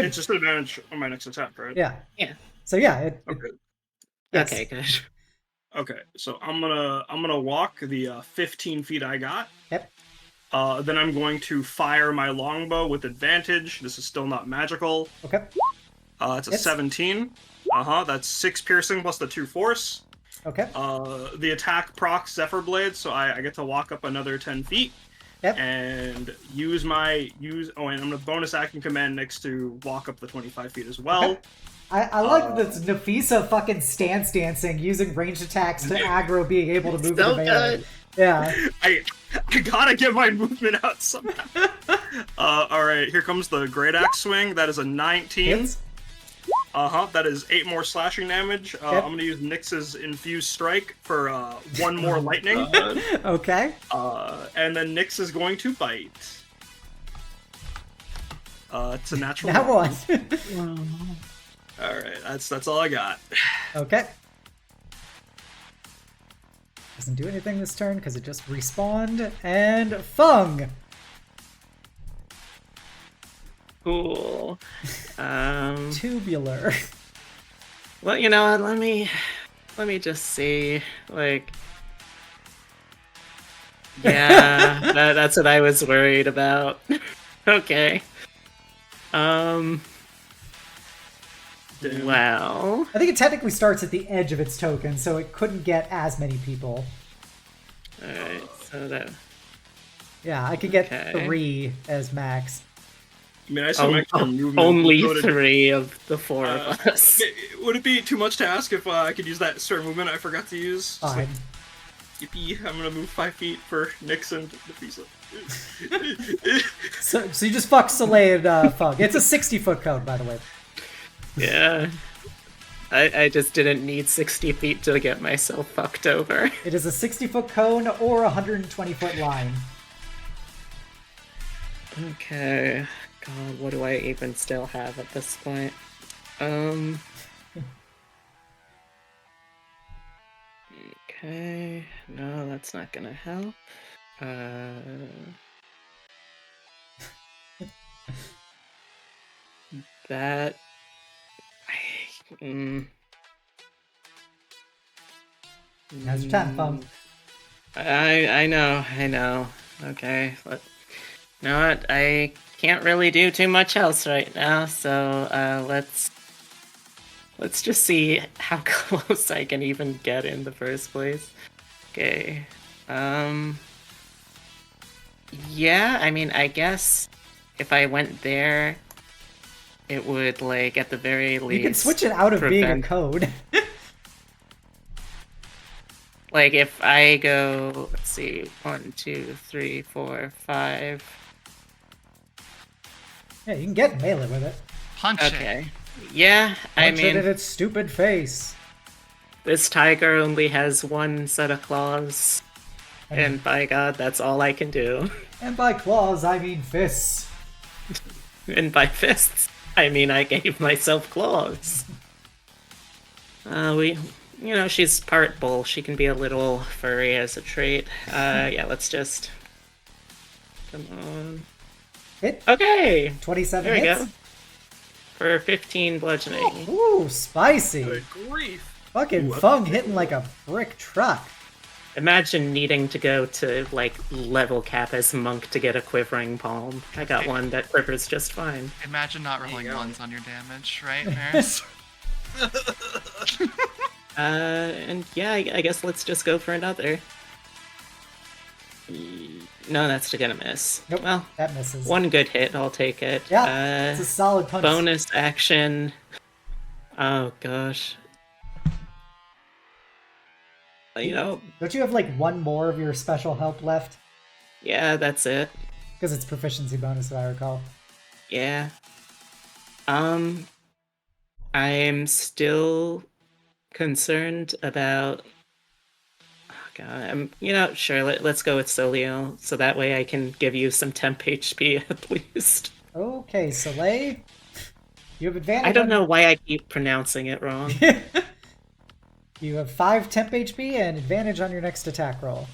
It's just an advantage on my next attack, right? Yeah. Yeah. So yeah. It, Okay. yes. Okay, good. Okay, so I'm gonna walk the 15 feet I got. Yep. Then I'm going to fire my longbow with advantage. This is still not magical. Okay. It's a Hits. 17. That's 6 piercing plus the 2 force. Okay. The attack procs Zephyr Blade, so I get to walk up another 10 feet. Yep. And and I'm gonna bonus action command next to walk up the 25 feet as well. Okay. I like this Nafisa fucking stance dancing, using ranged attacks to aggro being able to move So into melee. good. Yeah. I gotta get my movement out somehow. Alright, here comes the Great Axe Swing. That is a 19. Hits. That is 8 more slashing damage. I'm gonna use Nyx's Infused Strike for 1 more lightning. Okay. And then Nyx is going to bite. It's a natural That one. Alright, that's all I got. Okay. Doesn't do anything this turn because it just respawned. And Feng! Cool. Tubular. Well, you know what? Let me just see. Like, yeah, that's what I was worried about. Okay. Damn. Well, I think it technically starts at the edge of its token, so it couldn't get as many people. alright. So that Yeah, I could get Okay. 3 as max. I mean, I saw extra movement. only Go to- 3 of the 4 of us. Would it be too much to ask if I could use that spare movement I forgot to use? Fine. Yippee, I'm gonna move 5 feet for Nyx and Nafisa. So you just fuck Soleil and Fung. It's a 60-foot cone, by the way. Yeah. I just didn't need 60 feet to get myself fucked over. It is a 60-foot cone or a 120-foot line. Okay. God, what do I even still have at this point? Okay. No, that's not gonna help. That... Now's your time, Feng. I know. Okay, but you know what? I can't really do too much else right now, so let's just see how close I can even get in the first place. Okay. Yeah, I mean, I guess if I went there, it would, like, at the very least... You can switch it out of being a code. Like, if I go, let's see, 1, 2, 3, 4, 5... Yeah, you can get melee with it. Punch it. Okay. Yeah, I Punch it mean, in its stupid face. this tiger only has one set of claws, and by God, that's all I can do. And by claws, I mean fists. And by fists, I mean I gave myself claws. She's part bull. She can be a little furry as a trait. Yeah, let's just... Come on. Hit. Okay! 27 There we hits. go. For 15 bludgeoning. Ooh, spicy. Good grief. Fucking Ooh, Feng hitting like a brick truck. Imagine needing to go to, like, level cap as monk to get a quivering palm. I got one that quivers just fine. Imagine not There you rolling go. ones on your damage, right, Meris? And yeah, I guess let's just go for another. No, that's gonna miss. Nope, Well, that misses. one good hit, I'll take it. Yeah, it's a solid punch. Bonus action. Oh gosh. Don't you have like one more of your special help left? Yeah, that's it. Because it's proficiency bonus, if I recall. Yeah. I'm still concerned about... Oh god, sure, let's go with Soleil, so that way I can give you some temp HP at least. Okay, Soleil. You have advantage. I don't know why I keep pronouncing it wrong. You have 5 temp HP and advantage on your next attack roll.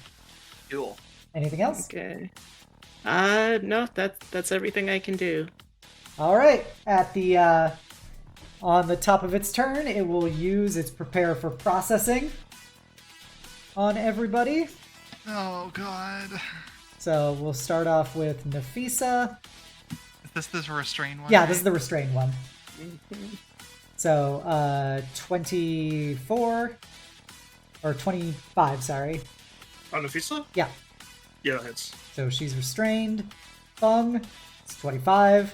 Cool. Anything else? Okay. No, that's everything I can do. Alright, at the, on the top of its turn, it will use its prepare for processing on everybody. Oh god. So we'll start off with Nafisa. Is this the restrained one? Yeah, this is the restrained one. So, 24, or 25, sorry. On Nafisa? Yeah, Yeah, that hits. so she's restrained. Feng, it's 25.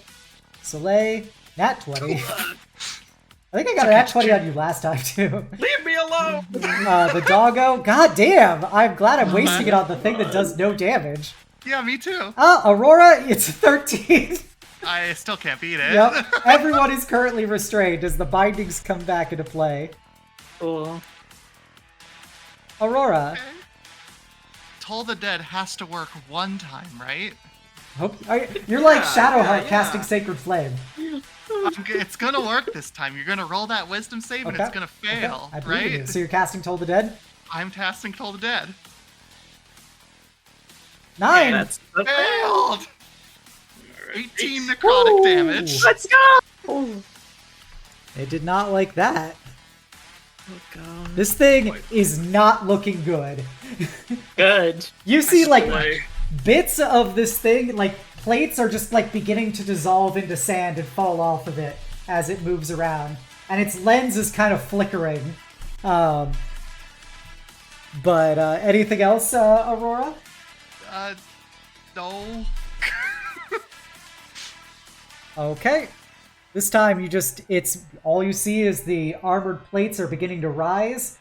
Soleil, nat 20. I think I got a nat 20 on you last time, too. Leave me alone! The doggo, god damn, I'm glad I'm wasting it on the thing that does no damage. Yeah, me too. Aurora, it's 13. I still can't beat it. Yep, everyone is currently restrained as the bindings come back into play. Cool. Aurora, Okay. Toll the Dead has to work one time, right? you're like Yeah, Shadowheart yeah. casting Sacred Flame. It's gonna work this time. You're gonna roll that wisdom save and it's gonna Okay, fail, I believe you. right? So you're casting Toll the Dead? I'm casting Toll the Dead. 9! That's Failed! 18 necrotic Ooh. damage. Let's go! It did not like that. Oh god. This thing is not looking good. Good. You see, like, Like, bits of this thing, like, plates are just, like, beginning to dissolve into sand and fall off of it as it moves around. And its lens is kind of flickering. But, anything else, Aurora? No. Okay. This time it's all you see is the armored plates are beginning to rise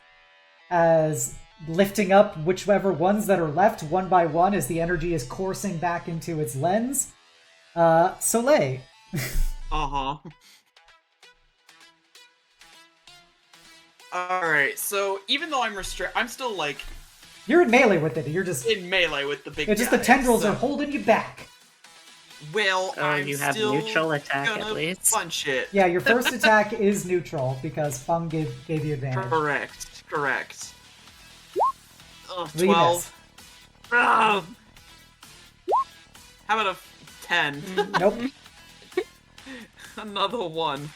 as lifting up whichever ones that are left one by one as the energy is coursing back into its lens. Soleil. Uh-huh. Alright, so even though I'm still, like, You're in melee with it. You're just... in melee with the big It's just guy, the tendrils so... are holding you back. Well, Oh, I'm you have still neutral attack gonna at least? punch it. Yeah, your first attack is neutral because Feng gave you advantage. Correct. Oh, Will you 12. Oh. How about a 10? Nope. Another one.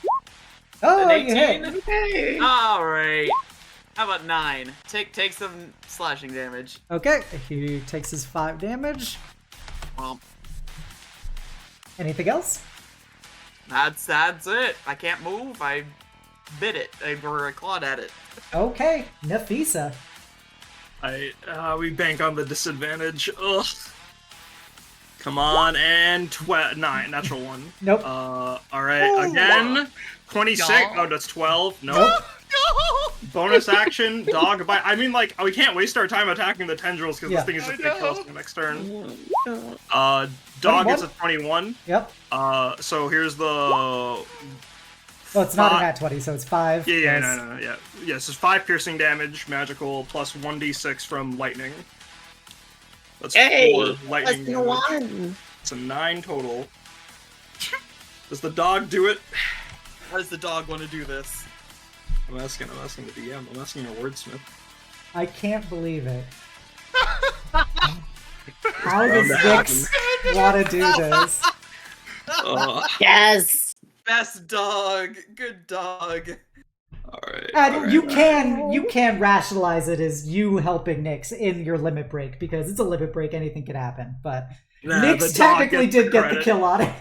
Oh, An you 18? hit. Hey! Alright. How about 9? Take some slashing damage. Okay, he takes his 5 damage. Well, Anything else? that's it. I can't move. I bit it. I clawed at it. Okay, Nafisa. We bank on the disadvantage. Ugh. Come on, and 9, natural 1. Nope. Alright, again. 26. Y'all. Oh, that's 12. Nope. Nope. Bonus action, dog bite. I mean, like, we can't waste our time attacking the tendrils because Yeah. this thing is just I gonna kill us know. in the next turn. Oh, Dog 21? gets a 21. Yep. So here's the. Well, it's not a nat 20, so it's 5. Yeah, plus- no. Yeah. Yes, it's 5 piercing damage, magical, plus 1d6 from lightning. That's hey! 4 lightning Plus damage. 1! It's a 9 total. Does the dog do it? How does the dog want to do this? I'm asking the DM. I'm asking a wordsmith. I can't believe it. How Round does to Nix want to do this? Yes! Best dog. Good dog. Alright. And you can rationalize it as you helping Nix in your limit break because it's a limit break. Anything could happen. But Nix technically did get the kill on it.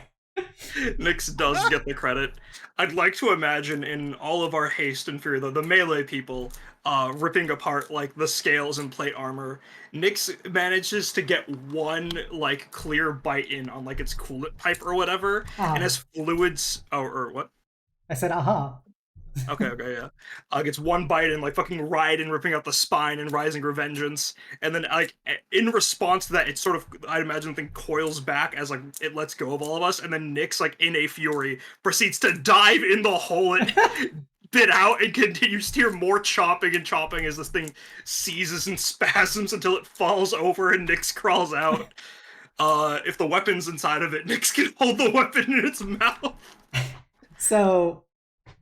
Nix does get the credit. I'd like to imagine in all of our haste and fear, though, the melee people ripping apart like the scales and plate armor. Nix manages to get one like clear bite in on like its coolant pipe or whatever, and as fluids. Oh, or what? I said, Okay, yeah. Gets one bite and like fucking Raiden ripping out the spine and rising revengeance, and then like in response to that, it sort of I'd imagine thing coils back as like it lets go of all of us, and then Nix like in a fury proceeds to dive in the hole and bit out and continues to hear more chopping and chopping as this thing seizes and spasms until it falls over and Nix crawls out. If the weapon's inside of it, Nix can hold the weapon in its mouth. So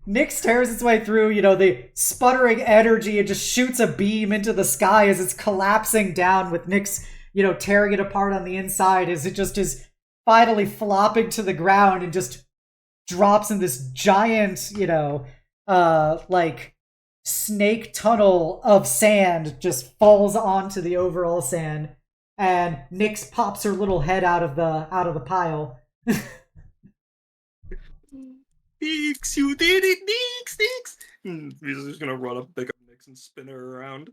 Nix tears its way through, the sputtering energy and just shoots a beam into the sky as it's collapsing down with Nix, tearing it apart on the inside as it just is finally flopping to the ground and just drops in this giant, like snake tunnel of sand, just falls onto the overall sand, and Nix pops her little head out of the pile. Nix, you did it, Nix! He's just gonna run up, pick up Nix, and spin her around.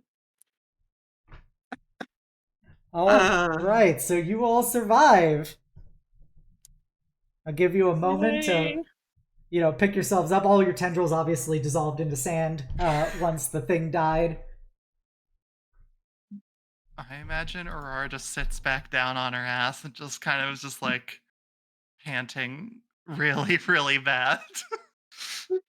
Right, so you all survive. I'll give you a moment to, pick yourselves up. All your tendrils obviously dissolved into sand once the thing died. I imagine Aurora just sits back down on her ass and just kind of is just like panting really, really bad.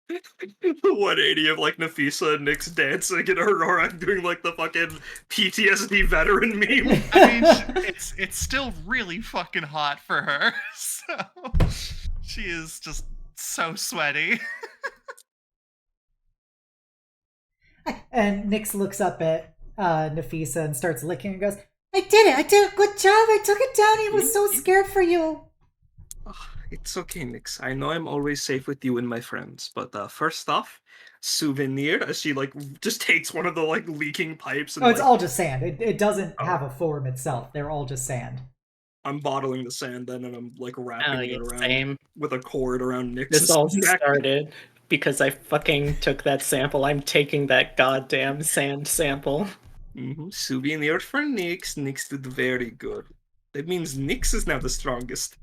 180 of like Nafisa and Nix dancing and Aurora doing like the fucking PTSD veteran meme. I mean, it's still really fucking hot for her, so she is just so sweaty. And Nix looks up at Nafisa and starts licking and goes, I did it! I did a good job! I took it down! He was so scared for you! Oh, it's okay, Nix. I know I'm always safe with you and my friends, but first off, souvenir, as she like just takes one of the like leaking pipes and Oh, it's like, all just sand. It doesn't have a form itself. They're all just sand. I'm bottling the sand then and I'm like wrapping it around same. with a cord around Nix's This all neck. started because I fucking took that sample. I'm taking that goddamn sand sample. Souvenir for Nix. Nix did very good. That means Nix is now the strongest.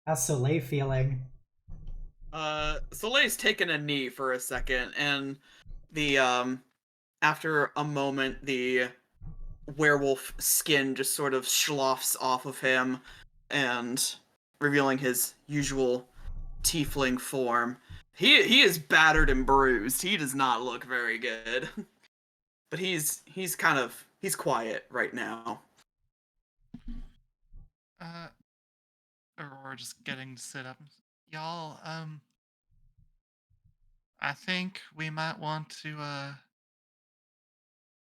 How's Soleil feeling? Soleil's taken a knee for a second, and the after a moment, the werewolf skin just sort of sloughs off of him, and revealing his usual tiefling form. He is battered and bruised. He does not look very good. But he's quiet right now. Aurora just getting to sit up. Y'all, I think we might want to,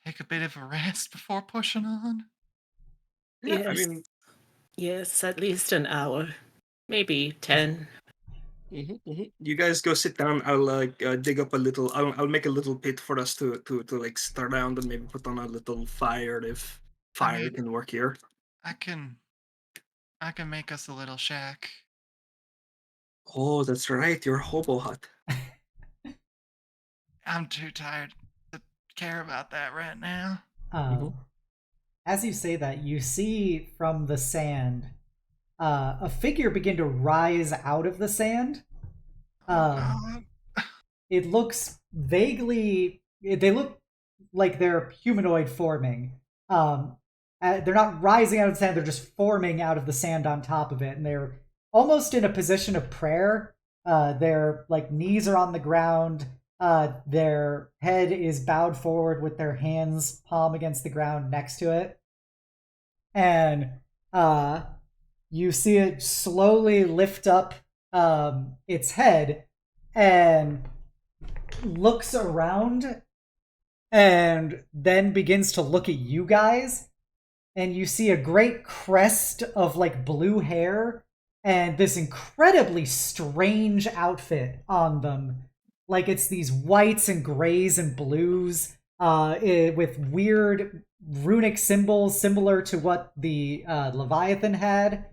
take a bit of a rest before pushing on. Yeah, Yes. I mean, Yes, at least an hour. Maybe 10. you guys go sit down. I'll dig up a little. I'll make a little pit for us to like sit around and maybe put on a little fire if fire can work here. I can make us a little shack. Oh, that's right. Your hobo hut. I'm too tired to care about that right now. As you say that, you see from the sand a figure begin to rise out of the sand. It looks vaguely... They look like they're humanoid forming. They're not rising out of the sand, they're just forming out of the sand on top of it, and they're almost in a position of prayer. Their like knees are on the ground. Their head is bowed forward with their hands palm against the ground next to it. And you see it slowly lift up its head and looks around and then begins to look at you guys. And you see a great crest of like blue hair and this incredibly strange outfit on them. Like it's these whites and grays and blues with weird runic symbols similar to what the Leviathan had.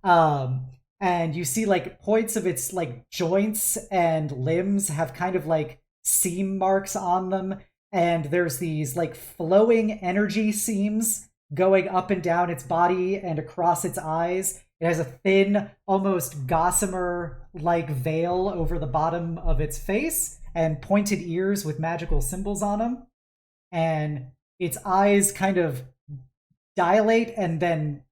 And you see like points of its like joints and limbs have kind of like seam marks on them. And there's these like flowing energy seams going up and down its body and across its eyes. It has a thin, almost gossamer-like veil over the bottom of its face and pointed ears with magical symbols on them. And its eyes kind of dilate and then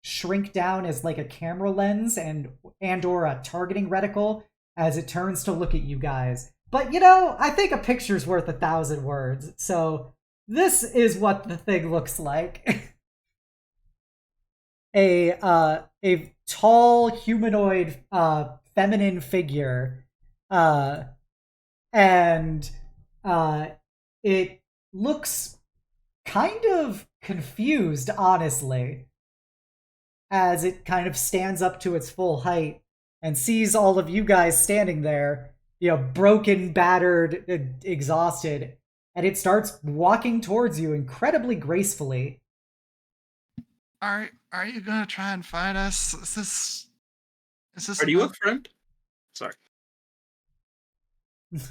shrink down as like a camera lens and/or a targeting reticle as it turns to look at you guys. But, you know, I think a picture's worth 1,000 words. So this is what the thing looks like. A tall humanoid feminine figure, and it looks kind of confused, honestly, as it kind of stands up to its full height and sees all of you guys standing there, you know, broken, battered, exhausted, and it starts walking towards you incredibly gracefully. Are you gonna try and fight us? Is this? Are you a friend? Sorry. You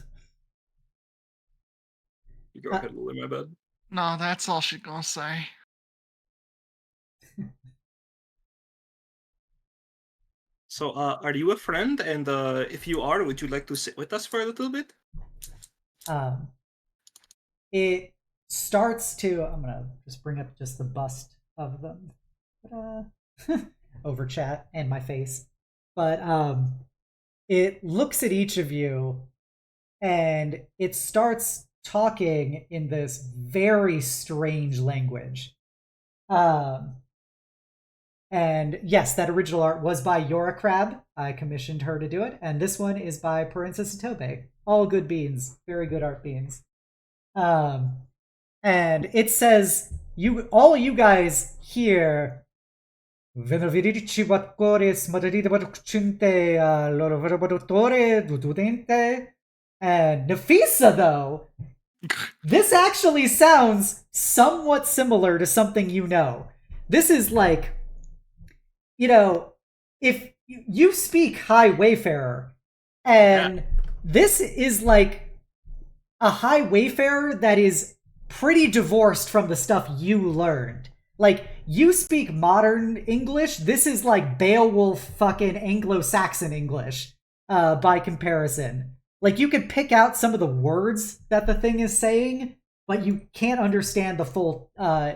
go ahead, Lily, my bad. No, that's all she's gonna say. So, are you a friend? And if you are, would you like to sit with us for a little bit? It starts to... I'm gonna just bring up just the bust of them over chat and my face. But it looks at each of you and it starts talking in this very strange language. And yes, that original art was by Yora Crab. I commissioned her to do it. And this one is by Princess Tobe. All good beans. Very good art beans. And it says, all you guys hear... And Nafisa, though, this actually sounds somewhat similar to something you know. This is like, you know, if you speak High Wayfarer, and this is like a High Wayfarer that is pretty divorced from the stuff you learned. Like, you speak modern English, this is like Beowulf fucking Anglo-Saxon English, by comparison. Like, you could pick out some of the words that the thing is saying, but you can't understand the full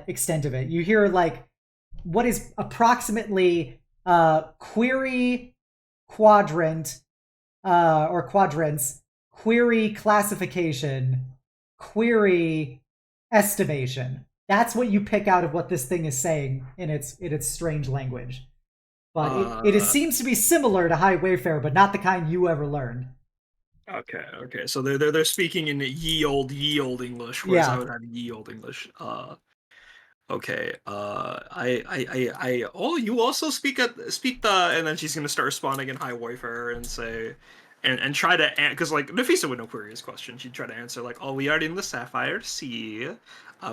extent of it. You hear, like, what is approximately query, quadrant, or quadrants, query classification, query estimation. That's what you pick out of what this thing is saying in its strange language. But it seems to be similar to High Wayfarer, but not the kind you ever learned. Okay. So they're speaking in ye old English, whereas I would have ye old English. Okay. Oh, you also speak the, and then she's gonna start responding in High Wayfarer and say, and try to, because like Nafisa would know query his question. She'd try to answer like, "Oh, we are in the Sapphire Sea.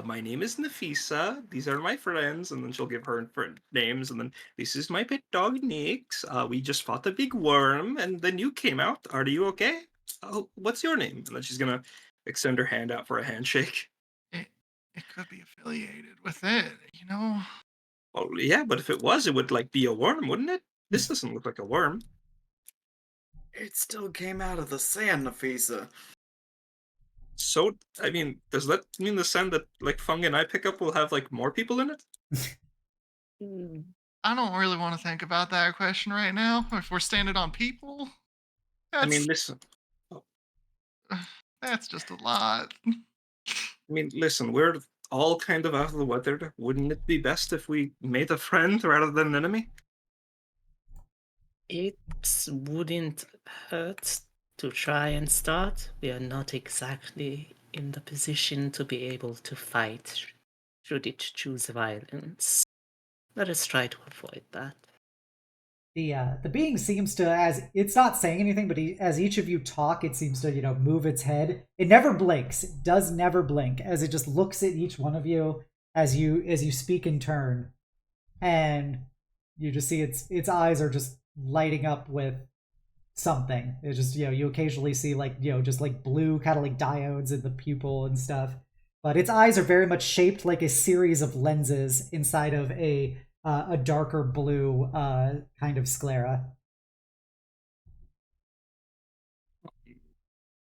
My name is Nafisa. These are my friends," and then she'll give her names, and then this is my pet dog Nix. We just fought a big worm, and then you came out. Are you okay? Oh, what's your name? And then she's gonna extend her hand out for a handshake. It could be affiliated with it, you know? Oh yeah, but if it was, it would like be a worm, wouldn't it? This doesn't look like a worm. It still came out of the sand, Nafisa. So, I mean, does that mean the sand that like Fung and I pick up will have like more people in it? I don't really want to think about that question right now. If we're standing on people, I that's mean, listen. that's just a lot. I mean, listen. We're all kind of out of the weather. Wouldn't it be best if we made a friend rather than an enemy? It wouldn't hurt to try and start. We are not exactly in the position to be able to fight should it choose violence. Let us try to avoid that. The being seems to, as it's not saying anything, but as each of you talk, it seems to move its head. It never blinks. It does never blink as it just looks at each one of you as you speak in turn, and you just see its eyes are just lighting up with something. It's just you occasionally see like just like blue kind of like diodes in the pupil and stuff, but its eyes are very much shaped like a series of lenses inside of a darker blue kind of sclera.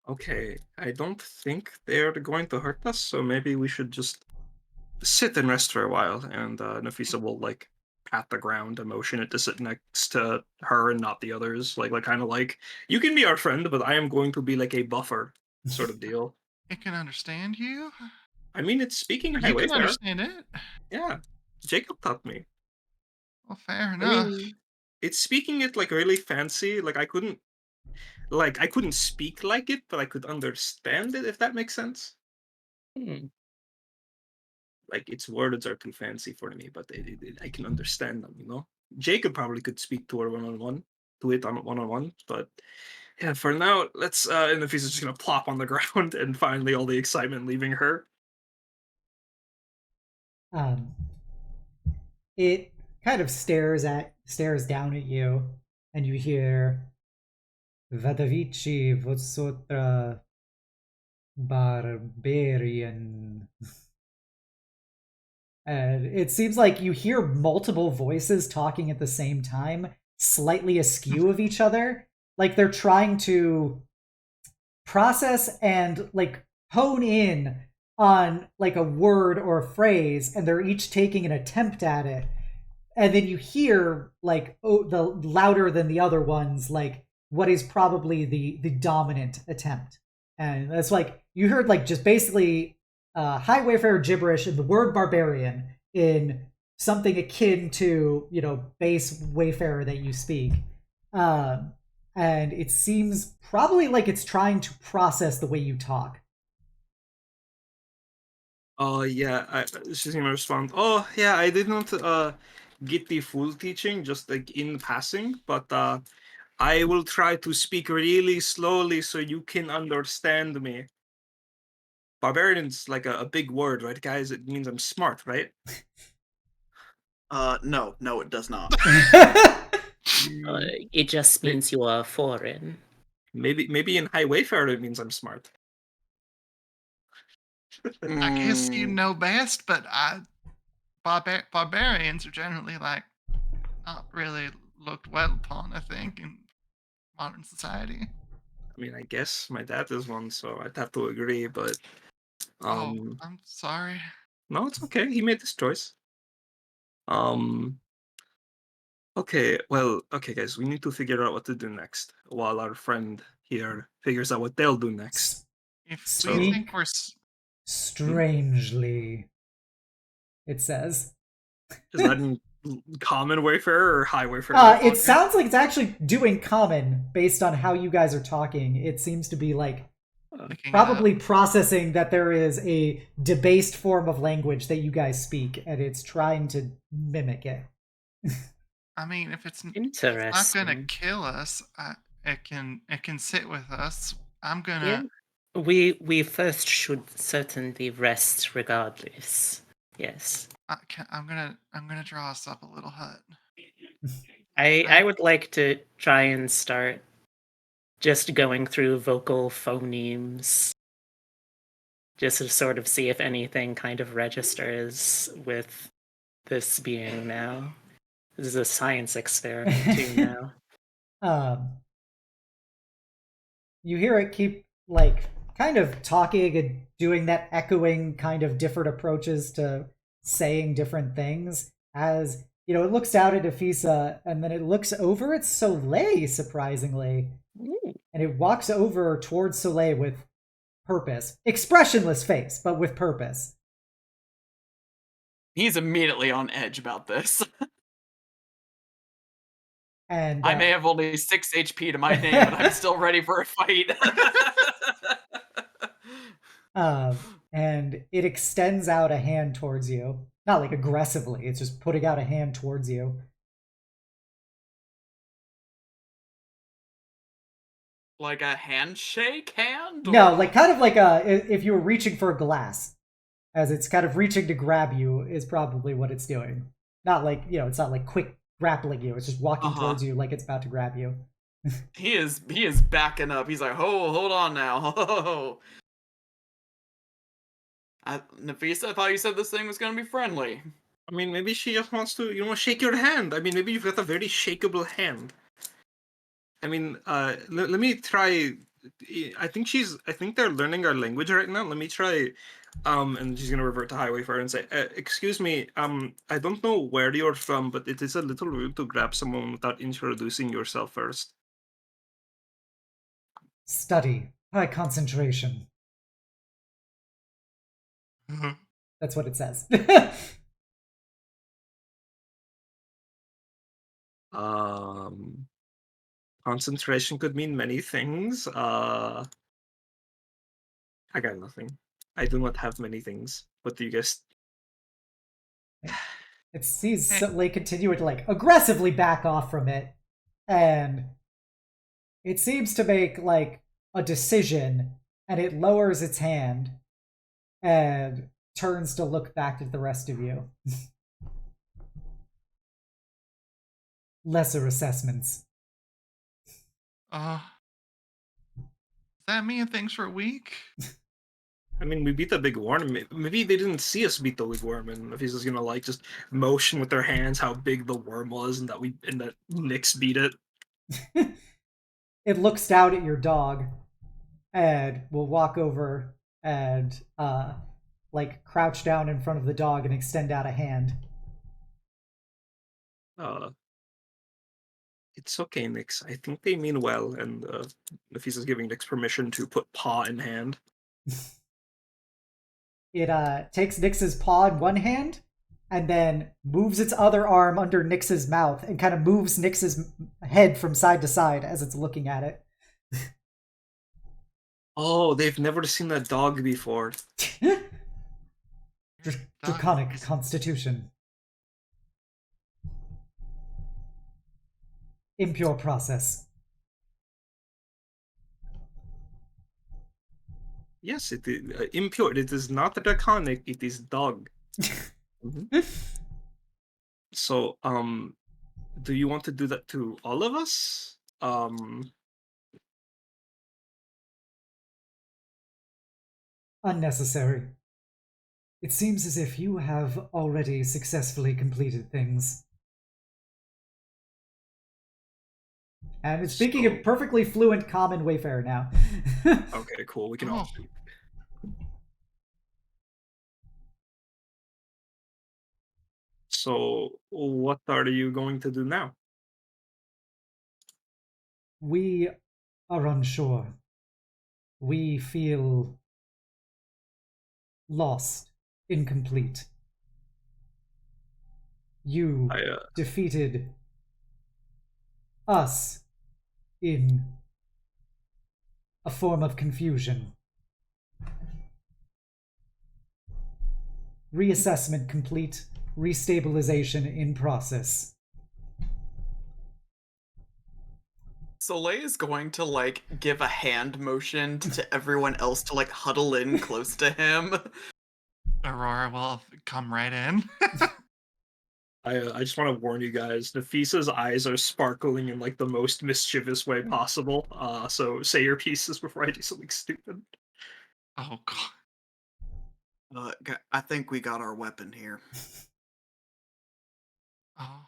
Okay, I don't think they're going to hurt us, so maybe we should just sit and rest for a while. And Nafisa will like pat the ground and motion it to sit next to her and not the others. Like kind of like, you can be our friend, but I am going to be like a buffer sort of deal. It can understand you. I mean, it's speaking You High can Wayfarer. understand it. Yeah, Jacob taught me. Well, fair I enough. mean, it's speaking it like really fancy. Like I couldn't speak like it, but I could understand it, if that makes sense. Like its words are too fancy for me, but I can understand them. Jacob probably could speak to her one-on-one, one-on-one, but yeah, for now, let's. And if he's just gonna plop on the ground, and finally, all the excitement leaving her. It kind of stares down at you, and you hear Vadavici Vosotra Barbarian. And it seems like you hear multiple voices talking at the same time, slightly askew of each other. Like they're trying to process and like hone in on like a word or a phrase, and they're each taking an attempt at it. And then you hear like the louder than the other ones, like what is probably the dominant attempt. And that's like you heard like just basically High Wayfarer gibberish and the word barbarian in something akin to base Wayfarer that you speak, and it seems probably like it's trying to process the way you talk. Yeah, she's gonna respond. Oh yeah, I didn't get the full teaching, just like in passing, but I will try to speak really slowly so you can understand me. Barbarian's like a big word, right, guys? It means I'm smart, right? No, it does not. It just means you are foreign. Maybe in High Wayfarer it means I'm smart. I guess you know best, but barbarians are generally like not really looked well upon, I think, in modern society. I mean, I guess my dad is one, so I'd have to agree, but I'm sorry. no, it's okay. He made this choice. Okay, well, okay, guys, we need to figure out what to do next while our friend here figures out what they'll do next. If So- we Speak think we're strangely, it says. Is that in common Wayfarer or high Wayfarer? It sounds like it's actually doing common based on how you guys are talking. It seems to be like picking probably processing that there is a debased form of language that you guys speak, and it's trying to mimic it. I mean, if it's not Interesting. gonna kill us, it can sit with us. I'm gonna. Yeah. We first should certainly rest regardless. Yes. I'm gonna draw us up a little hut. I would like to try and start just going through vocal phonemes. Just to sort of see if anything kind of registers with this being now. This is a science experiment too now. You hear it keep like kind of talking and doing that echoing kind of different approaches to saying different things as you know it looks out at Nafisa and then it looks over at Soleil surprisingly Ooh. and it walks over towards Soleil with purpose, expressionless face but with purpose. He's immediately on edge about this. And I may have only 6 HP to my name, but I'm still ready for a fight. and it extends out a hand towards you. Not like aggressively, it's just putting out a hand towards you. Like a handshake hand? No, or- like kind of like if you were reaching for a glass. As it's kind of reaching to grab you is probably what it's doing. Not like, you know, it's not like quick grappling you. It's just walking towards you like it's about to grab you. He is backing up. He's like, oh, hold on now. Nafisa, I thought you said this thing was gonna be friendly. I mean, maybe she just wants to, shake your hand. I mean, maybe you've got a very shakeable hand. I mean, let me try. I think they're learning our language right now. Let me try. And she's gonna revert to Highway Fire and say, "Excuse me. I don't know where you're from, but it is a little rude to grab someone without introducing yourself first." Study. High concentration. That's what it says. Concentration could mean many things. I got nothing. I do not have many things. What do you guys? It sees Soleil continuing to like aggressively back off from it, and it seems to make like a decision, and it lowers its hand and turns to look back at the rest of you. Lesser assessments. Does that mean things for a week? I mean, we beat the big worm. Maybe they didn't see us beat the big worm, and if he's just gonna like just motion with their hands how big the worm was, and that Nyx beat it. It looks down at your dog, and will walk over and like crouch down in front of the dog and extend out a hand. It's okay, Nyx. I think they mean well, and Nafisa's giving Nyx permission to put paw in hand. It takes Nyx's paw in one hand and then moves its other arm under Nyx's mouth and kind of moves Nyx's head from side to side as it's looking at it. Oh, they've never seen a dog before. Draconic constitution. Impure process. Yes, it is impure. It is not draconic. It is dog. So, do you want to do that to all of us? Unnecessary. It seems as if you have already successfully completed things. And it's speaking in perfectly fluent common Wayfarer now. Okay, cool. We can all speak. So, what are you going to do now? We are unsure. We feel lost, incomplete. You defeated us in a form of confusion. Reassessment complete. Restabilization in process. Soleil is going to, like, give a hand motion to everyone else to, like, huddle in close to him. Aurora will come right in. I just want to warn you guys, Nafisa's eyes are sparkling in like the most mischievous way possible. So say your pieces before I do something stupid. Oh god. I think we got our weapon here. Oh.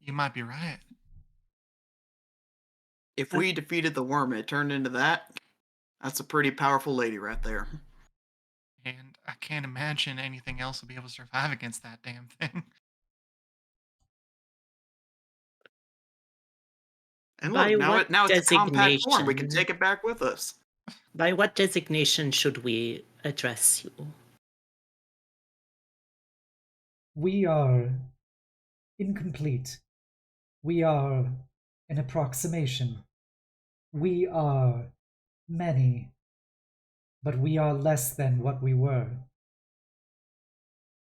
You might be right. If we defeated the worm and it turned into that, that's a pretty powerful lady right there. And I can't imagine anything else will be able to survive against that damn thing. And By look, now, what now it's a compact form. We can designation? take it back with us. By what designation should we address you? We are incomplete. We are an approximation. We are many, but we are less than what we were.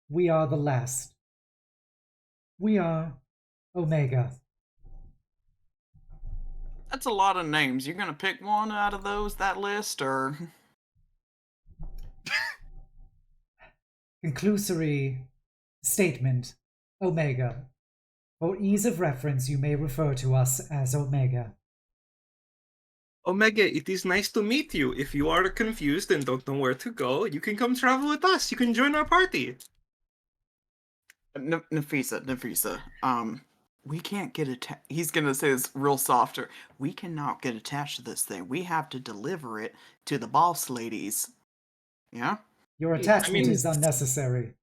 We are the last. We are Omega. That's a lot of names. You're gonna pick one out of that list, or? Conclusory statement. Omega. For ease of reference, you may refer to us as Omega. Omega, it is nice to meet you. If you are confused and don't know where to go, you can come travel with us. You can join our party. Nafisa, we can't get attached. He's gonna say this real softer. We cannot get attached to this thing. We have to deliver it to the boss ladies. Yeah? Your attachment is unnecessary.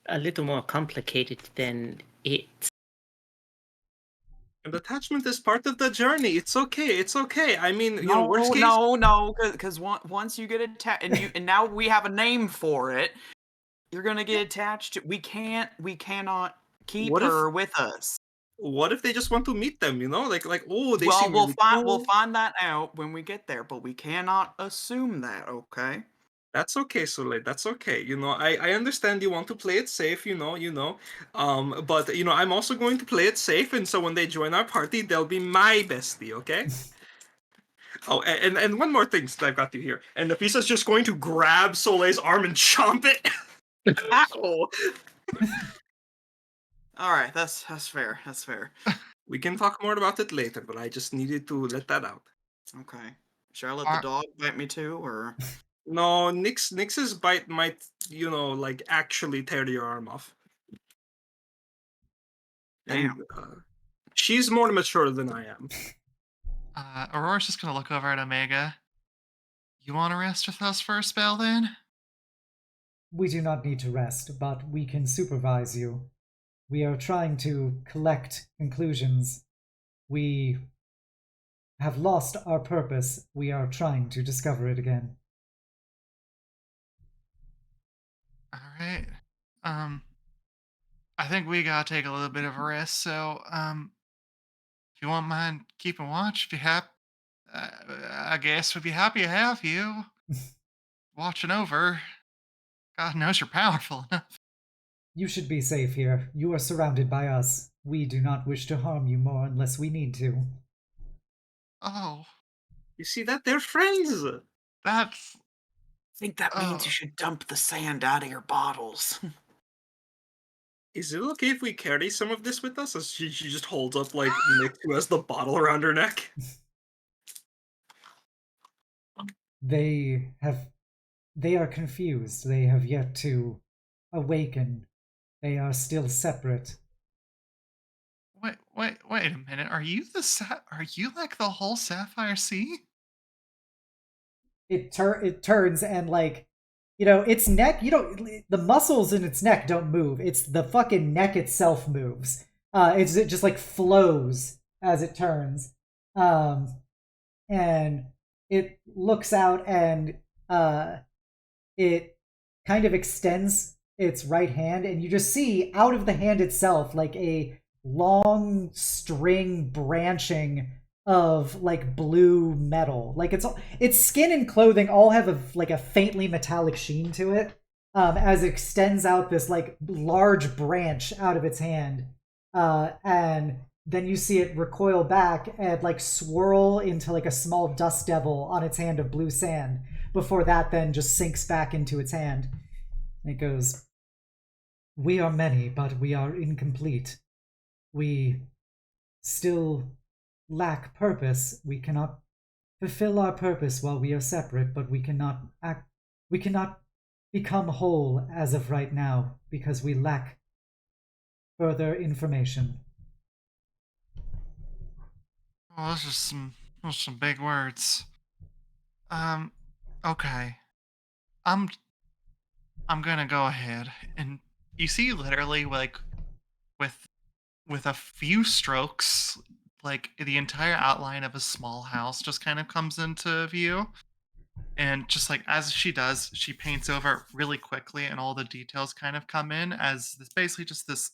A little more complicated than it. And attachment is part of the journey. It's okay. It's okay. I mean, you know, worst case. No, because once you get attached, and now we have a name for it, you're gonna get attached to. We cannot keep her with us. What if they just want to meet them? You know, like oh, they well, seem we'll really find cool. we'll find that out when we get there, but we cannot assume that. Okay. That's okay, Soleil. That's okay. You know, I understand you want to play it safe, you know. But you know, I'm also going to play it safe, and so when they join our party, they'll be my bestie, okay? Oh, and one more thing that I've got you here. And Nafisa's just going to grab Soleil's arm and chomp it. Ow! Alright, that's fair. That's fair. We can talk more about it later, but I just needed to let that out. Okay. Should I let the dog bite me too, or? No, Nix's bite might, you know, like actually tear your arm off. Damn. And, she's more mature than I am. Aurora's just gonna look over at Omega. You want to rest with us for a spell, then? We do not need to rest, but we can supervise you. We are trying to collect conclusions. We have lost our purpose. We are trying to discover it again. All right. I think we gotta take a little bit of a rest. So, if you won't mind keeping watch, if you I guess we'd be happy to have you watching over. God knows you're powerful enough. You should be safe here. You are surrounded by us. We do not wish to harm you more unless we need to. Oh. You see that? They're friends. That's... I think that means you should dump the sand out of your bottles. Is it okay if we carry some of this with us? As she just holds up, like, Nick, who has the bottle around her neck. They are confused. They have yet to awaken. They are still separate. Wait a minute. Are you like the whole Sapphire Sea? It turns and, like, you know, its neck, the muscles in its neck don't move. It's the fucking neck itself moves. It just like flows as it turns. And it looks out and it kind of extends its right hand, and you just see out of the hand itself like a long string branching of like blue metal. Like its skin and clothing all have a faintly metallic sheen to it, as it extends out this like large branch out of its hand, and then you see it recoil back and like swirl into like a small dust devil on its hand of blue sand, before that then just sinks back into its hand. And it goes, "We are many, but we are incomplete. We still lack purpose. We cannot fulfill our purpose while we are separate, but we cannot become whole as of right now because we lack further information." Well, those are some big words. Okay. I'm gonna go ahead, and you see literally like with a few strokes, like the entire outline of a small house just kind of comes into view. And just like as she does, she paints over it really quickly, and all the details kind of come in as this basically just this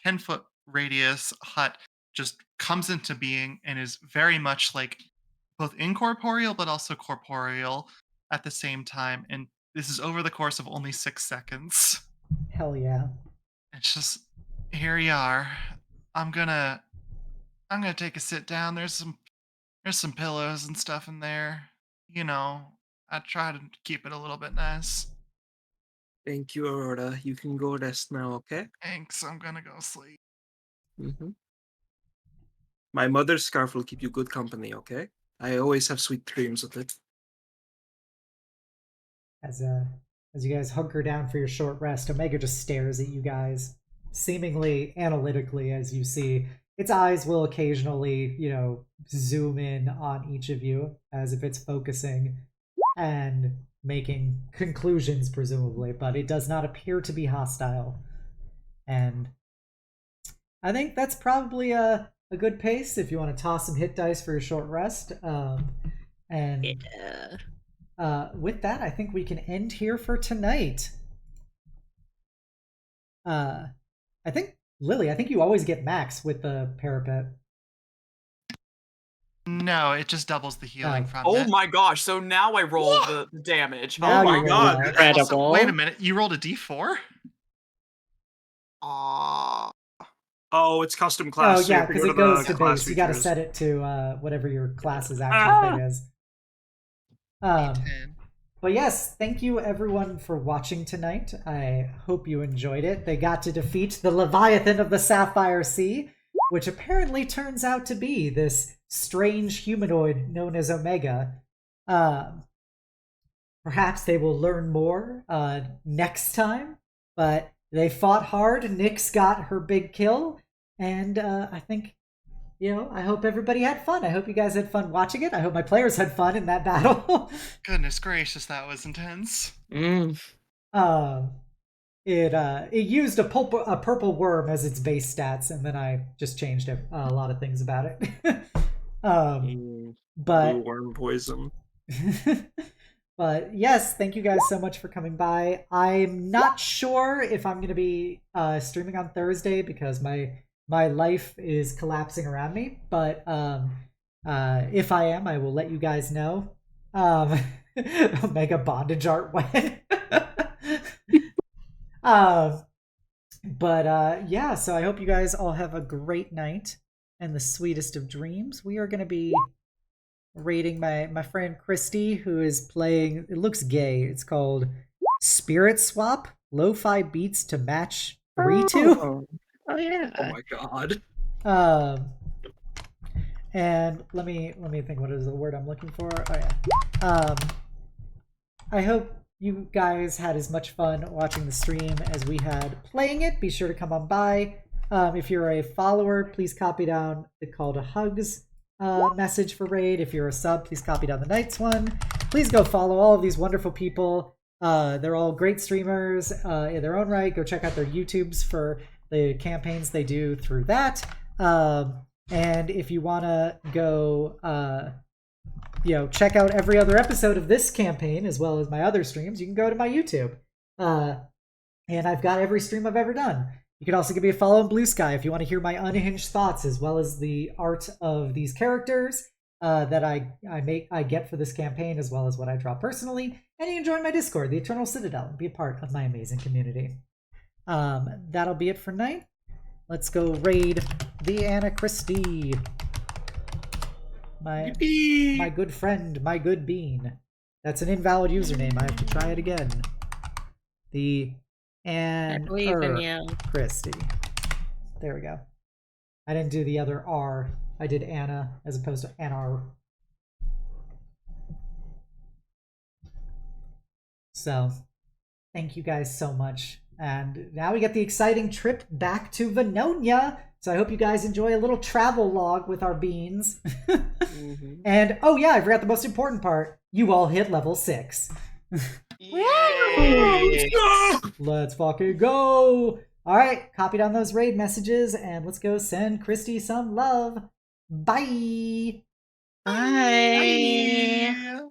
10-foot radius hut just comes into being and is very much like both incorporeal but also corporeal at the same time. And this is over the course of only 6 seconds. Hell yeah. It's just, here you are. I'm gonna take a sit down. There's some pillows and stuff in there. You know, I try to keep it a little bit nice. Thank you, Aurora. You can go rest now, okay? Thanks. I'm gonna go sleep. Mm-hmm. My mother's scarf will keep you good company, okay? I always have sweet dreams with it. As you guys hunker down for your short rest, Omega just stares at you guys, seemingly analytically, as you see. Its eyes will occasionally, zoom in on each of you as if it's focusing and making conclusions, presumably, but it does not appear to be hostile. And I think that's probably a good pace if you want to toss some hit dice for your short rest. With that, I think we can end here for tonight. I think, Lily, you always get max with the parapet. No, it just doubles the healing from it. Oh my gosh, so now I roll the damage. Now Oh my you roll god. that. Incredible. Also, wait a minute, you rolled a d4? Oh, it's custom class. Oh so you yeah, have to because go it goes the to class base. You got to features. set it to whatever your class's actual thing is. D10. But yes, thank you everyone for watching tonight. I hope you enjoyed it. They got to defeat the Leviathan of the Sapphire Sea, which apparently turns out to be this strange humanoid known as Omega. Perhaps they will learn more next time, but they fought hard. Nyx got her big kill, and I think, I hope everybody had fun. I hope you guys had fun watching it. I hope my players had fun in that battle. Goodness gracious, that was intense. It used a purple worm as its base stats, and then I just changed a lot of things about it. But Blue worm poison. But yes, thank you guys so much for coming by. I'm not sure if I'm going to be streaming on Thursday because my life is collapsing around me. But if I am, I will let you guys know. Omega bondage art when. Yeah, so I hope you guys all have a great night and the sweetest of dreams. We are going to be rating my friend Christy, who is playing, it looks gay, it's called Spirit Swap, Lo-Fi Beats to Match 3-2. Oh yeah. Oh my god. And let me think, what is the word I'm looking for? Oh yeah. I hope you guys had as much fun watching the stream as we had playing it. Be sure to come on by. If you're a follower, please copy down the call to hugs message for raid. If you're a sub, please copy down the Knights one. Please go follow all of these wonderful people. They're all great streamers in their own right. Go check out their YouTubes for the campaigns they do through that. And if you want to go, check out every other episode of this campaign as well as my other streams, you can go to my YouTube. And I've got every stream I've ever done. You can also give me a follow on Blue Sky if you want to hear my unhinged thoughts as well as the art of these characters that I get for this campaign as well as what I draw personally. And you can join my Discord, the Eternal Citadel, and be a part of my amazing community. That'll be it for tonight. Let's go raid the Anna Christie. My good friend, my good bean. That's an invalid username. I have to try it again. The I believe in you. Christie. There we go. I didn't do the other R. I did Anna as opposed to Anar. So, thank you guys so much. And now we get the exciting trip back to Vennonia. So I hope you guys enjoy a little travel log with our beans. And, oh yeah, I forgot the most important part. You all hit level 6. Yay! Let's fucking go! Alright, copy down those raid messages and let's go send Christy some love. Bye! Bye. Bye.